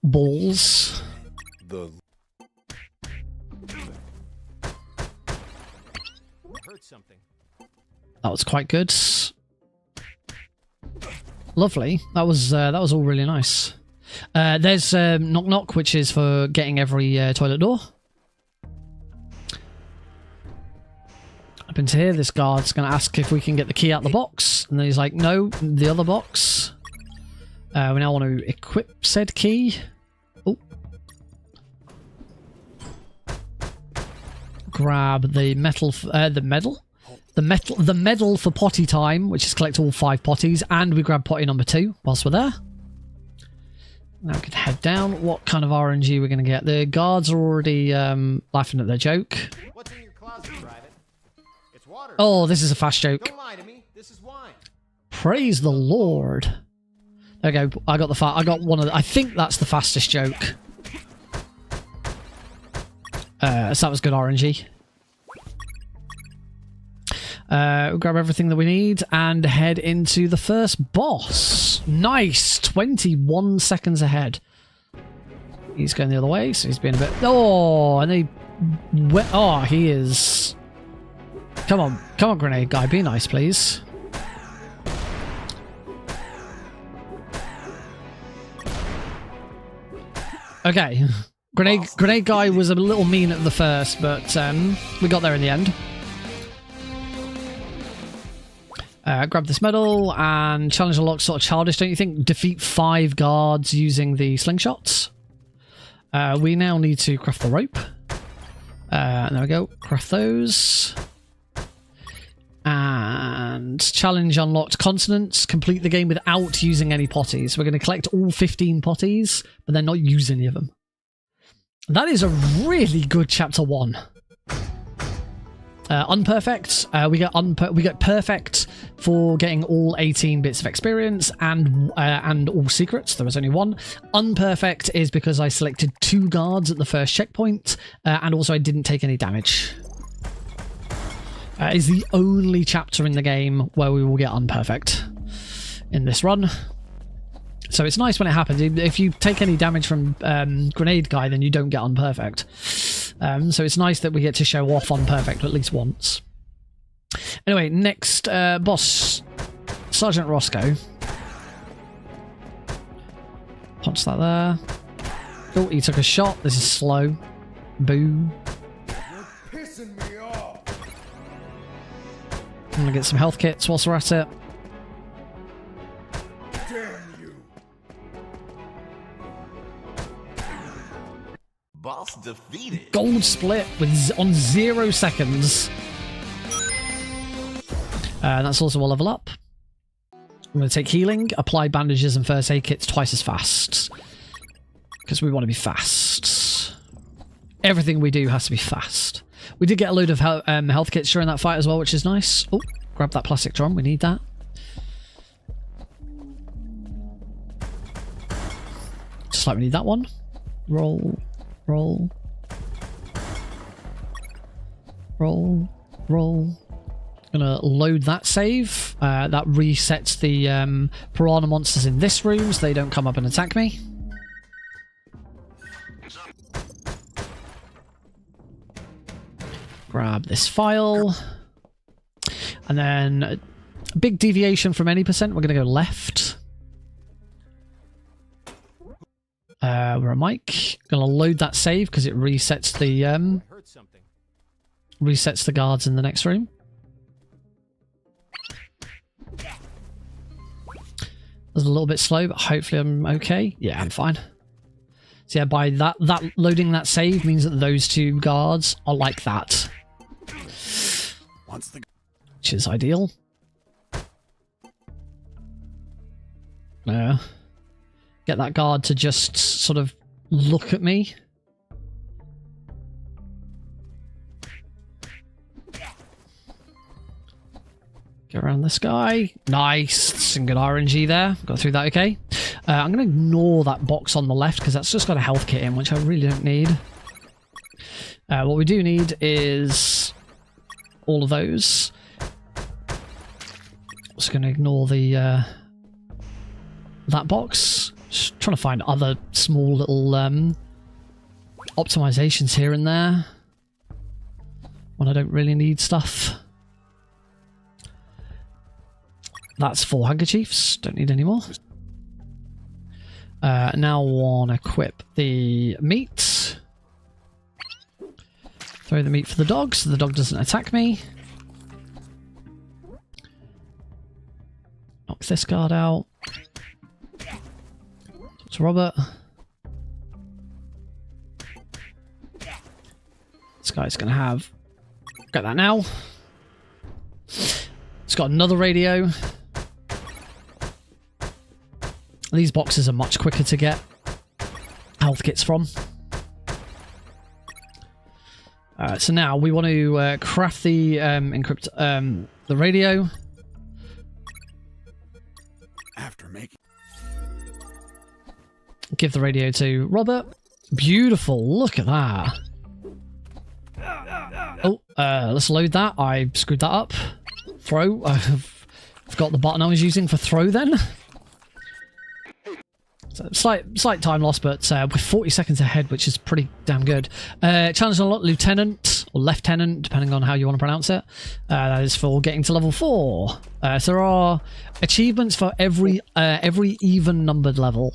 balls. Heard something. That was quite good. Lovely. That was all really nice. There's knock knock, which is for getting every toilet door. Up into here, this guard's going to ask if we can get the key out the box, and then he's like, "No, the other box." We now want to equip said key. Oh. Grab the metal. The medal for potty time, which is collect all 5 potties, and we grab potty number 2 whilst we're there. Now we can head down. What kind of RNG we're going to get? The guards are already laughing at their joke. What's in your closet, Private? It's water. Oh, this is a fast joke. Don't lie to me. This is wine. Praise the Lord. There we go. I got one of the, I think that's the fastest joke. So that was good RNG. We'll grab everything that we need and head into the first boss. Nice! 21 seconds ahead. He's going the other way, so he's being a bit... Oh, and he... Oh, he is... Come on, grenade guy, be nice, please. Okay. Grenade guy was a little mean at the first, but we got there in the end. Grab this medal, and challenge unlocked sort of childish, don't you think? Defeat 5 guards using the slingshots. We now need to craft the rope. And there we go. Craft those. And challenge unlocked consonants. Complete the game without using any potties. We're going to collect all 15 potties, but then not use any of them. That is a really good chapter 1. Unperfect. We get perfect for getting all 18 bits of experience and all secrets. There was only one. Unperfect is because I selected 2 guards at the first checkpoint, and also I didn't take any damage. Is the only chapter in the game where we will get unperfect in this run. So it's nice when it happens. If you take any damage from Grenade Guy, then you don't get unperfect. So it's nice that we get to show off unperfect at least once. Anyway, next boss, Sergeant Roscoe. Punch that there. Oh, he took a shot. This is slow. Boo. You're pissing me off. I'm gonna get some health kits whilst we're at it. Damn you. Boss defeated. Gold split on 0 seconds. That's also a level up. I'm going to take healing, apply bandages and first aid kits twice as fast. Because we want to be fast. Everything we do has to be fast. We did get a load of health kits during that fight as well, which is nice. Oh, grab that plastic drum. We need that. Just like we need that one. Roll. Roll. Roll. Roll. Gonna load that save. That resets the piranha monsters in this room so they don't come up and attack me. Grab this file. And then a big deviation from any percent, we're gonna go left. We're a mic. Gonna load that save because it resets the guards in the next room. It was a little bit slow, but hopefully I'm okay. Yeah, I'm fine. So yeah, by that loading that save means that those 2 guards are like that, which is ideal. Get that guard to just sort of look at me. Get around this guy. Nice. Some good RNG there. Got through that okay. I'm going to ignore that box on the left because that's just got a health kit in, which I really don't need. What we do need is all of those. Just going to ignore the that box. Just trying to find other small little optimizations here and there when I don't really need stuff. That's 4 handkerchiefs. Don't need any more. Now I want to equip the meat. Throw the meat for the dog so the dog doesn't attack me. Knock this guard out. It's Robert. This guy's going to have... Get that now. It's got another radio. These boxes are much quicker to get health kits from. So now we want to craft the encrypt the radio. Give the radio to Robert. Beautiful. Look at that. Oh, let's load that. I screwed that up. Throw. I've got the button I was using for throw then. So slight time loss, but we're 40 seconds ahead, which is pretty damn good. Challenge unlocked, Lieutenant, or Lieutenant, depending on how you want to pronounce it. That is for getting to level 4. So there are achievements for every even numbered level.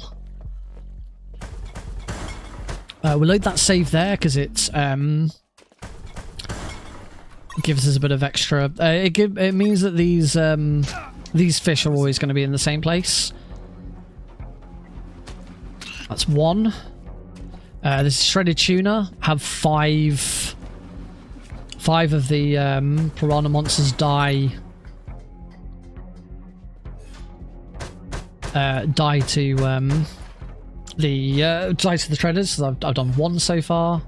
We'll load that save there because it's gives us a bit of extra. It means that these fish are always going to be in the same place. That's 1. This shredded tuna. Have 5 of the piranha monsters die to the treaders. So I've done 1 so far.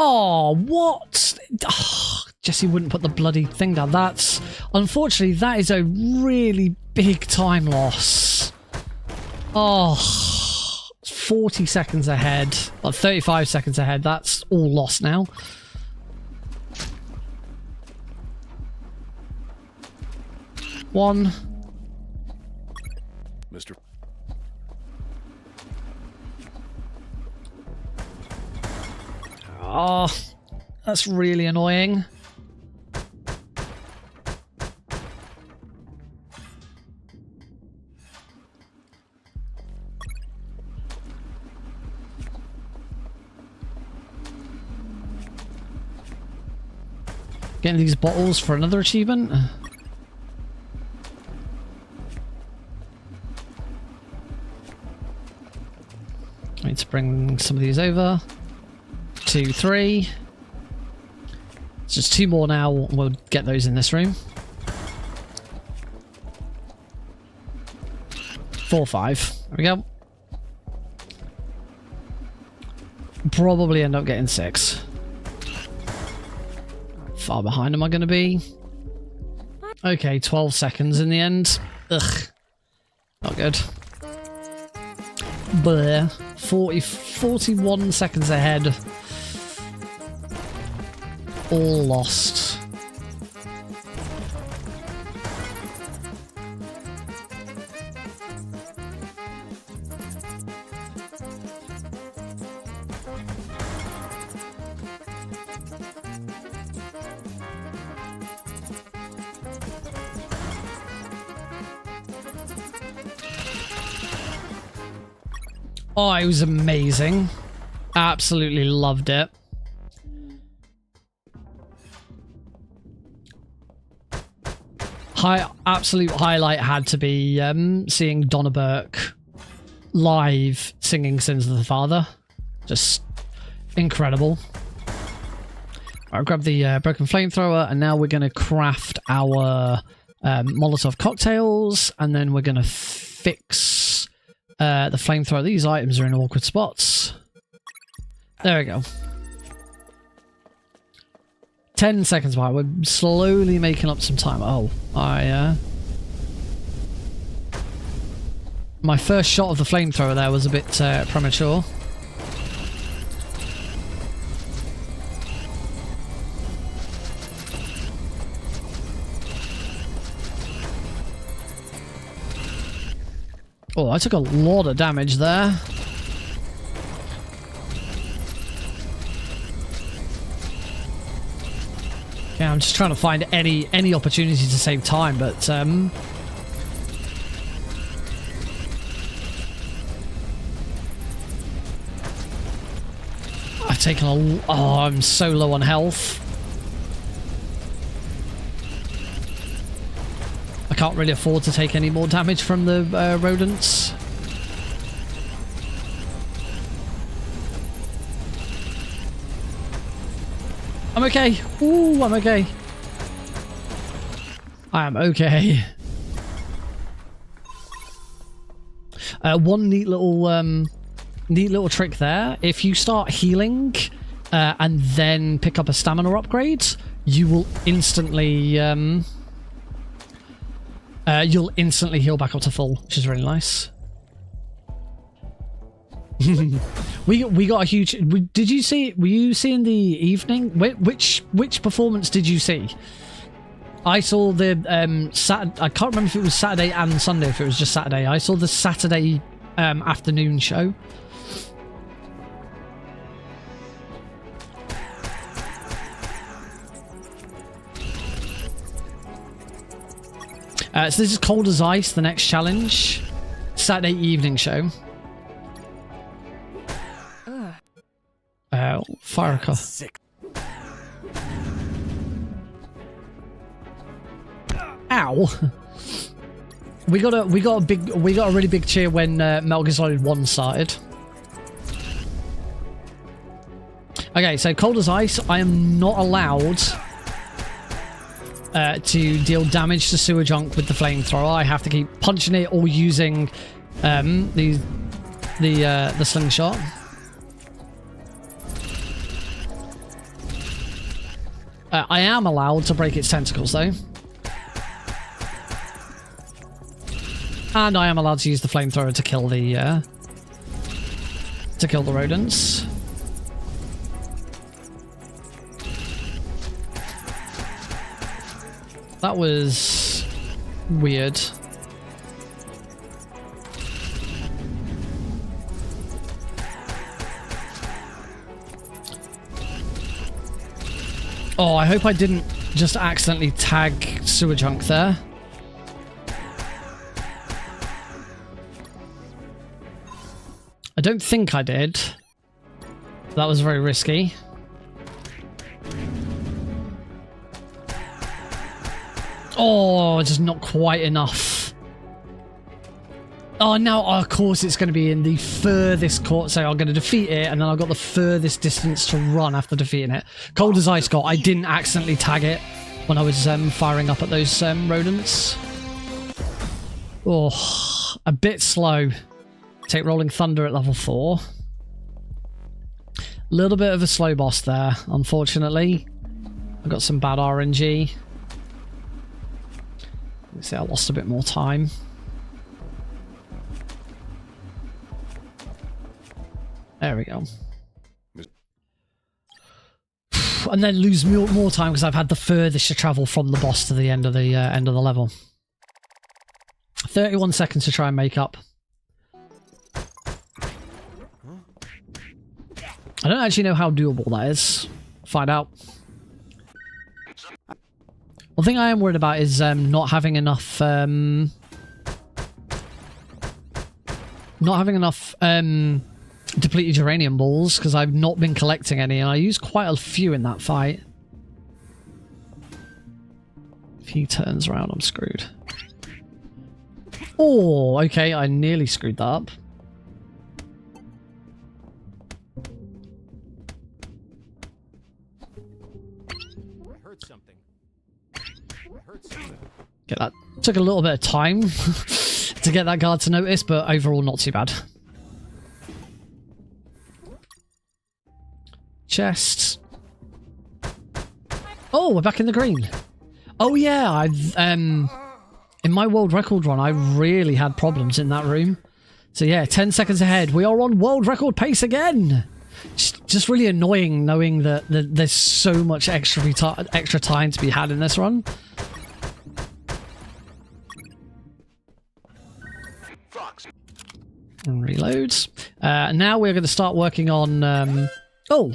Oh, what? Oh, Jesse wouldn't put the bloody thing down. That's... Unfortunately, that is a really big time loss. Oh, 40 seconds ahead. Well, 35 seconds ahead. That's all lost now. One. Mr. Oh, that's really annoying. Getting these bottles for another achievement. I need to bring some of these over. 2, 3. It's just 2 more now. We'll get those in this room. 4, 5. There we go. Probably end up getting 6. How far behind am I going to be? Okay, 12 seconds in the end. Ugh. Not good. Bleh. 41 seconds ahead. All lost. Oh, it was amazing. Absolutely loved it. Absolute highlight had to be seeing Donna Burke live singing Sins of the Father. Just incredible. I'll grab the broken flamethrower, and now we're going to craft our Molotov cocktails, and then we're going to fix the flamethrower. These items are in awkward spots. There we go. 10 seconds behind. We're slowly making up some time. Oh, my first shot of the flamethrower there was a bit premature. Oh, I took a lot of damage there. Yeah, I'm just trying to find any opportunity to save time, but I've taken a... Oh, I'm so low on health. I can't really afford to take any more damage from the rodents. I'm okay. Ooh, I'm okay. I am okay. One neat little trick there. If you start healing and then pick up a stamina upgrade, you will instantly heal back up to full, which is really nice. we got a huge. Did you see? Were you seeing the evening? Which performance did you see? I saw the Saturday. I can't remember if it was Saturday and Sunday. If it was just Saturday, I saw the Saturday afternoon show. So this is Cold as Ice, the next challenge. Saturday evening show. Firecar. Sick. Ow! We got a really big cheer when Metal Gear Solid 1 started. Okay, so Cold as Ice, I am not allowed to deal damage to sewer junk with the flamethrower. I have to keep punching it or using the slingshot. I am allowed to break its tentacles though. And I am allowed to use the flamethrower to kill the rodents. That was weird. Oh, I hope I didn't just accidentally tag sewer junk there. I don't think I did. That was very risky. Oh, just not quite enough. Oh, now, of course, it's going to be in the furthest court. So I'm going to defeat it, and then I've got the furthest distance to run after defeating it. Cold as Ice got. I didn't accidentally tag it when I was firing up at those rodents. Oh, a bit slow. Take Rolling Thunder at level 4. Little bit of a slow boss there, unfortunately. I got some bad RNG. See, I lost a bit more time. There we go. And then lose more time because I've had the furthest to travel from the boss to the end of the level. 31 seconds to try and make up. I don't actually know how doable that is. Find out. One thing I am worried about is not having enough depleted uranium balls, because I've not been collecting any, and I used quite a few in that fight. If he turns around, I'm screwed. Oh, okay, I nearly screwed that up. Get that. Took a little bit of time to get that guard to notice, but overall not too bad. Chests. Oh, we're back in the green. Oh yeah, I've in my world record run, I really had problems in that room. So yeah, 10 seconds ahead. We are on world record pace again. Just really annoying knowing that there's so much extra time to be had in this run. And reloads. Now we're going to start working on... oh!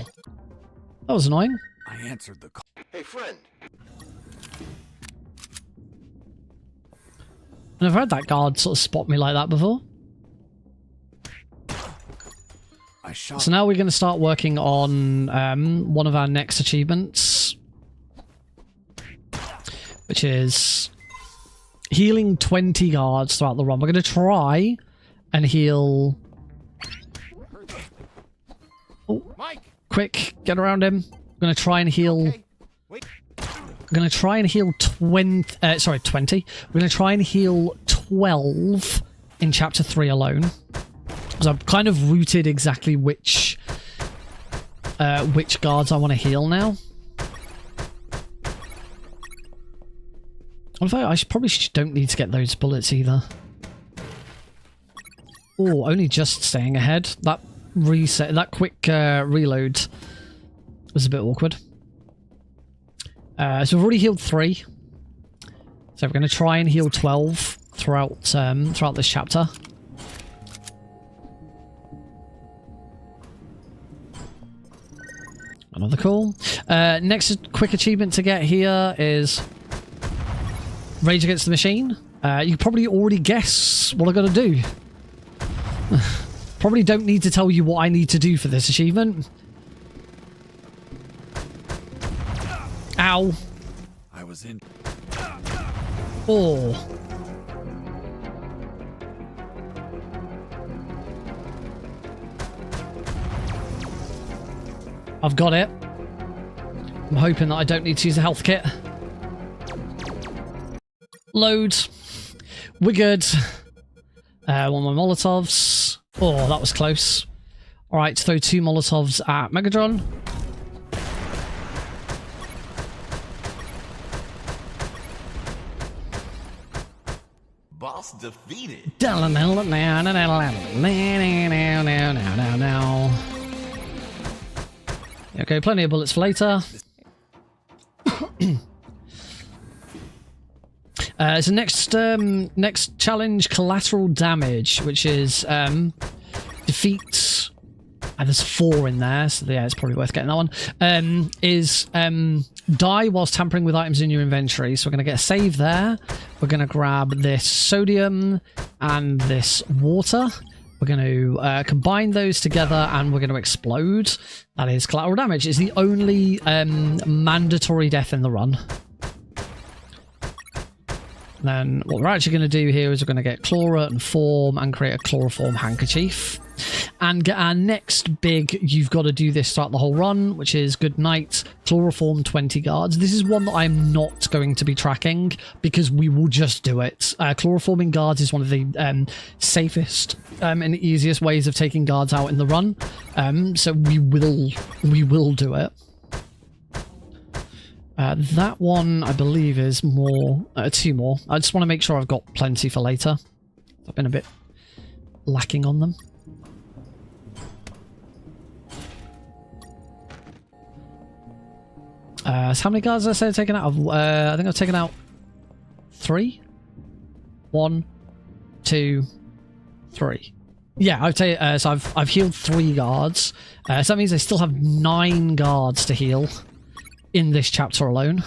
That was annoying. I answered the call. Hey, friend. I've never had that guard sort of spot me like that before. So now we're going to start working on one of our next achievements, which is healing 20 guards throughout the run. We're going to try and heal... Oh, quick, get around him. I'm going to try and heal... I'm going to try and heal 20... 20. We're going to try and heal 12 in Chapter 3 alone. So I've kind of routed exactly which which guards I want to heal now. Although I probably don't need to get those bullets either. Oh, only just staying ahead. That reset, that quick reload was a bit awkward. So we've already healed 3. So we're going to try and heal 12 throughout this chapter. Another call. Next quick achievement to get here is Rage Against the Machine. You probably already guess what I got to do. Probably don't need to tell you what I need to do for this achievement. Ow. I was in. Oh. I've got it. I'm hoping that I don't need to use a health kit. Load. We're good. One more Molotovs. Oh, that was close. Alright, throw 2 Molotovs at Megatron. Boss defeated. Okay, plenty of bullets for later. So next challenge, collateral damage, which is defeat. There's 4 in there, so yeah, it's probably worth getting that one. Is die whilst tampering with items in your inventory. So we're going to get a save there. We're going to grab this sodium and this water. We're going to combine those together and we're going to explode. That is collateral damage. It's the only mandatory death in the run. Then what we're actually going to do here is we're going to get Chlora and Form and create a chloroform handkerchief. And get our next big, you've got to do this throughout the whole run, which is good night, chloroform 20 guards. This is one that I'm not going to be tracking because we will just do it. Chloroforming guards is one of the safest and easiest ways of taking guards out in the run. So we will do it. That one, I believe, is more 2 more. I just want to make sure I've got plenty for later. I've been a bit lacking on them. So how many guards did I say I've taken out? I think I've taken out 3. 1, 2, 3. Yeah, so I've healed 3 guards. So that means I still have 9 guards to heal in this chapter alone.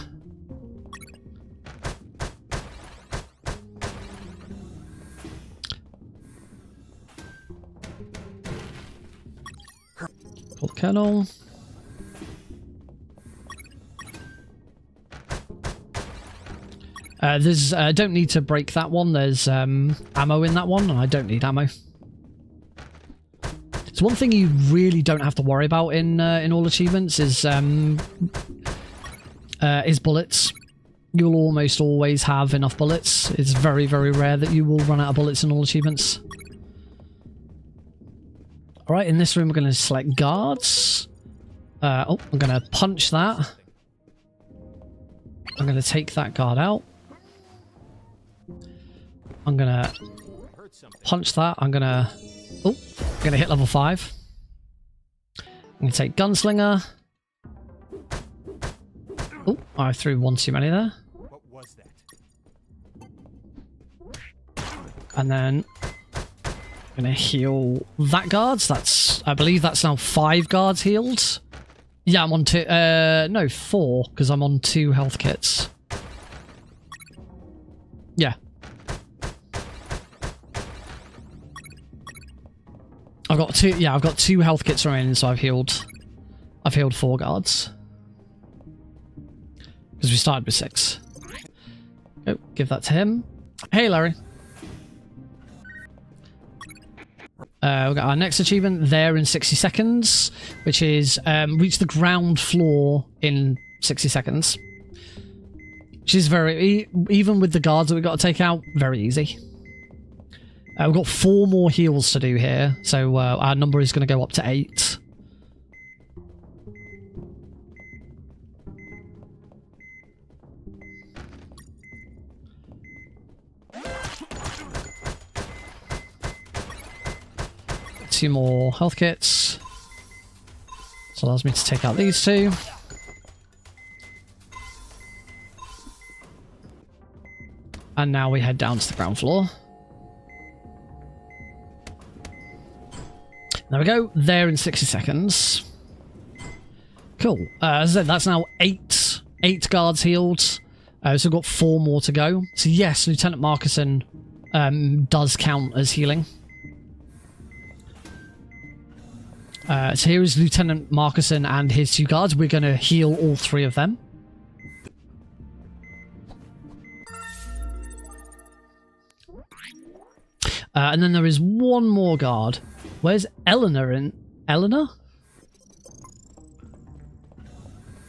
Call the Colonel. There's don't need to break that one. There's ammo in that one, and I don't need ammo. So one thing you really don't have to worry about in all achievements is bullets. You'll almost always have enough bullets. It's very, very rare that you will run out of bullets in all achievements. Alright, in this room we're going to select guards. I'm going to punch that. I'm going to take that guard out. I'm going to punch that. I'm going to hit level 5. I'm going to take Gunslinger. Oh, I threw one too many there. What was that? And then I'm going to heal that guard. So that's, I believe that's now 5 guards healed. Yeah, I'm on 2. No, 4, because I'm on 2 health kits. Yeah. I've got 2. Yeah, I've got 2 health kits remaining, so I've healed 4 guards. Because we started with 6. Oh, give that to him. Hey, Larry. We've got our next achievement there in 60 seconds, which is reach the ground floor in 60 seconds. Which is very, even with the guards that we've got to take out, very easy. We've got 4 more heals to do here, so our number is going to go up to 8. 2 more health kits. This allows me to take out these 2. And now we head down to the ground floor. There we go. There in 60 seconds. Cool. As I said, that's now 8 guards healed. So we've got 4 more to go. So yes, Lieutenant Marcuson does count as healing. So here is Lieutenant Marcuson and his 2 guards. We're going to heal all 3 of them. And then there is 1 more guard. Where's Eleanor in... Eleanor?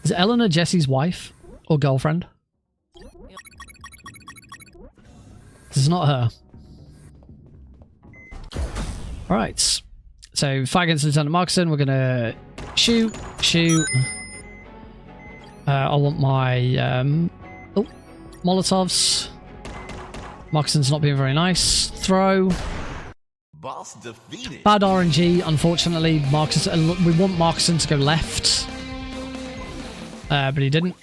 Is Eleanor Jesse's wife? Or girlfriend? This is not her. Alright. So, fight against Lieutenant Marcuson. We're gonna shoot. I want my Molotovs. Marcuson's not being very nice. Throw. Boss defeated. Bad RNG, unfortunately. Marcuson, we want Marcuson to go left. But he didn't.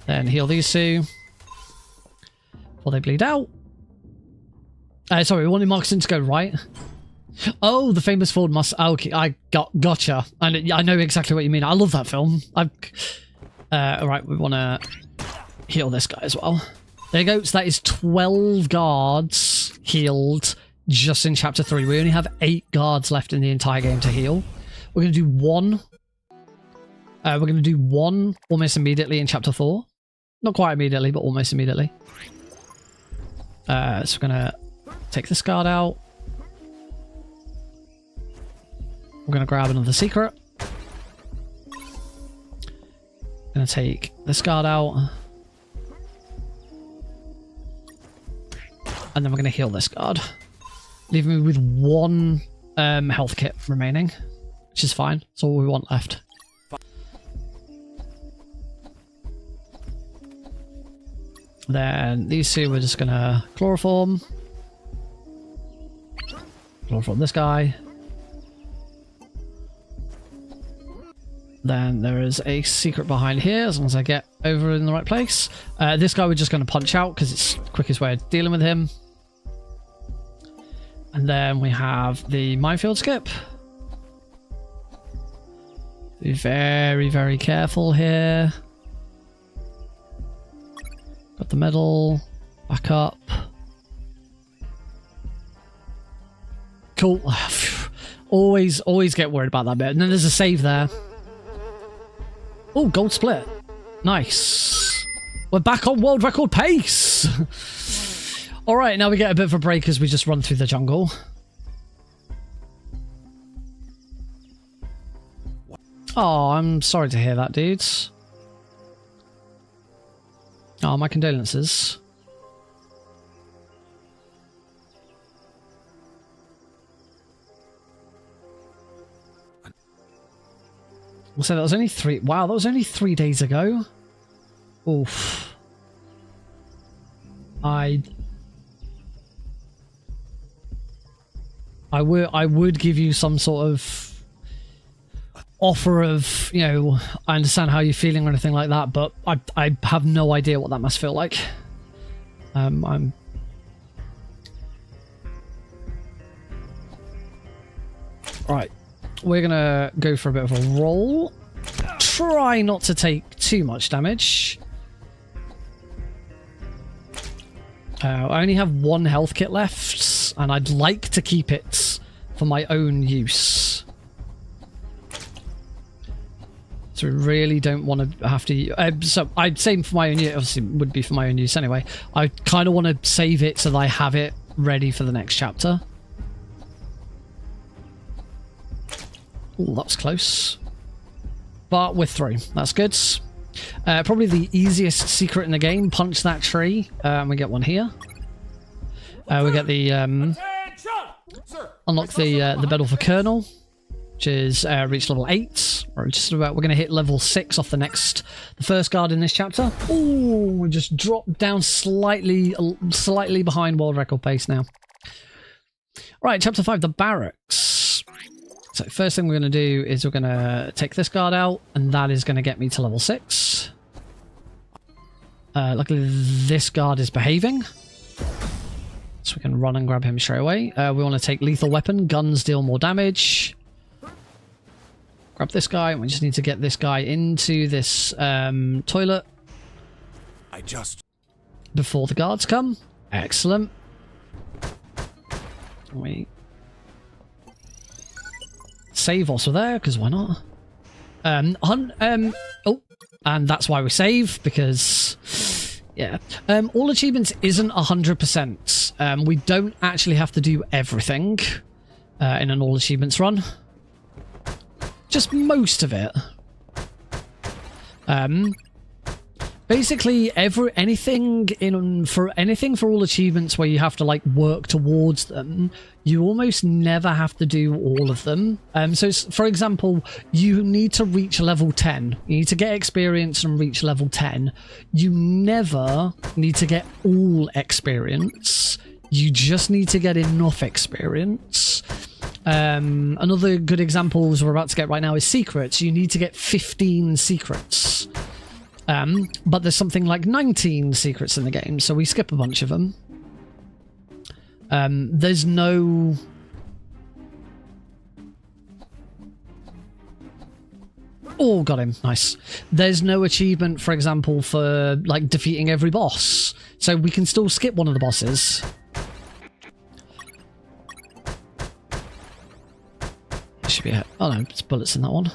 Then heal these 2. Before they bleed out. Sorry, we wanted Marcuson to go right. Oh, the famous Ford must... Okay, I gotcha. I know exactly what you mean. I love that film. Alright, we want to heal this guy as well. There you go. So that is 12 guards healed just in Chapter 3. We only have 8 guards left in the entire game to heal. We're going to do 1. We're going to do 1 almost immediately in Chapter 4. Not quite immediately, but almost immediately. So we're going to take this guard out. We're going to grab another secret. Going to take this guard out. And then we're going to heal this guard. Leaving me with 1 health kit remaining. Which is fine. That's all we want left. Then these 2 we're just going to chloroform. Chloroform this guy. Then there is a secret behind here, as long as I get over in the right place. This guy we're just going to punch out, because it's the quickest way of dealing with him. And then we have the minefield skip. Be very, very careful here. Got the medal. Back up. Cool. always get worried about that bit. And then there's a save there. Oh, gold split. Nice. We're back on world record pace. Alright, now we get a bit of a break as we just run through the jungle. Oh, I'm sorry to hear that, dudes. Oh, my condolences. So that was only 3... Wow, that was only 3 days ago. Oof. I would give you some sort of offer of, you know, I understand how you're feeling or anything like that, but I have no idea what that must feel like. I'm... Right. We're gonna go for a bit of a roll. Try not to take too much damage. I only have 1 health kit left, and I'd like to keep it for my own use. So we really don't want to have to... so I'd say for my own use, obviously it would be for my own use anyway. I kind of want to save it so that I have it ready for the next chapter. Oh, that was close. But we're through. That's good. Probably the easiest secret in the game. Punch that tree. We get one here. We get the... unlock the medal for Colonel. which is reach level 8. We're going to hit level 6 off the first guard in this chapter. Ooh, we just dropped down slightly behind world record pace now. Right, chapter 5, the barracks. So first thing we're going to do is we're going to take this guard out, and that is going to get me to level 6. Luckily, this guard is behaving, so we can run and grab him straight away. We want to take lethal weapon. Guns deal more damage. Grab this guy. We just need to get this guy into this toilet before the guards come. Excellent. We save also there, because why not? Oh, and that's why we save, because yeah. All achievements isn't 100%. We don't actually have to do everything in an all achievements run. Just most of it. Basically, anything for all achievements where you have to like work towards them, you almost never have to do all of them. So, for example, you need to reach level 10. You need to get experience and reach level 10. You never need to get all experience. You just need to get enough experience. Another good example we're about to get right now is secrets. You need to get 15 secrets. But there's something like 19 secrets in the game, so we skip a bunch of them. There's no... Oh, got him. Nice. There's no achievement, for example, for like defeating every boss. So we can still skip one of the bosses. Should be... Oh no, there's bullets in that one.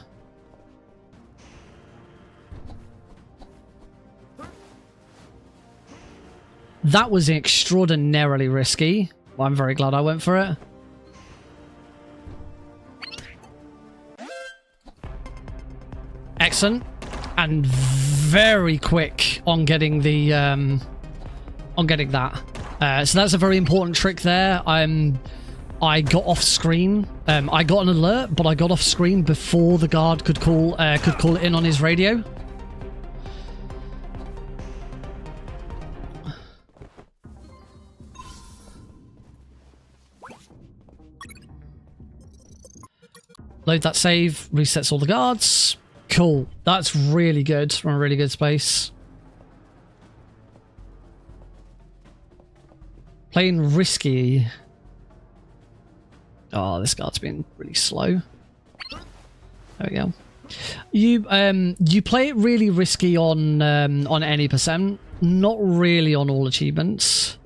That was extraordinarily risky. Well, I'm very glad I went for it. Excellent. And very quick on getting the that. So that's a very important trick there. I got off screen. I got an alert, but I got off screen before the guard could call it in on his radio. Load that save, resets all the guards. Cool. That's really good. We're in a really good space. Playing risky. Oh, this guard's been really slow. There we go. You play it really risky on any percent, not really on all achievements.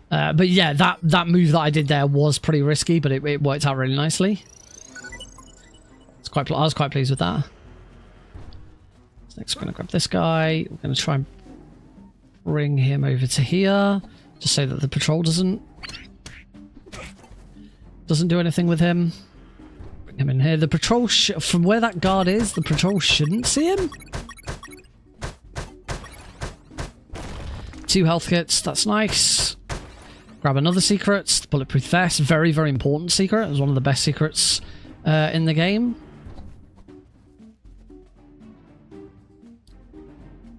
But yeah, that move that I did there was pretty risky, but it worked out really nicely. I was quite pleased with that. So next we're going to grab this guy. We're going to try and bring him over to here, just so that the patrol doesn't do anything with him. Bring him in here. The patrol, from where that guard is, the patrol shouldn't see him. 2 health kits, that's nice. Grab another secret, bulletproof vest. Very, very important secret. It was one of the best secrets in the game.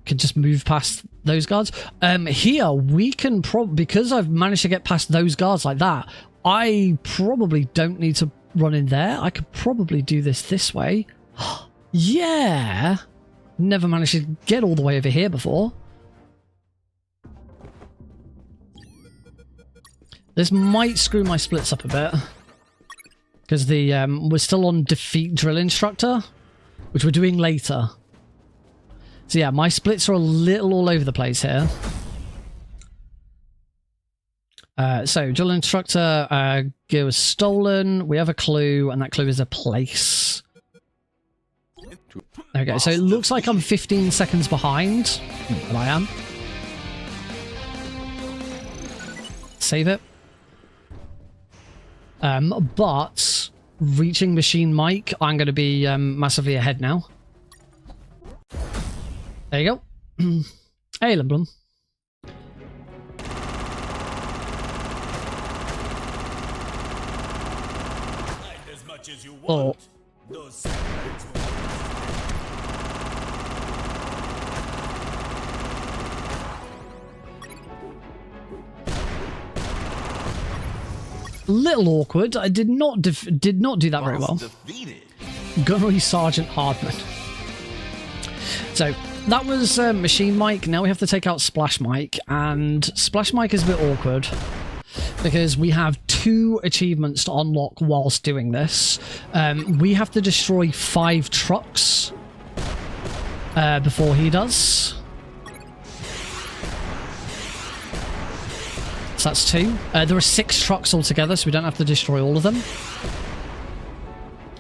Can just move past those guards. Here we can because I've managed to get past those guards like that, I probably don't need to run in there. I could probably do this way. Yeah, never managed to get all the way over here before. This might screw my splits up a bit, because we're still on defeat drill instructor, which we're doing later. So yeah, my splits are a little all over the place here. So drill instructor, gear was stolen. We have a clue, and that clue is a place. There we go. So it looks like I'm 15 seconds behind, but I am. Save it. But reaching machine mic, I'm going to be massively ahead now. There you go. Hey, Limblum. As much as you Oh, want. Those sandbags will Little awkward. I did not do that very well. Defeated. Gunnery Sergeant Hardman. So that was Machine Mike. Now we have to take out Splash Mike, and Splash Mike is a bit awkward because we have 2 achievements to unlock whilst doing this. We have to destroy 5 trucks before he does. So that's 2. There are 6 trucks altogether, so we don't have to destroy all of them.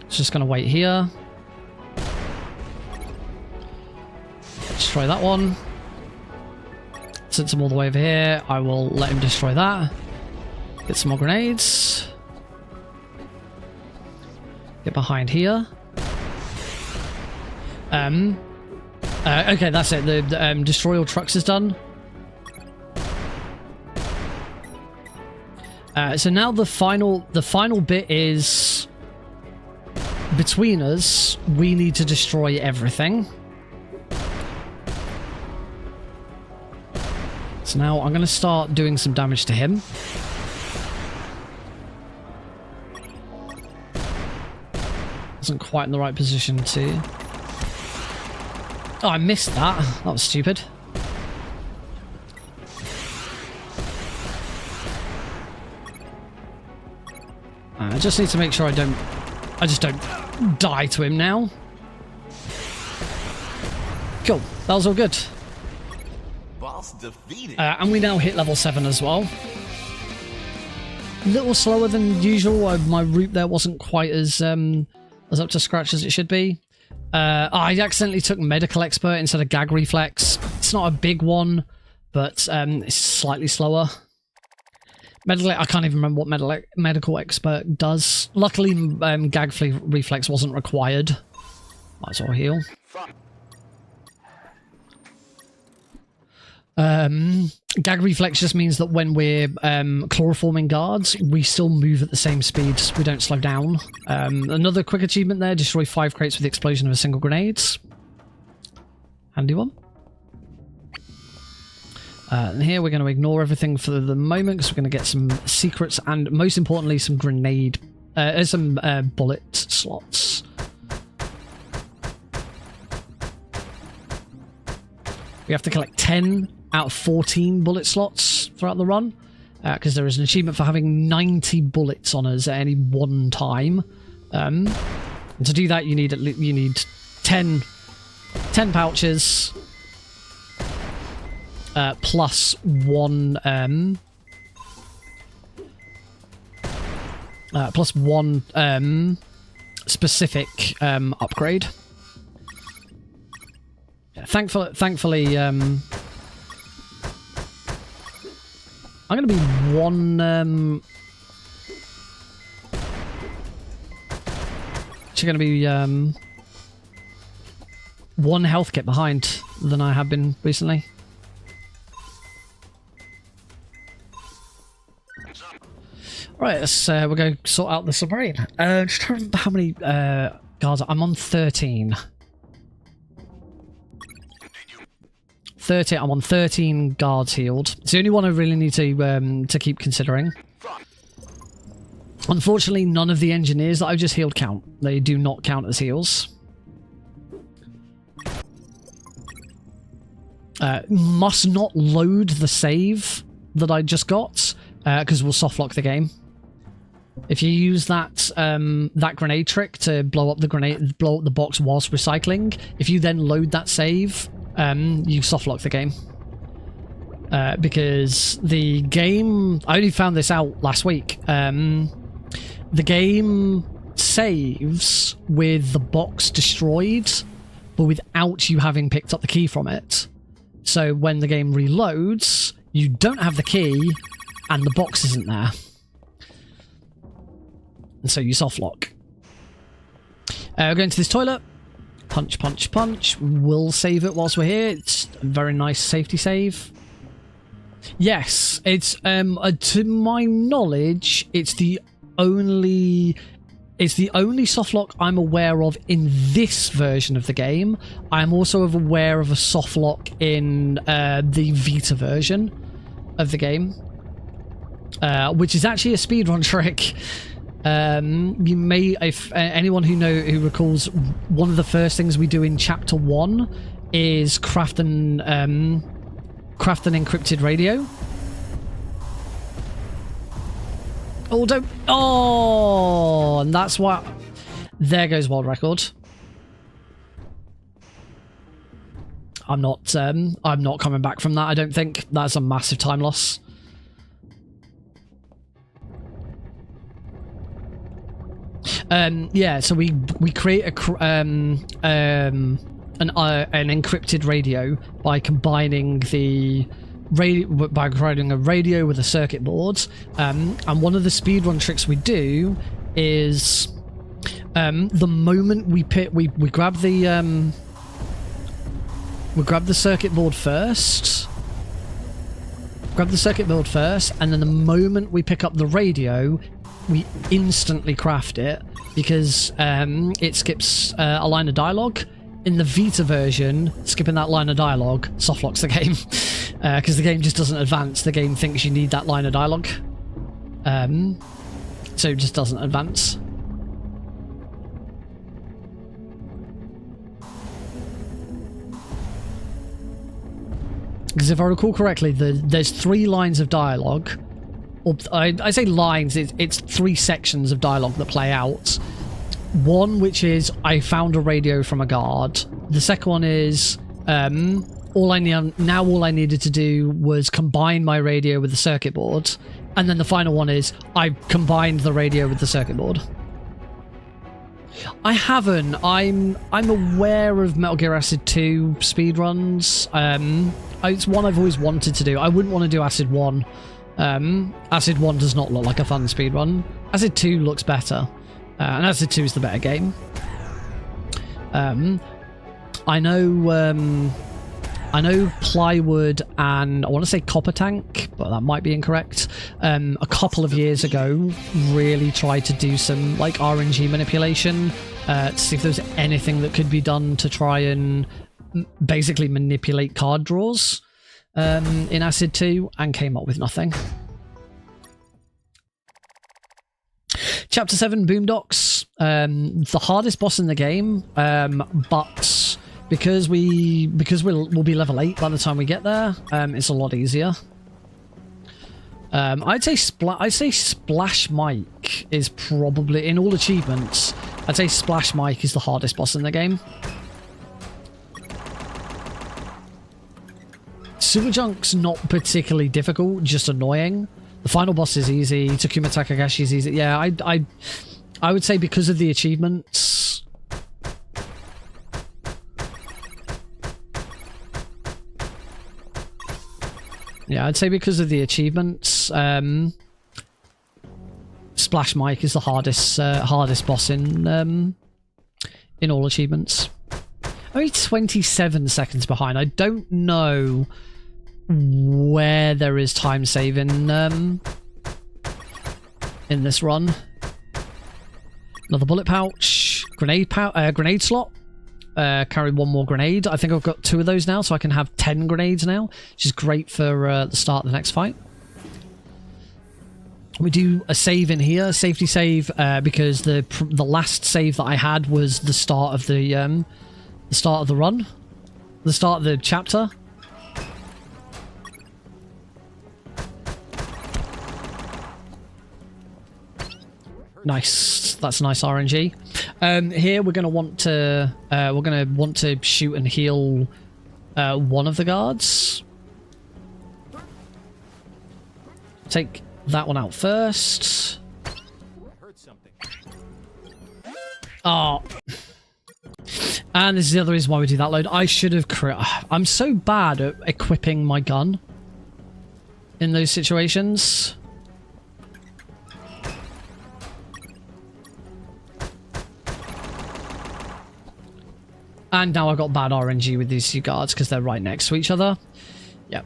Just going to wait here. Destroy that one. Since I'm all the way over here, I will let him destroy that. Get some more grenades. Get behind here. Okay, that's it. The destroy all trucks is done. So now the final bit is between us. We need to destroy everything. So now I'm going to start doing some damage to him. Wasn't quite in the right position to... Oh, I missed that. That was stupid. I just need to make sure I just don't die to him now. Cool. That was all good. Boss defeated. And we now hit level 7 as well. A little slower than usual. My route there wasn't quite as up to scratch as it should be. I accidentally took Medical Expert instead of Gag Reflex. It's not a big one, but it's slightly slower. I can't even remember what Medical Expert does. Luckily, Gag Reflex wasn't required. Might as well heal. Gag Reflex just means that when we're chloroforming guards, we still move at the same speed, so we don't slow down. Another quick achievement there, destroy 5 crates with the explosion of a single grenade. Handy one. And here we're going to ignore everything for the moment because we're going to get some secrets and, most importantly, some bullet slots. We have to collect 10 out of 14 bullet slots throughout the run because there is an achievement for having 90 bullets on us at any one time. And to do that, you need 10 pouches. Plus one specific upgrade. Yeah, thankfully, I'm going to be one health kit behind than I have been recently. Right, we're going to sort out the submarine. Just trying to remember how many guards. I'm on 13. 30. I'm on 13 guards healed. It's the only one I really need to keep considering. Unfortunately, none of the engineers that I've just healed count. They do not count as heals. Must not load the save that I just got, because we'll softlock the game. If you use that grenade trick to blow up the box whilst recycling, if you then load that save, you softlock the game. Because the game, I only found this out last week. The game saves with the box destroyed, but without you having picked up the key from it. So when the game reloads, you don't have the key, and the box isn't there. And so you softlock. We're going to this toilet. Punch, punch, punch. We'll save it whilst we're here. It's a very nice safety save. Yes, it's to my knowledge, it's the only It's the only softlock I'm aware of in this version of the game. I'm also aware of a softlock in the Vita version of the game, which is actually a speedrun trick. You may, if anyone who recalls, one of the first things we do in Chapter 1 is craft an encrypted radio. Oh, don't. Oh, and that's why. There goes world record. I'm not coming back from that. I don't think that's a massive time loss. Yeah. So we create an encrypted radio by combining the. By providing a radio with a circuit board, and one of the speedrun tricks we do is the moment we grab the circuit board first, and then the moment we pick up the radio, we instantly craft it because it skips a line of dialogue. In the Vita version, skipping that line of dialogue softlocks the game. Because the game just doesn't advance. The game thinks you need that line of dialogue. So it just doesn't advance. Because if I recall correctly, there's 3 lines of dialogue. Or I say lines, it's 3 sections of dialogue that play out. One, which is, I found a radio from a guard. The second one is, all I needed to do was combine my radio with the circuit board. And then the final one is, I combined the radio with the circuit board. I haven't. I'm aware of Metal Gear Acid 2 speedruns. It's one I've always wanted to do. I wouldn't want to do Acid 1. Acid 1 does not look like a fun speedrun. Acid 2 looks better. And Acid 2 is the better game. I know Plywood and I want to say Copper Tank, but that might be incorrect. A couple of years ago, really tried to do some like RNG manipulation to see if there was anything that could be done to try and basically manipulate card draws in Acid 2, and came up with nothing. Chapter 7, Boondocks. The hardest boss in the game, but because we'll be level 8 by the time we get there, it's a lot easier. I'd say Splash Mike is probably, in all achievements, I'd say Splash Mike is the hardest boss in the game. Sewer Junk's not particularly difficult, just annoying. The final boss is easy. Takuma Takagashi is easy. Yeah, I would say because of the achievements. Yeah, I'd say because of the achievements, Splash Mike is the hardest boss in all achievements. Only 27 seconds behind. I don't know where there is time saving in this run. Another bullet pouch, grenade slot. Carry 1 more grenade. I think I've got 2 of those now, so I can have 10 grenades now, which is great for the start of the next fight. We do a save in here, safety save, because the last save that I had was the start of the run, the start of the chapter. Nice, that's nice RNG. Here we're gonna want to shoot and heal one of the guards. Take that one out first. Oh. And this is the other reason why we do that load. I should have... I'm so bad at equipping my gun in those situations. And now I've got bad RNG with these 2 guards because they're right next to each other. Yep.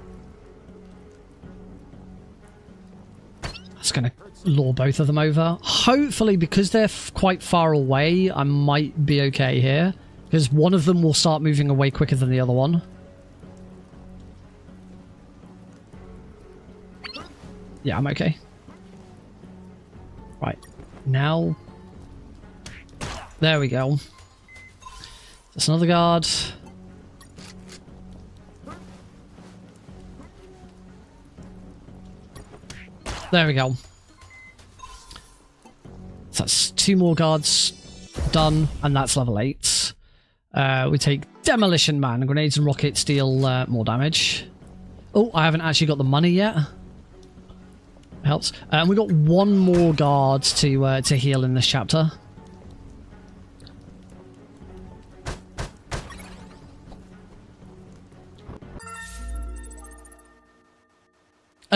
That's gonna lure both of them over. Hopefully, because they're quite far away, I might be okay here. Because one of them will start moving away quicker than the other one. Yeah, I'm okay. Right. Now... There we go. That's another guard. There we go. So that's 2 more guards done, and that's level 8. We take Demolition Man. Grenades and rockets deal more damage. Oh, I haven't actually got the money yet. Helps. And we got 1 more guard to heal in this chapter.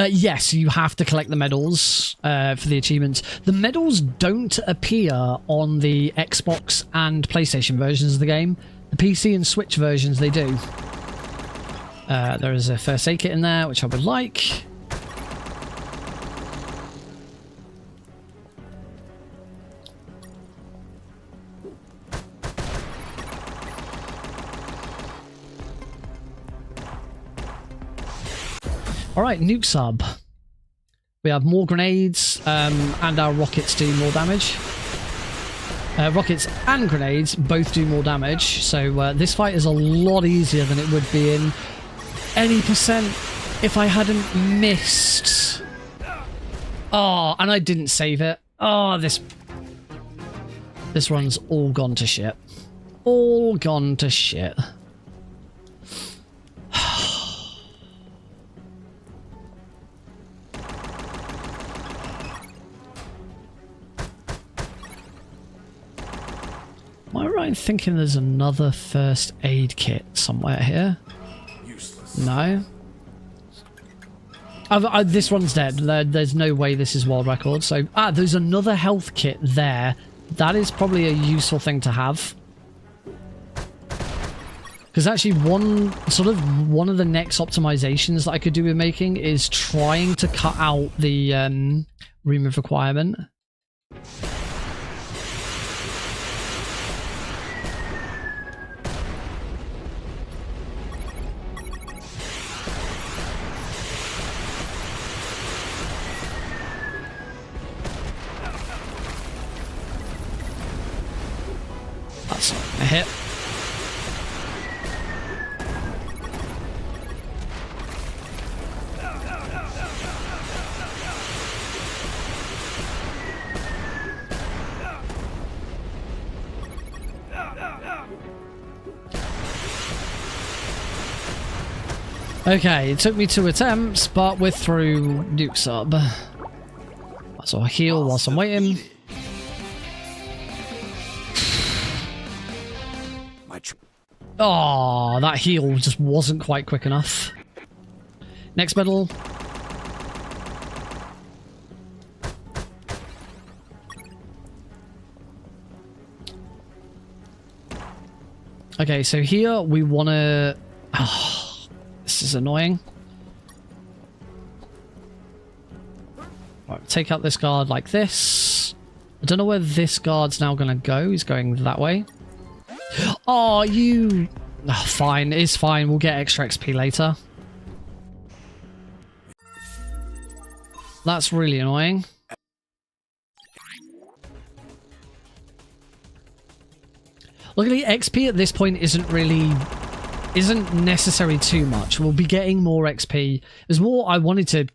Yes, you have to collect the medals for the achievements. The medals don't appear on the Xbox and PlayStation versions of the game. The PC and Switch versions, they do. There is a first aid kit in there, which I would like. Alright, nuke sub. We have more grenades, and our rockets do more damage. Rockets and grenades both do more damage, so this fight is a lot easier than it would be in any percent if I hadn't missed. Oh, and I didn't save it. Oh, this run's all gone to shit. All gone to shit. Am I right in thinking there's another first aid kit somewhere here? Useless. No. This one's dead. There's no way this is world record. So, there's another health kit there. That is probably a useful thing to have. Because actually one of the next optimizations that I could do with making is trying to cut out the remove requirement. That's not gonna hit. Okay, it took me 2 attempts, but we're through nuke sub. So I heal whilst I'm waiting. Oh, that heal just wasn't quite quick enough. Next medal. Okay, so here we want to... Oh, this is annoying. Right, take out this guard like this. I don't know where this guard's now going to go. He's going that way. Oh, you... Oh, fine, it's fine. We'll get extra XP later. That's really annoying. Luckily, XP at this point isn't necessary too much. We'll be getting more XP. There's more I wanted to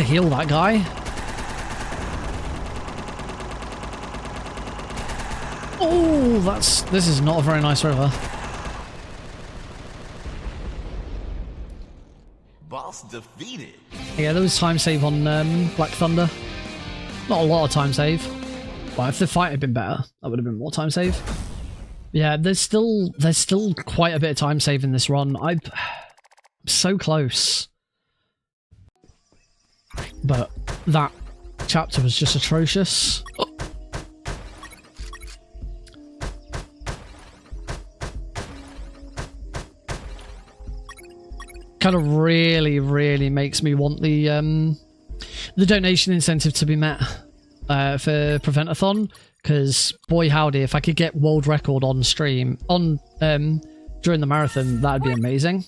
heal that guy. Oh, this is not a very nice river. Boss defeated. Yeah, there was time save on Black Thunder. Not a lot of time save. Well, if the fight had been better, that would have been more time save. Yeah, there's still quite a bit of time save in this run. I'm so close. But that chapter was just atrocious. Oh. kind of really makes me want the donation incentive to be met for Prevent-A-Thon, because boy howdy, if I could get world record on stream on during the marathon, that'd be amazing.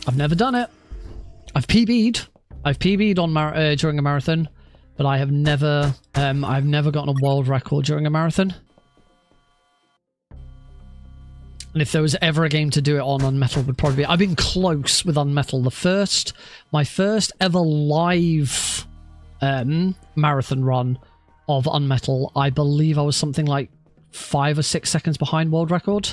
I've never done it. I've PB'd. I've PB'd on during a marathon, but I have never I've never gotten a world record during a marathon. And if there was ever a game to do it on, UnMetal would probably be. I've been close with UnMetal. My first ever live marathon run of UnMetal, I believe I was something like 5 or 6 seconds behind world record.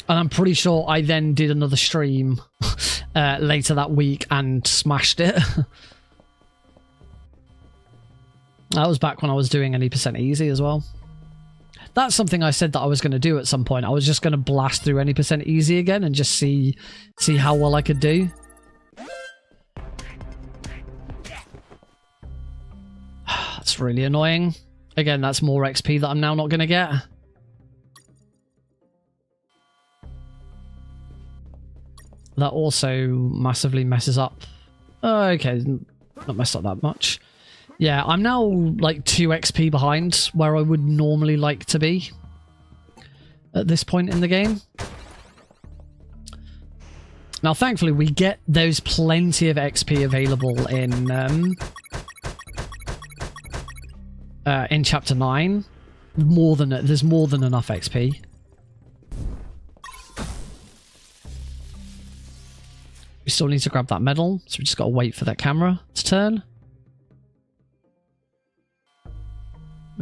And I'm pretty sure I then did another stream later that week and smashed it. That was back when I was doing any percent easy as well. That's something I said that I was going to do at some point. I was just going to blast through any percent easy again and just see how well I could do. That's really annoying. Again, that's more XP that I'm now not going to get. That also massively messes up. Okay, not messed up that much. Yeah, I'm now like 2 XP behind where I would normally like to be at this point in the game. Now, thankfully, we get those plenty of XP available in Chapter 9. There's more than enough XP. We still need to grab that medal, so we just got to wait for that camera to turn.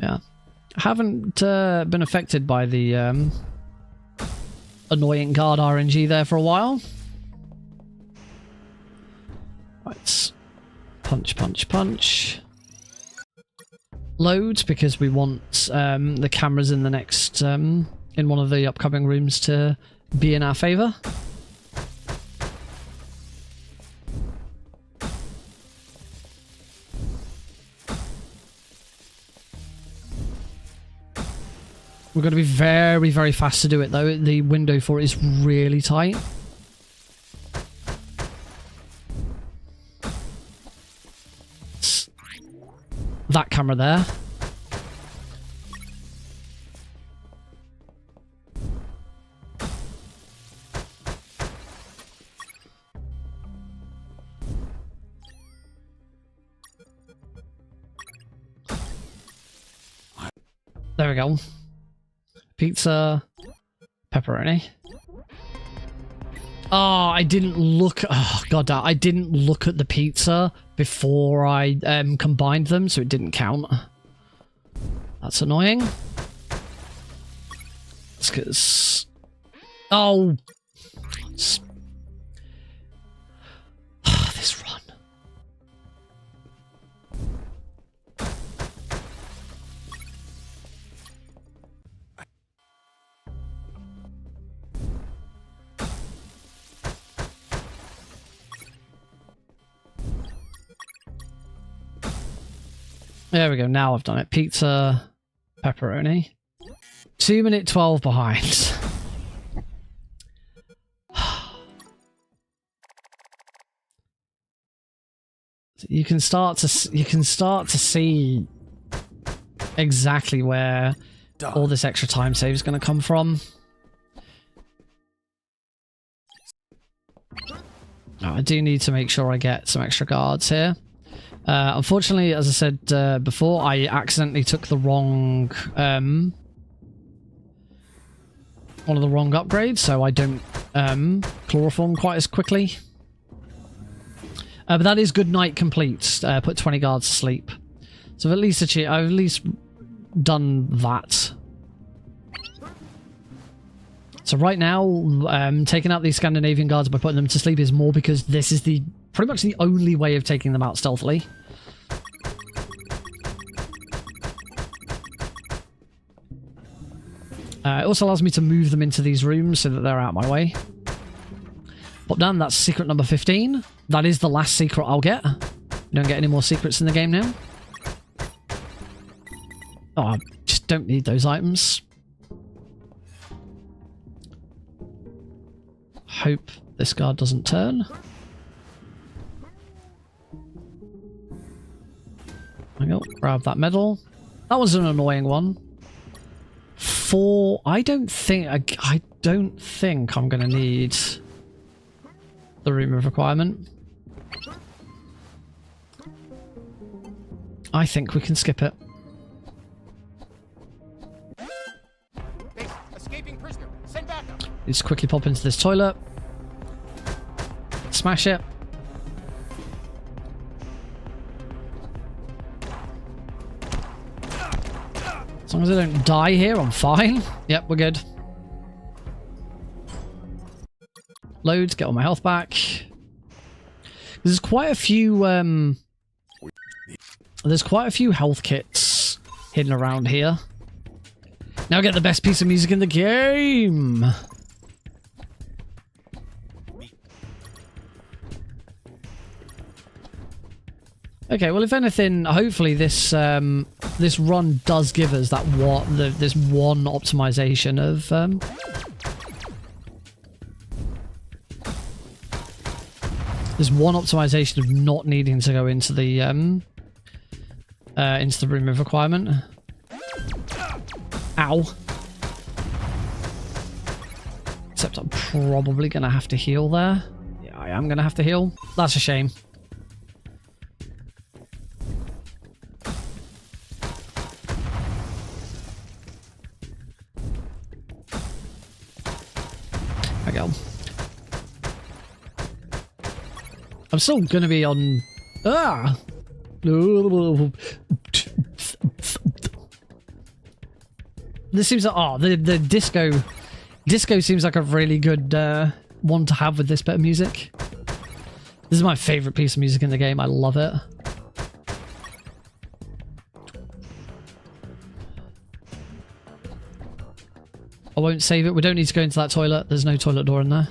Yeah. I haven't been affected by the annoying guard RNG there for a while. Right. Punch, punch, punch. Load, because we want the cameras in the next, in one of the upcoming rooms to be in our favour. We've got to be very, very fast to do it, though. The window for it is really tight. That camera there. There we go. Pizza, pepperoni. Oh, I didn't look. Oh god, I didn't look at the pizza before I combined them, so it didn't count. That's annoying. It's because. Oh, this run. There we go, now I've done it. Pizza, pepperoni. 2 minute 12 behind. You can start to see exactly where all this extra time save is going to come from. I do need to make sure I get some extra guards here. Unfortunately, as I said before, I accidentally took the wrong one of the wrong upgrades, so I don't chloroform quite as quickly. But that is good night complete. Put 20 guards to sleep. So I've at least done that. So right now, taking out these Scandinavian guards by putting them to sleep is more because this is pretty much the only way of taking them out stealthily. It also allows me to move them into these rooms so that they're out of my way. Pop down, that's secret number 15. That is the last secret I'll get. You don't get any more secrets in the game now. Oh, I just don't need those items. Hope this guard doesn't turn. There we go, grab that medal. That was an annoying one. 4, I don't think I'm gonna need the remove requirement. I think we can skip it. Base, escaping prisoner. Send backup. Just quickly pop into this toilet. Smash it. As long as I don't die here, I'm fine. Yep, we're good. Loads, get all my health back. There's quite a few health kits hidden around here. Now get the best piece of music in the game. Okay, well, if anything, hopefully this this run does give us that this one optimization of not needing to go into the remove requirement. Ow. Except I'm probably gonna have to heal there. Yeah, I am gonna have to heal. That's a shame. Go. I'm still gonna be on. Ah. This seems like the disco seems like a really good one to have with this bit of music. This is my favorite piece of music in the game. I love it. I won't save it. We don't need to go into that toilet. There's no toilet door in there.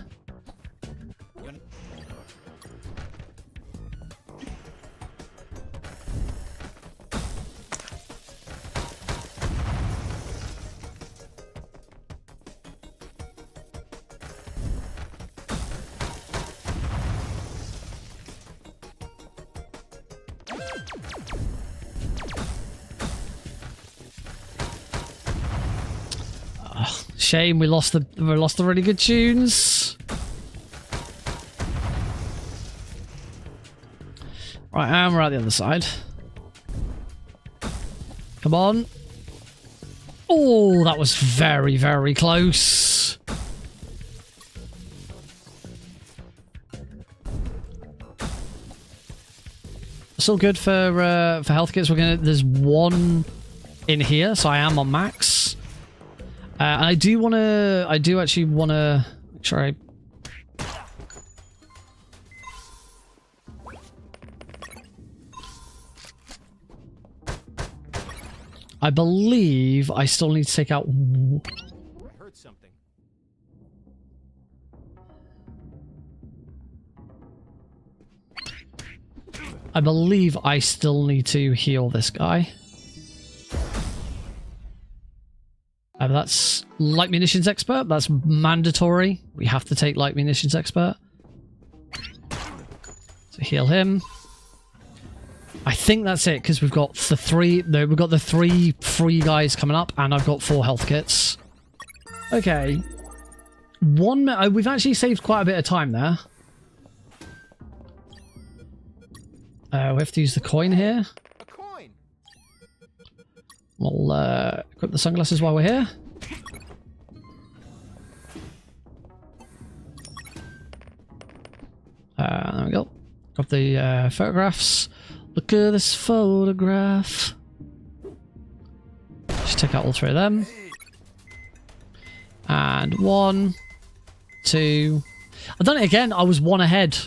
Shame we lost the really good tunes. Right, and we're at the other side. Come on. Oh, that was very, very close. Still good for health kits. There's one in here, so I am on max. I do actually want to make sure I believe I still need to take out. I heard something. I believe I still need to heal this guy. That's light munitions expert. That's mandatory. We have to take light munitions expert. So heal him. I think that's it because we've got the three. No, we've got the 3 free guys coming up, and I've got 4 health kits. Okay, we've actually saved quite a bit of time there. We have to use the coin here. A coin. We'll equip the sunglasses while we're here. There we go. Got the photographs. Look at this photograph. Just take out all 3 of them. And 1, 2. I've done it again. I was 1 ahead.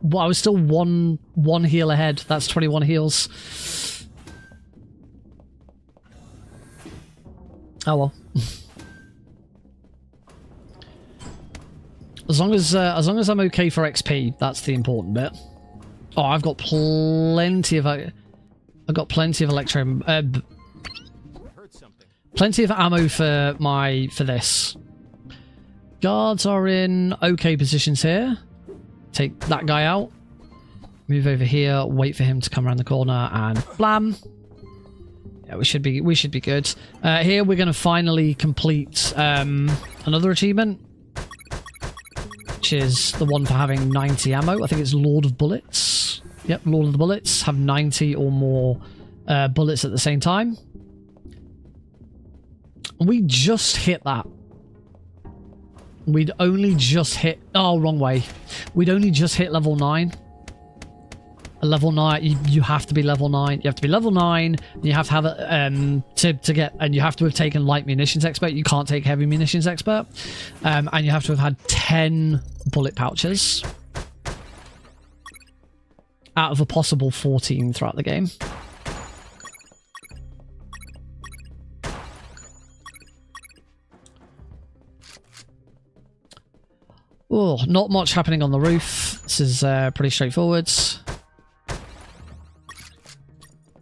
Well, I was still one heal ahead. That's 21 heals. Oh well. As long as I'm okay for XP, that's the important bit. Oh, I've got plenty of electro, plenty of ammo for this. Guards are in okay positions here. Take that guy out. Move over here. Wait for him to come around the corner and blam. Yeah, we should be good. Here we're going to finally complete another achievement, which is the one for having 90 ammo. I think it's Lord of Bullets. Yep, Lord of the Bullets. Have 90 or more bullets at the same time. We just hit that. We'd only just hit... Oh, wrong way. We'd only just hit level 9. Level 9, you have to be level 9. You have to be level 9. And you have to have it to get, and you have to have taken light munitions expert. You can't take heavy munitions expert, and you have to have had 10 bullet pouches out of a possible 14 throughout the game. Oh, not much happening on the roof. This is pretty straightforward.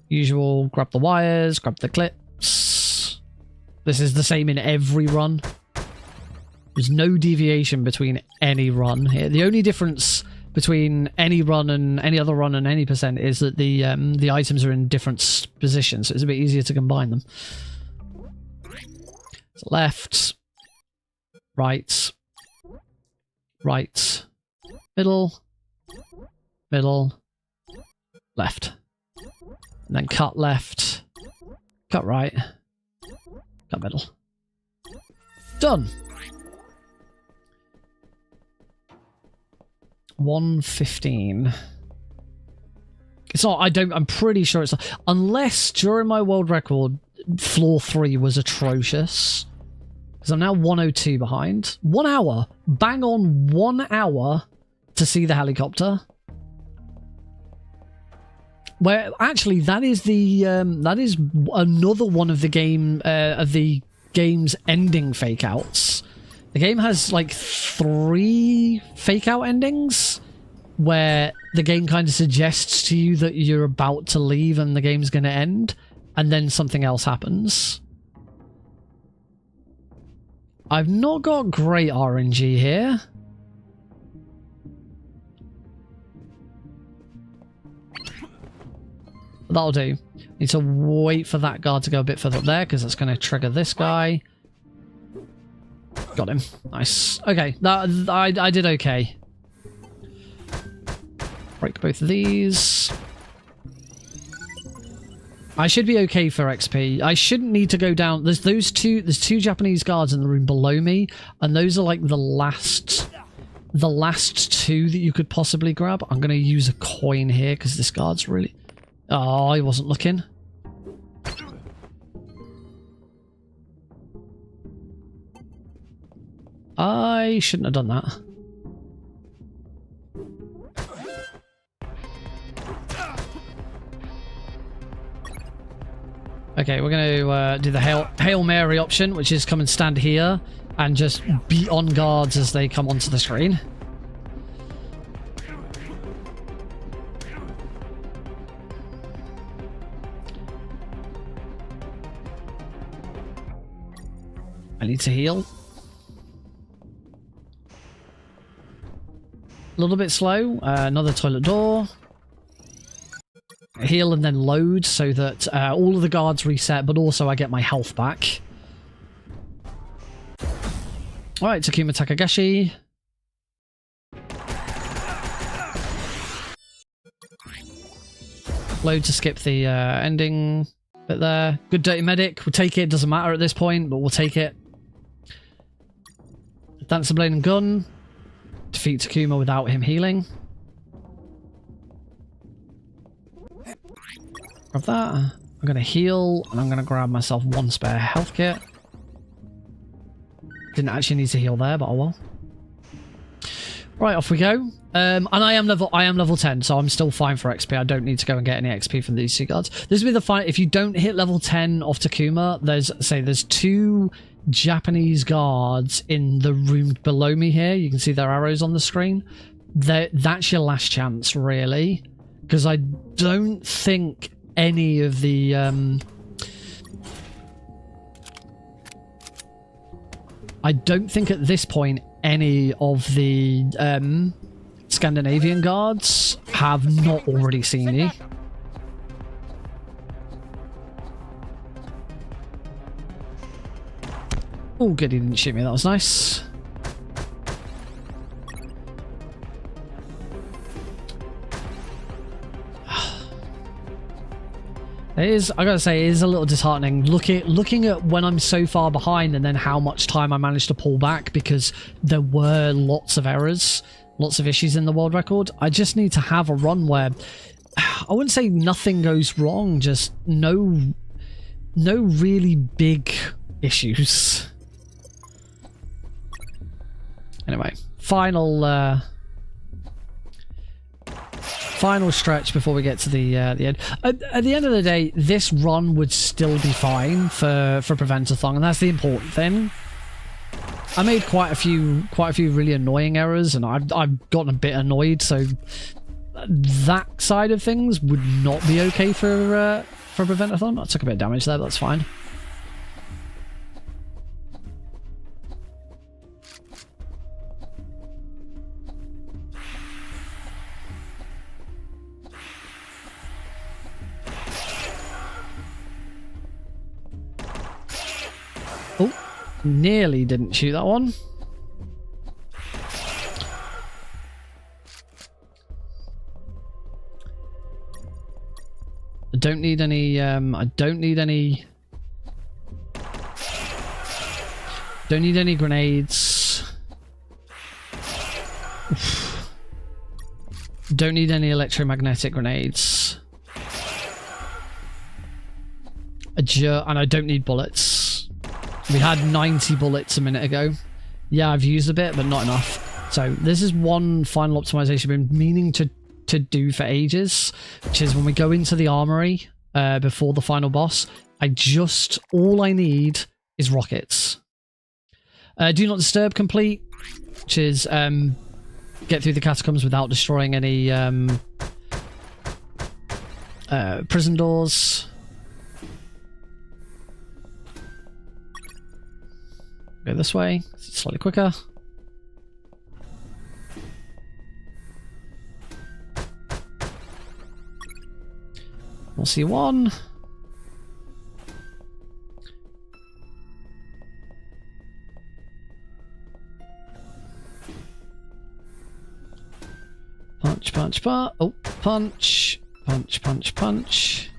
Usual, grab the wires, grab the clips. This is the same in every run. There's no deviation between any run here. The only difference between any run and any other run and any percent is that the items are in different positions, so it's a bit easier to combine them. So left, right, right, middle, middle, left. And then cut left, cut right, cut middle. Done. 115. It's not, I'm pretty sure it's not, unless during my world record, floor 3 was atrocious. Because I'm now 102 behind. 1 hour, bang on 1 hour to see the helicopter. Where actually that is another one of the game's ending fake outs. The game has like 3 fake out endings where the game kind of suggests to you that you're about to leave and the game's going to end, and then something else happens. I've not got great RNG here. That'll do. Need to wait for that guard to go a bit further up there because that's going to trigger this guy. Got him. Nice. Okay, I did okay. Break both of these. I should be okay for XP. I shouldn't need to go down. There's two Japanese guards in the room below me, and those are like the last 2 that you could possibly grab. I'm going to use a coin here because this guard's really... Oh, he wasn't looking. I shouldn't have done that. Okay, we're going to do the Hail Mary option, which is come and stand here and just beat on guards as they come onto the screen. I need to heal. A little bit slow. Another toilet door. Heal and then load so that all of the guards reset, but also I get my health back. Alright, Takuma Takagashi. Load to skip the ending bit there. Good dirty medic. We'll take it. Doesn't matter at this point, but we'll take it. Dancer Blade and Gun. Defeat Takuma without him healing. Grab that. I'm going to heal, and I'm going to grab myself 1 spare health kit. Didn't actually need to heal there, but oh well. Right, off we go. And I am level 10, so I'm still fine for XP. I don't need to go and get any XP from these 2 guards. This will be the fine. If you don't hit level 10 off Takuma, there's 2 Japanese guards in the room below me here. You can see their arrows on the screen. That's your last chance, really, because I don't think any of the I don't think at this point any of the Scandinavian guards have not already seen you. Oh, good, he didn't shoot me. That was nice. It is, I gotta say, it is a little disheartening looking at when I'm so far behind and then how much time I managed to pull back, because there were lots of errors, lots of issues in the world record. I just need to have a run where I wouldn't say nothing goes wrong, just no really big issues. Anyway, final stretch before we get to the end. At the end of the day, this run would still be fine for Prevent-A-Thon, and that's the important thing. I made quite a few really annoying errors, and I've gotten a bit annoyed. So that side of things would not be okay for Prevent-A-Thon. I took a bit of damage there, but that's fine. Oh, nearly didn't shoot that one. I don't need any, don't need any grenades. Oof. Don't need any electromagnetic grenades. And I don't need bullets. We had 90 bullets a minute ago. Yeah, I've used a bit, but not enough. So this is one final optimization I've been meaning to do for ages, which is when we go into the armory before the final boss, all I need is rockets. Do not disturb complete, which is get through the catacombs without destroying any prison doors. Go this way, it's slightly quicker. We'll see one. Punch, punch, punch. Oh, punch. Punch, punch, punch.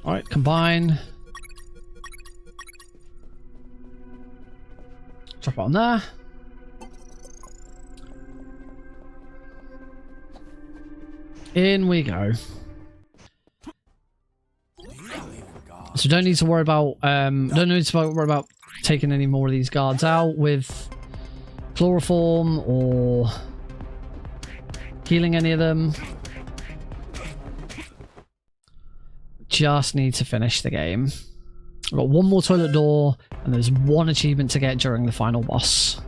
Alright, combine. Drop it on there. In we go. So don't need to worry about taking any more of these guards out with chloroform or healing any of them. Just need to finish the game. I've got one more toilet door, and there's one achievement to get during the final boss.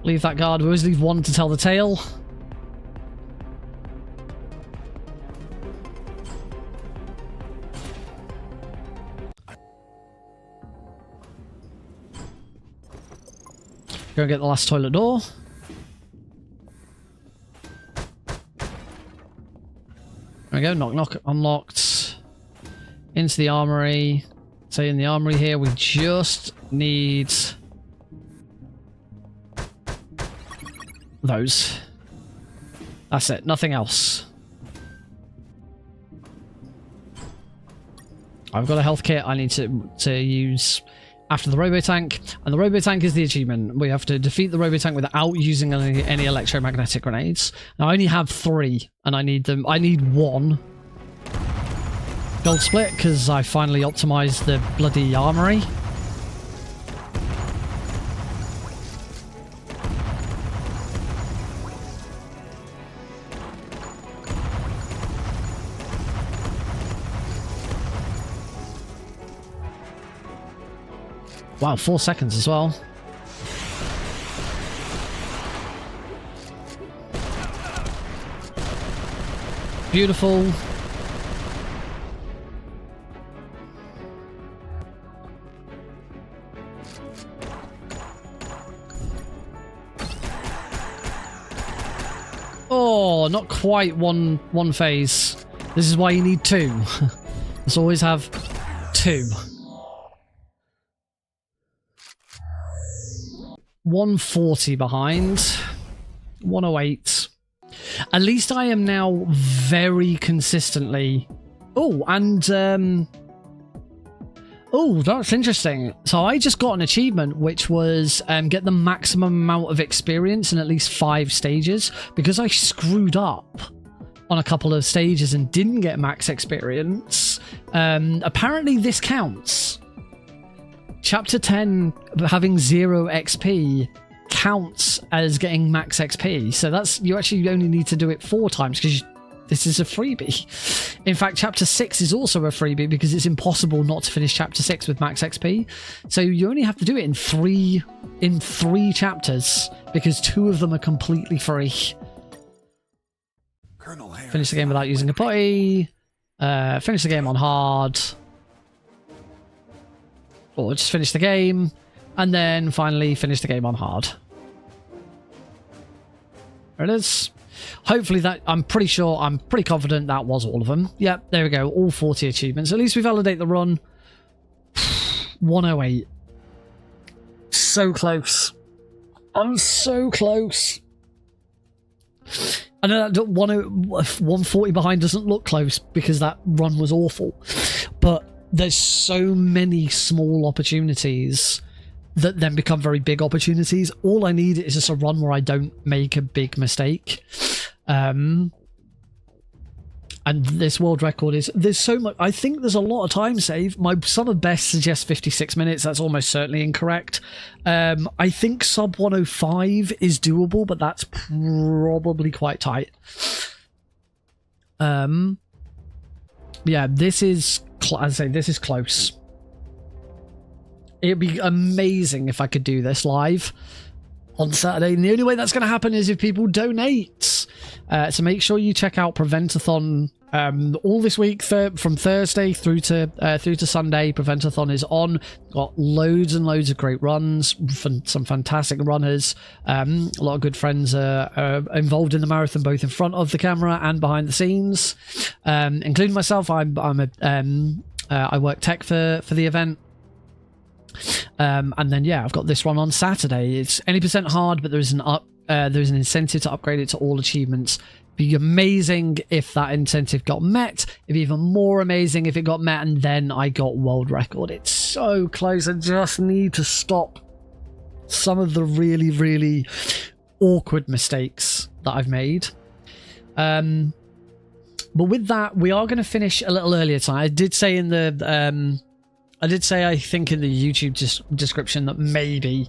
Leave that guard. We always leave one to tell the tale. Go and get the last toilet door. There we go, knock knock, unlocked. Into the armory. So in the armory here, we just need those. That's it, nothing else. I've got a health kit I need to use after the robo-tank, and the robo-tank is the achievement. We have to defeat the robo-tank without using any electromagnetic grenades. Now I only have 3, and I need 1 gold split, because I finally optimized the bloody armory. Wow, 4 seconds as well. Beautiful. Oh, not quite one phase. This is why you need 2. Let's always have 2. 140 behind. 108. At least I am now very consistently... Oh, and... Oh, that's interesting. So I just got an achievement, which was get the maximum amount of experience in at least 5 stages. Because I screwed up on a couple of stages and didn't get max experience. Apparently this counts. Chapter 10 having 0 XP counts as getting max XP. So that's, you actually only need to do it 4 times because this is a freebie. In fact, chapter 6 is also a freebie because it's impossible not to finish chapter 6 with max XP. So you only have to do it in 3 chapters because 2 of them are completely free. Finish the game without using a putty. Finish the game on hard. Or just finish the game. And then finally finish the game on hard. There it is. Hopefully that, I'm pretty confident that was all of them. Yep, there we go. All 40 achievements. At least we validate the run. 108. So close. I'm so close. I know that 140 behind doesn't look close because that run was awful. But there's so many small opportunities that then become very big opportunities. All I need is just a run where I don't make a big mistake. And this world record is, there's so much, I think there's a lot of time save. My summer best suggests 56 minutes. That's almost certainly incorrect. I think sub 105 is doable, but that's probably quite tight. Yeah, this is, I'd say this is close. It'd be amazing if I could do this live on Saturday. And the only way that's going to happen is if people donate. So make sure you check out Prevent-A-Thon all this week from Thursday through to Sunday. Prevent-A-Thon is on. Got loads and loads of great runs from some fantastic runners. A lot of good friends are involved in the marathon, both in front of the camera and behind the scenes, including myself. I work tech for the event. And then yeah, I've got this one on Saturday. It's any percent hard, but there's an incentive to upgrade it to all achievements. Be amazing if that incentive got met. It'd be even more amazing if it got met and then I got world record. It's so close. I just need to stop some of the really, really awkward mistakes that I've made. But with that, we are going to finish a little earlier tonight. I did say in the I think in the YouTube description that maybe,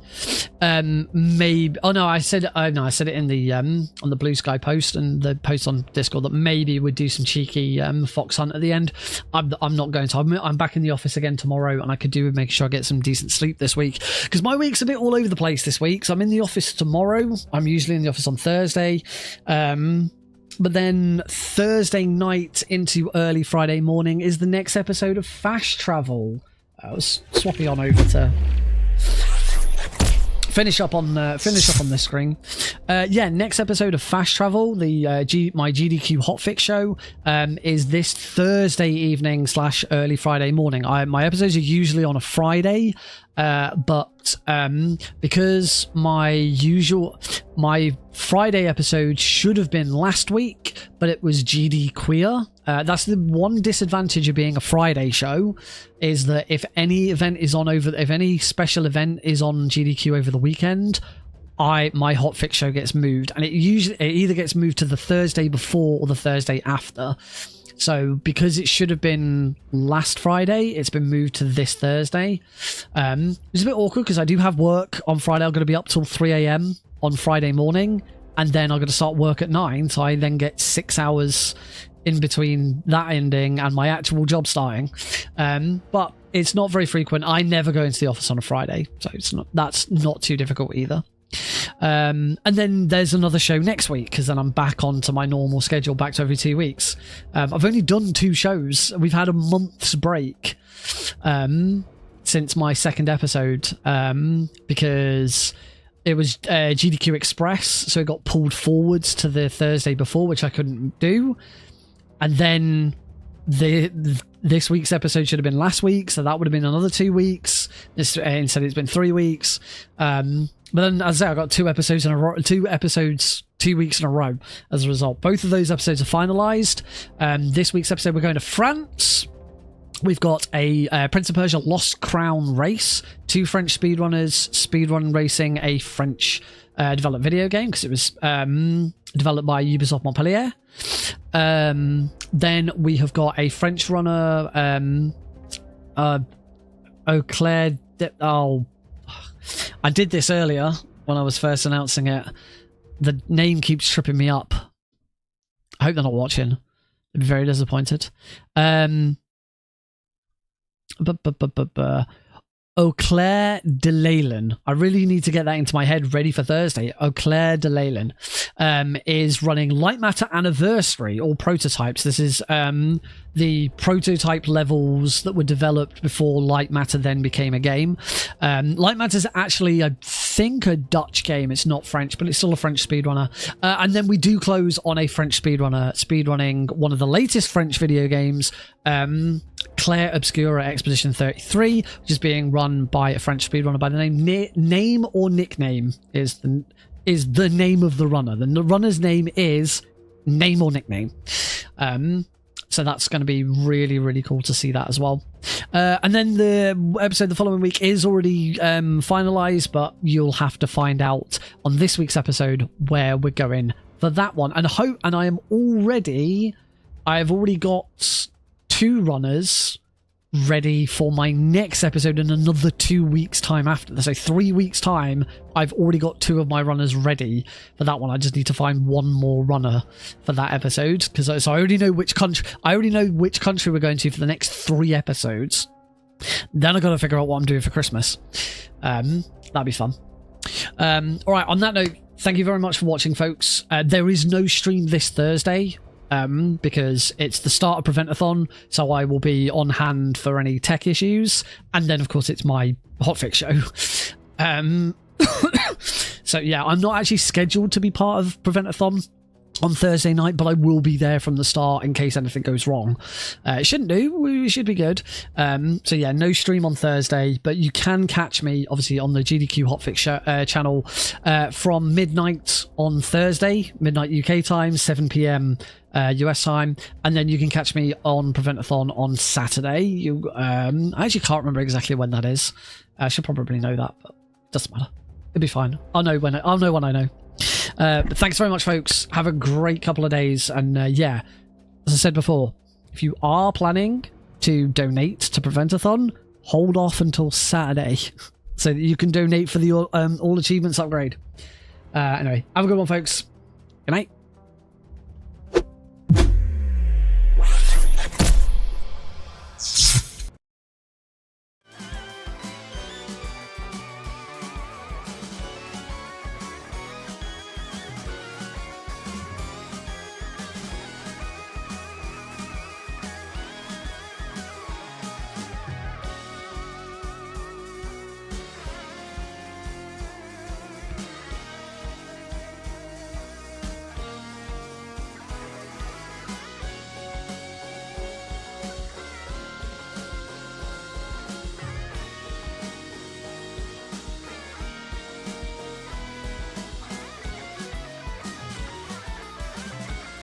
oh no, I said it in the on the Blue Sky post and the post on Discord that maybe we'd do some cheeky fox hunt at the end. I'm not going to. I'm back in the office again tomorrow, and I could do with making sure I get some decent sleep this week because my week's a bit all over the place this week. So I'm in the office tomorrow. I'm usually in the office on Thursday. But then Thursday night into early Friday morning is the next episode of Fast Travel. I was swapping on over to finish up on this screen. Yeah, next episode of Fast Travel, the my GDQ hotfix show, is this Thursday evening / early Friday morning. My episodes are usually on a Friday, but because my Friday episode should have been last week, but it was GD queer. That's the one disadvantage of being a Friday show, is that if any special event is on GDQ over the weekend, my hotfix show gets moved, and it either gets moved to the Thursday before or the Thursday after. So because it should have been last Friday, it's been moved to this Thursday. It's a bit awkward because I do have work on Friday. I'm going to be up till 3 a.m. on Friday morning, and then I'm going to start work at 9, so I then get 6 hours in between that ending and my actual job starting. But it's not very frequent. I never go into the office on a Friday, so that's not too difficult either. And then there's another show next week, because then I'm back onto my normal schedule, back to every 2 weeks. I've only done 2 shows. We've had a month's break since my second episode, because it was GDQ Express, so it got pulled forwards to the Thursday before, which I couldn't do. And then this week's episode should have been last week, so that would have been another 2 weeks. Instead, it's been 3 weeks. But then, as I say, I got 2 episodes in a row, 2 episodes 2 weeks in a row as a result. Both of those episodes are finalized. This week's episode, we're going to France. We've got a Prince of Persia Lost Crown race, 2 French speedrunners speedrun racing a French developed video game, because it was developed by Ubisoft Montpellier. Then we have got a French runner, Eau Claire. I did this earlier when I was first announcing it. The name keeps tripping me up. I hope they're not watching. I'd be very disappointed. Eau Claire de Leyland. I really need to get that into my head ready for Thursday. Eau Claire de Leyland is running Light Matter Anniversary, all prototypes. This is the prototype levels that were developed before Light Matter then became a game. Light Matter is actually, I think, a Dutch game. It's not French, but it's still a French speedrunner. And then we do close on a French speedrunner speedrunning one of the latest French video games, Claire Obscura Expedition 33, which is being run by a French speedrunner by the name or nickname is the name of the runner. The runner's name is name or nickname. So that's going to be really, really cool to see that as well. And then the episode the following week is already finalized, but you'll have to find out on this week's episode where we're going for that one. And I've already got 2 runners ready for my next episode in another 2 weeks time after that. So 3 weeks time, I've already got 2 of my runners ready for that one. I just need to find 1 more runner for that episode, because I already know which country we're going to for the next 3 episodes. Then I've got to figure out what I'm doing for Christmas. That'd be fun. All right, on that note, thank you very much for watching, folks. There is no stream this Thursday, because it's the start of Prevent-A-Thon, so I will be on hand for any tech issues, and then of course it's my hotfix show. So yeah, I'm not actually scheduled to be part of Prevent-A-Thon on Thursday night, but I will be there from the start in case anything goes wrong. It shouldn't do. We should be good. So yeah, no stream on Thursday, but you can catch me obviously on the GDQ Hotfix channel from midnight on Thursday, midnight UK time, 7 p.m. US time, and then you can catch me on Prevent-A-Thon on Saturday. I actually can't remember exactly when that is. I should probably know that, but it doesn't matter. It'll be fine. I'll know when I know. But thanks very much, folks. Have a great couple of days, and yeah, as I said before, if you are planning to donate to Prevent-A-Thon, hold off until Saturday so that you can donate for the All Achievements upgrade. Anyway, have a good one, folks. Good night.